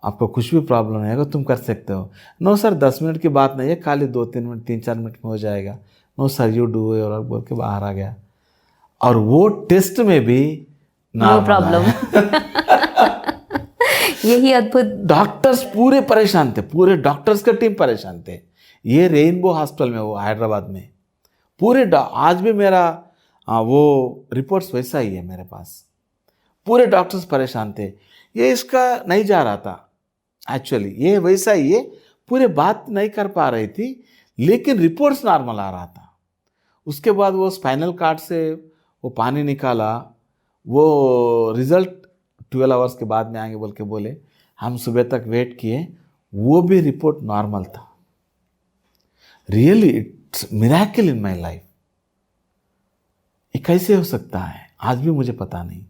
S1: आपको कुछ भी प्रॉब्लम नहीं होगा, तुम कर सकते हो। नो सर 10 मिनट की बात नहीं है, खाली 2-3 मिनट 3-4 मिनट में हो जाएगा। नो सर यू डू और बोल के बाहर आ गया। और वो टेस्ट में भी
S2: नो प्रॉब्लम। यही अद्भुत।
S1: डॉक्टर्स पूरे परेशान थे, पूरे डॉक्टर्स का टीम परेशान थे। ये रेनबो हॉस्पिटल में, वो हैदराबाद में पूरे आज भी मेरा वो रिपोर्ट्स वैसा ही है मेरे पास। पूरे डॉक्टर्स परेशान थे, ये इसका नहीं जा रहा था एक्चुअली, ये वैसा ही है, पूरे बात नहीं कर पा रही थी लेकिन रिपोर्ट्स नॉर्मल आ रहा था। उसके बाद वो स्पाइनल कार्ड से वो पानी निकाला, वो रिजल्ट 12 आवर्स के बाद में आएंगे बोल के बोले। हम सुबह तक वेट किए, वो भी रिपोर्ट नॉर्मल था। Really it's miracle in my life. ये कैसे हो सकता है? आज भी मुझे पता नहीं,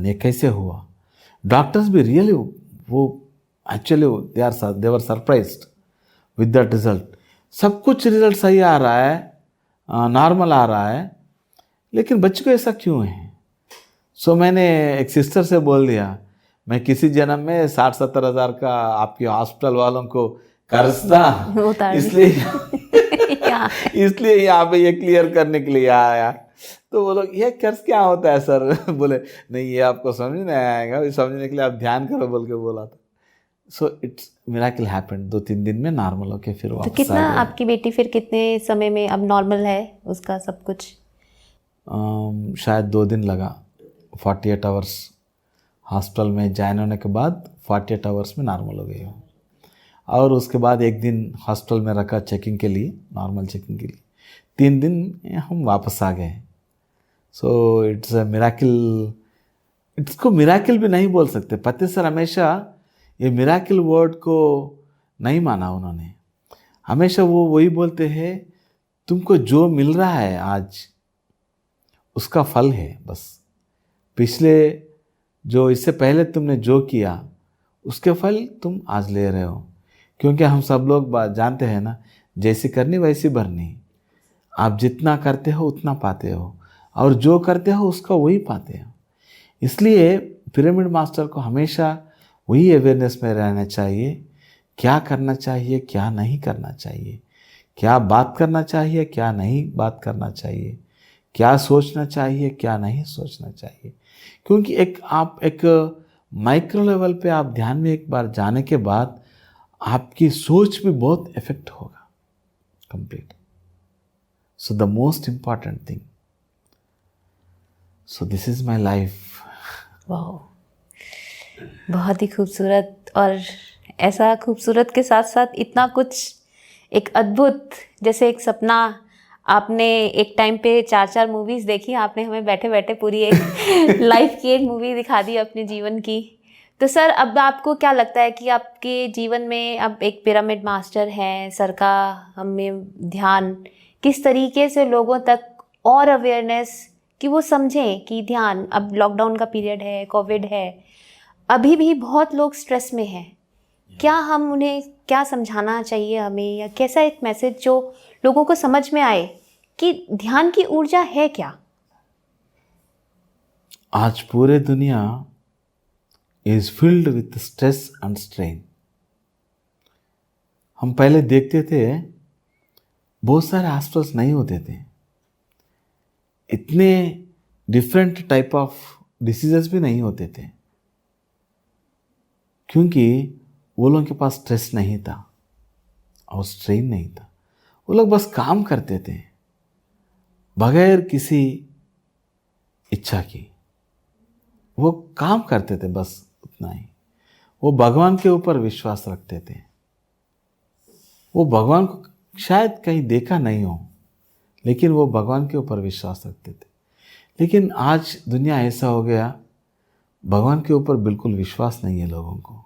S1: ये कैसे हुआ। डॉक्टर्स भी रियली वो actually they were surprised with that result. सब कुछ रिजल्ट सही आ रहा है, नॉर्मल आ रहा है, लेकिन बच्चे को ऐसा क्यों है? सो मैंने एक सिस्टर से बोल दिया, मैं किसी जन्म में 60-70 हज़ार का आपके हॉस्पिटल वालों को कर्ज था, इसलिए यहाँ पे ये क्लियर करने के लिए आया। तो बोलो ये कर्ज क्या होता है सर? बोले नहीं, ये आपको समझ नहीं आएगा, समझने के लिए आप ध्यान करो बोल के बोला था। So it's miracle happened. 2-3 दिन में नॉर्मल होके फिर वापस
S2: तो कितना
S1: आ गए।
S2: आपकी बेटी फिर कितने समय में अब नॉर्मल है उसका सब कुछ?
S1: शायद 2 दिन लगा। 48 आवर्स हॉस्पिटल में ज्वाइन होने के बाद 48 आवर्स में नॉर्मल हो गई हो। और उसके बाद 1 दिन हॉस्पिटल में रखा चेकिंग के लिए, नॉर्मल चेकिंग के लिए। 3 दिन हम वापस आ गए। So it's a miracle. इसको मिरेकल भी नहीं बोल सकते। पति सर हमेशा ये मिरेकल वर्ड को नहीं माना उन्होंने। हमेशा वो वही बोलते हैं, तुमको जो मिल रहा है आज उसका फल है बस। पिछले जो इससे पहले तुमने जो किया उसके फल तुम आज ले रहे हो। क्योंकि हम सब लोग बात जानते हैं ना, जैसी करनी वैसी भरनी। आप जितना करते हो उतना पाते हो, और जो करते हो उसका वही पाते हो। इसलिए पिरामिड मास्टर को हमेशा वही अवेयरनेस में रहना चाहिए, क्या करना चाहिए, क्या नहीं करना चाहिए, क्या बात करना चाहिए, क्या नहीं बात करना चाहिए, क्या सोचना चाहिए, क्या नहीं सोचना चाहिए। क्योंकि आप एक माइक्रो लेवल पे आप ध्यान में एक बार जाने के बाद आपकी सोच भी बहुत इफेक्ट होगा complete. So the most important thing, so this is my life.
S2: वाह, बहुत ही खूबसूरत। और ऐसा खूबसूरत के साथ साथ इतना कुछ एक अद्भुत, जैसे एक सपना। आपने एक टाइम पे 4-4 मूवीज़ देखी, आपने हमें बैठे बैठे पूरी एक लाइफ की एक मूवी दिखा दी अपने जीवन की। तो सर अब आपको क्या लगता है कि आपके जीवन में अब एक पिरामिड मास्टर हैं, सर का हमें ध्यान किस तरीके से लोगों तक और अवेयरनेस कि वो समझें कि ध्यान, अब लॉकडाउन का पीरियड है, कोविड है, अभी भी बहुत लोग स्ट्रेस में हैं, क्या हम उन्हें क्या समझाना चाहिए हमें, या कैसा एक मैसेज जो लोगों को समझ में आए कि ध्यान की ऊर्जा है क्या?
S1: आज पूरे दुनिया is filled with stress and strain. हम पहले देखते थे बहुत सारे हॉस्पिटल्स नहीं होते थे, इतने डिफरेंट टाइप ऑफ डिसीजेस भी नहीं होते थे, क्योंकि वो लोगों के पास स्ट्रेस नहीं था और स्ट्रेन नहीं था। वो लोग बस काम करते थे बगैर किसी इच्छा की। वो काम करते थे बस उतना ही। वो भगवान के ऊपर विश्वास रखते थे। वो भगवान को शायद कहीं देखा नहीं हो, लेकिन वो भगवान के ऊपर विश्वास रखते थे। लेकिन आज दुनिया ऐसा हो गया, भगवान के ऊपर बिल्कुल विश्वास नहीं है लोगों को।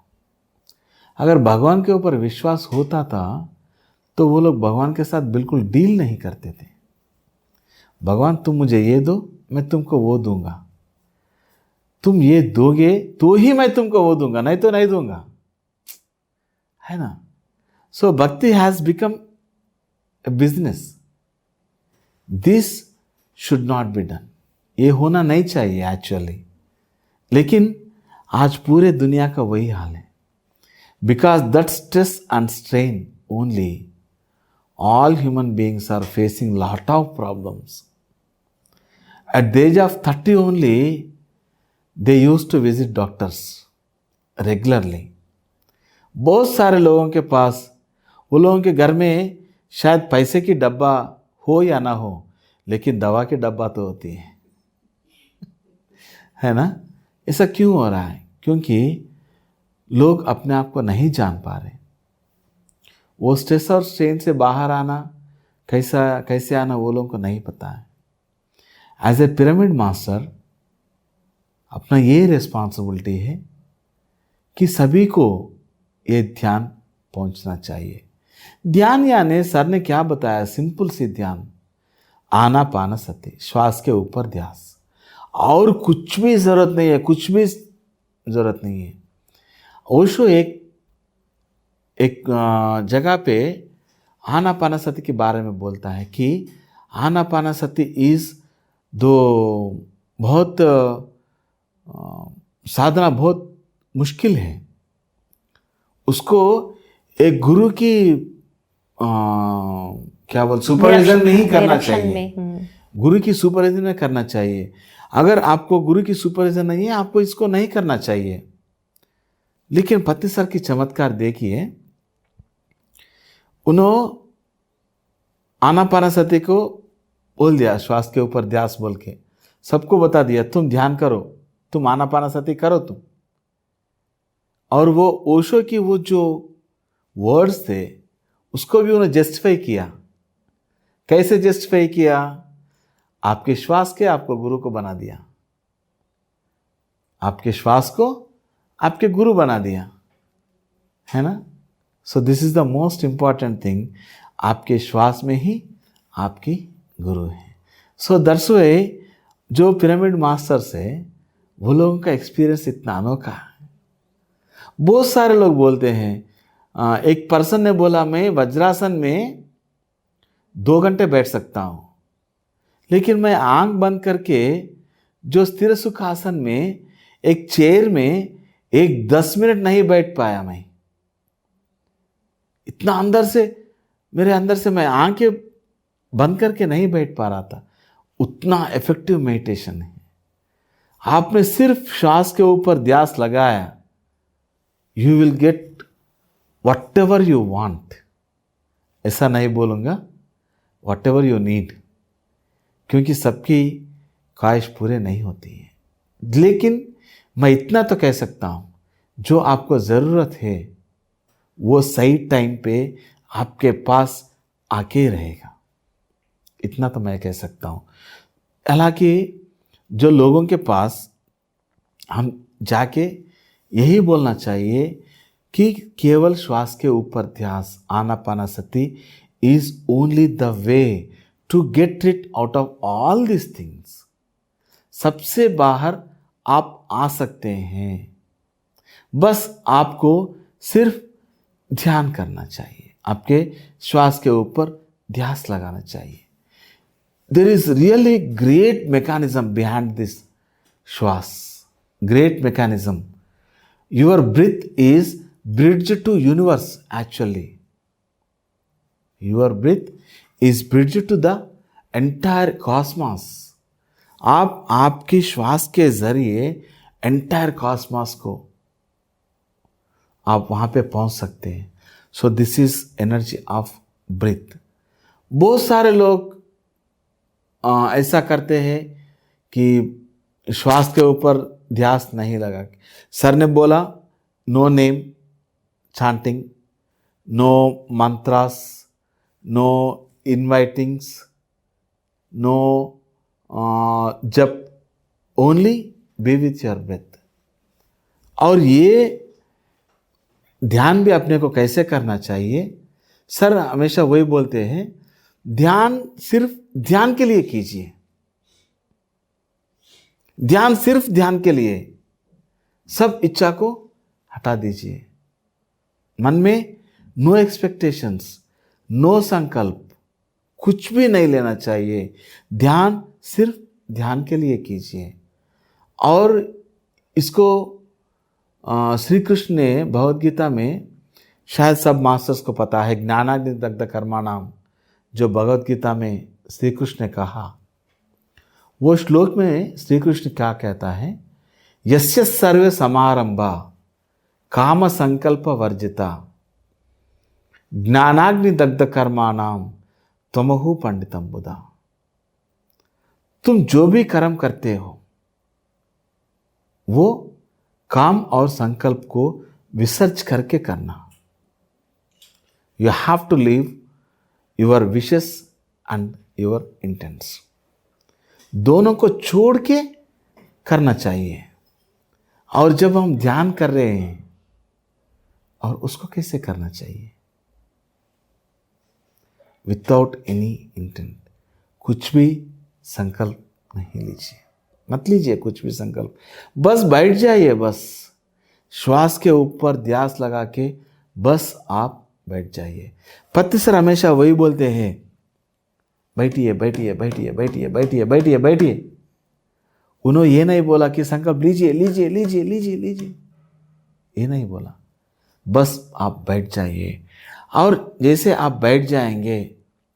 S1: अगर भगवान के ऊपर विश्वास होता था तो वो लोग भगवान के साथ बिल्कुल डील नहीं करते थे। भगवान तुम मुझे ये दो, मैं तुमको वो दूंगा, तुम ये दोगे तो ही मैं तुमको वो दूंगा, नहीं तो नहीं दूंगा, है ना। सो भक्ति has become a business. This should not be done. ये होना नहीं चाहिए एक्चुअली, लेकिन आज पूरे दुनिया का वही हाल है। Because that stress and strain only, all human beings are facing lot of problems. At the age of 30 only, they used to visit doctors regularly. बहुत सारे लोगों के पास, वो लोगों के घर में शायद पैसे की डब्बा हो या ना हो, लेकिन दवा की डब्बा तो होती है ना। ऐसा क्यों हो रहा है? क्योंकि लोग अपने आप को नहीं जान पा रहे। वो स्ट्रेस और स्ट्रेन से बाहर आना कैसे आना वो लोगों को नहीं पता है। एज ए पिरामिड मास्टर अपना ये रिस्पॉन्सिबिलिटी है कि सभी को ये ध्यान पहुंचना चाहिए। ध्यान यानी सर ने क्या बताया, सिंपल सी ध्यान, आनापानसति, श्वास के ऊपर ध्यास, और कुछ भी जरूरत नहीं है, कुछ भी जरूरत नहीं है। ओशो एक जगह पे आनापानसति के बारे में बोलता है कि आनापानसति इज दो बहुत साधना बहुत मुश्किल है। उसको एक गुरु की क्या बोल सुपरविजन में ही करना चाहिए, गुरु की सुपरविजन में करना चाहिए। अगर आपको गुरु की सुपरविजन नहीं है, आपको इसको नहीं करना चाहिए। लेकिन पत्नी सर की चमत्कार देखिए, उन्होंने आनापानसति को बोल दिया, श्वास के ऊपर ध्यास बोल के सबको बता दिया, तुम ध्यान करो, तुम आनापानसति करो तुम। और वो ओशो की वो जो वर्ड्स थे उसको भी उन्होंने जस्टिफाई किया। कैसे जस्टिफाई किया? आपके श्वास के आपको गुरु को बना दिया, आपके श्वास को आपके गुरु बना दिया, है ना। So this is the most important thing, आपके श्वास में ही आपकी गुरु है। सो दैट्स व्हाई जो पिरामिड मास्टर्स है वो लोगों का एक्सपीरियंस इतना अनोखा है। बहुत सारे लोग बोलते हैं, एक पर्सन ने बोला मैं वज्रासन में 2 घंटे बैठ सकता हूँ, लेकिन मैं आंख बंद करके जो स्थिर सुख आसन में एक चेयर में 10 मिनट नहीं बैठ पाया। मैं इतना अंदर से, मेरे अंदर से मैं आंखें बंद करके नहीं बैठ पा रहा था। उतना इफेक्टिव मेडिटेशन है। आपने सिर्फ श्वास के ऊपर ध्यास लगाया, you will get what ever you want. ऐसा नहीं बोलूँगा, वट एवर यू नीड, क्योंकि सबकी ख्वाहिश पूरे नहीं होती है। लेकिन मैं इतना तो कह सकता हूँ, जो आपको ज़रूरत है वो सही टाइम पे आपके पास आके रहेगा, इतना तो मैं कह सकता हूँ। हालांकि जो लोगों के पास हम जाके यही बोलना चाहिए कि केवल श्वास के ऊपर ध्यास, Anapanasati is only the way to get it out of all this things. सबसे बाहर आप आ सकते हैं, बस आपको सिर्फ ध्यान करना चाहिए, आपके श्वास के ऊपर ध्यास लगाना चाहिए। There is really great mechanism behind this श्वास, great mechanism. Your breath is bridge to universe actually, your breath is bridge to the entire cosmos. आप आपके श्वास के जरिए एंटायर कॉस्मॉस को आप वहाँ पे पहुँच सकते हैं। So this is energy of breath. बहुत सारे लोग ऐसा करते हैं कि श्वास के ऊपर ध्यास नहीं लगा। सर ने बोला no name chanting, no mantras, no invitings, no jap, only be with your breath। और ये ध्यान भी अपने को कैसे करना चाहिए? सर हमेशा वही बोलते हैं, ध्यान सिर्फ ध्यान के लिए कीजिए, ध्यान सिर्फ ध्यान के लिए। सब इच्छा को हटा दीजिए, मन में नो एक्सपेक्टेशंस, नो संकल्प, कुछ भी नहीं लेना चाहिए। ध्यान सिर्फ ध्यान के लिए कीजिए। और इसको श्री कृष्ण ने भगवद गीता में, शायद सब मास्टर्स को पता है, ज्ञानाग्नि दग्ध कर्माणाम, जो भगवद गीता में श्री कृष्ण ने कहा, वो श्लोक में श्री कृष्ण क्या कहता है? यस्य सर्वे समारंभा काम संकल्प वर्जिता ज्ञानाग्नि दग्ध कर्माणाम त्वमहु पंडितम बुधा। तुम जो भी कर्म करते हो वो काम और संकल्प को विसर्ज करके करना। You have to leave your wishes and your intents, दोनों को छोड़ के करना चाहिए। और जब हम ध्यान कर रहे हैं और उसको कैसे करना चाहिए? विदाउट एनी इंटेंट, कुछ भी संकल्प नहीं लीजिए, मत लीजिए कुछ भी संकल्प, बस बैठ जाइए, बस श्वास के ऊपर ध्यास लगा के बस आप बैठ जाइए। पति सर हमेशा वही बोलते हैं, बैठिए बैठिए बैठिए बैठिए बैठिए बैठिए बैठिए। उन्होंने ये नहीं बोला कि संकल्प लीजिए लीजिए लीजिए लीजिए लीजिए, ये नहीं बोला, बस आप बैठ जाइए। और जैसे आप बैठ जाएंगे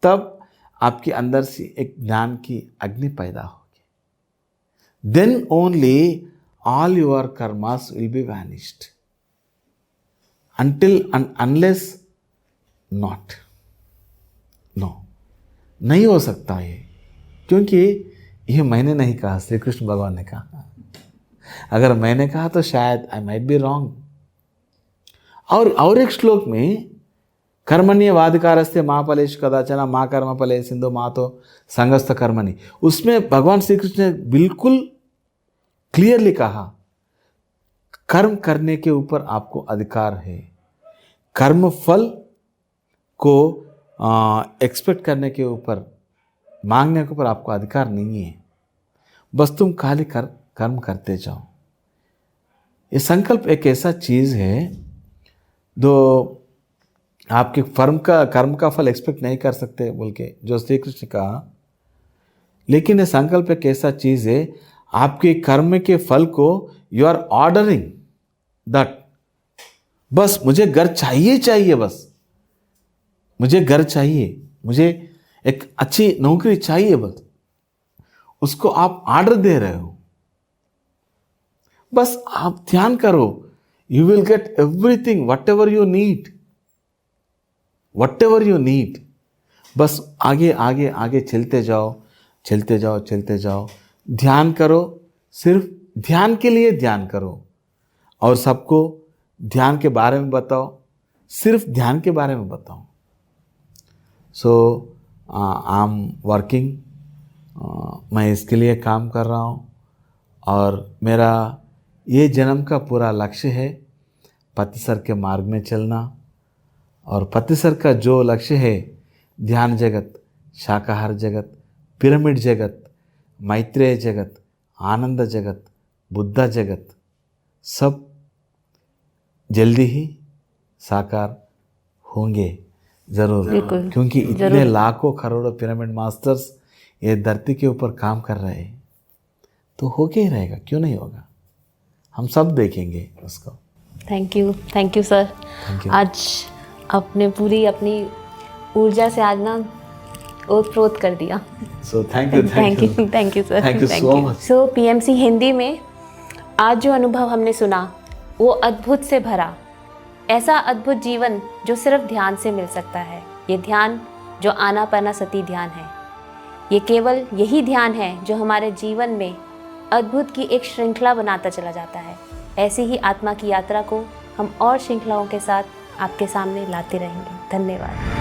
S1: तब आपके अंदर से एक ज्ञान की अग्नि पैदा होगी। Then only all your karmas will be vanished, until and unless not, no, नहीं हो सकता ये, क्योंकि ये मैंने नहीं कहा, श्री कृष्ण भगवान ने कहा। अगर मैंने कहा तो शायद आई माइट बी रॉन्ग। और एक श्लोक में कर्मण्येवाधिकारस्ते मा फलेषु कदाचन मा कर्म फले सिंधु मा तो संगस्थ कर्मणि, उसमें भगवान श्री कृष्ण ने बिल्कुल क्लियरली कहा, कर्म करने के ऊपर आपको अधिकार है, कर्म फल को एक्सपेक्ट करने के ऊपर, मांगने के ऊपर आपको अधिकार नहीं है, बस तुम खाली कर्म करते जाओ। ये संकल्प एक ऐसा चीज़ है जो आपके कर्म का फल एक्सपेक्ट नहीं कर सकते बोल के जो श्री कृष्ण कहा, लेकिन ये संकल्प एक ऐसा चीज़ है, आपके कर्म के फल को यू आर ऑर्डरिंग दैट, बस मुझे घर चाहिए चाहिए, बस मुझे घर चाहिए, मुझे एक अच्छी नौकरी चाहिए, बस उसको आप ऑर्डर दे रहे हो। बस आप ध्यान करो, you will get everything whatever you need, what ever you need. बस आगे आगे आगे चलते जाओ चलते जाओ चलते जाओ, ध्यान करो, सिर्फ ध्यान के लिए ध्यान करो, और सबको ध्यान के बारे में बताओ, सिर्फ ध्यान के बारे में बताओ। सो आई एम वर्किंग, मैं इसके लिए काम कर रहा हूँ, और मेरा ये जन्म का पूरा लक्ष्य है पति सर के मार्ग में चलना। और पति सर का जो लक्ष्य है, ध्यान जगत, शाकाहार जगत, पिरामिड जगत, मैत्रेय जगत, आनंद जगत, बुद्धा जगत, सब जल्दी ही साकार होंगे ज़रूर, क्योंकि इतने लाखों करोड़ों पिरामिड मास्टर्स ये धरती के ऊपर काम कर रहे हैं, तो होके ही रहेगा, क्यों नहीं होगा, हम सब देखेंगे उसको।
S2: Thank you sir. आज आपने पूरी अपनी ऊर्जा से आज ना ओतप्रोत कर दिया।
S1: So thank you
S2: sir,
S1: thank you so much.
S2: So PMC Hindi में आज जो अनुभव हमने सुना वो अद्भुत से भरा, ऐसा अद्भुत जीवन जो सिर्फ ध्यान से मिल सकता है। ये ध्यान जो आनापानसति ध्यान है, ये केवल यही ध्यान है जो हमारे जीवन में अद्भुत की एक श्रृंखला बनाता चला जाता है। ऐसी ही आत्मा की यात्रा को हम और श्रृंखलाओं के साथ आपके सामने लाते रहेंगे। धन्यवाद।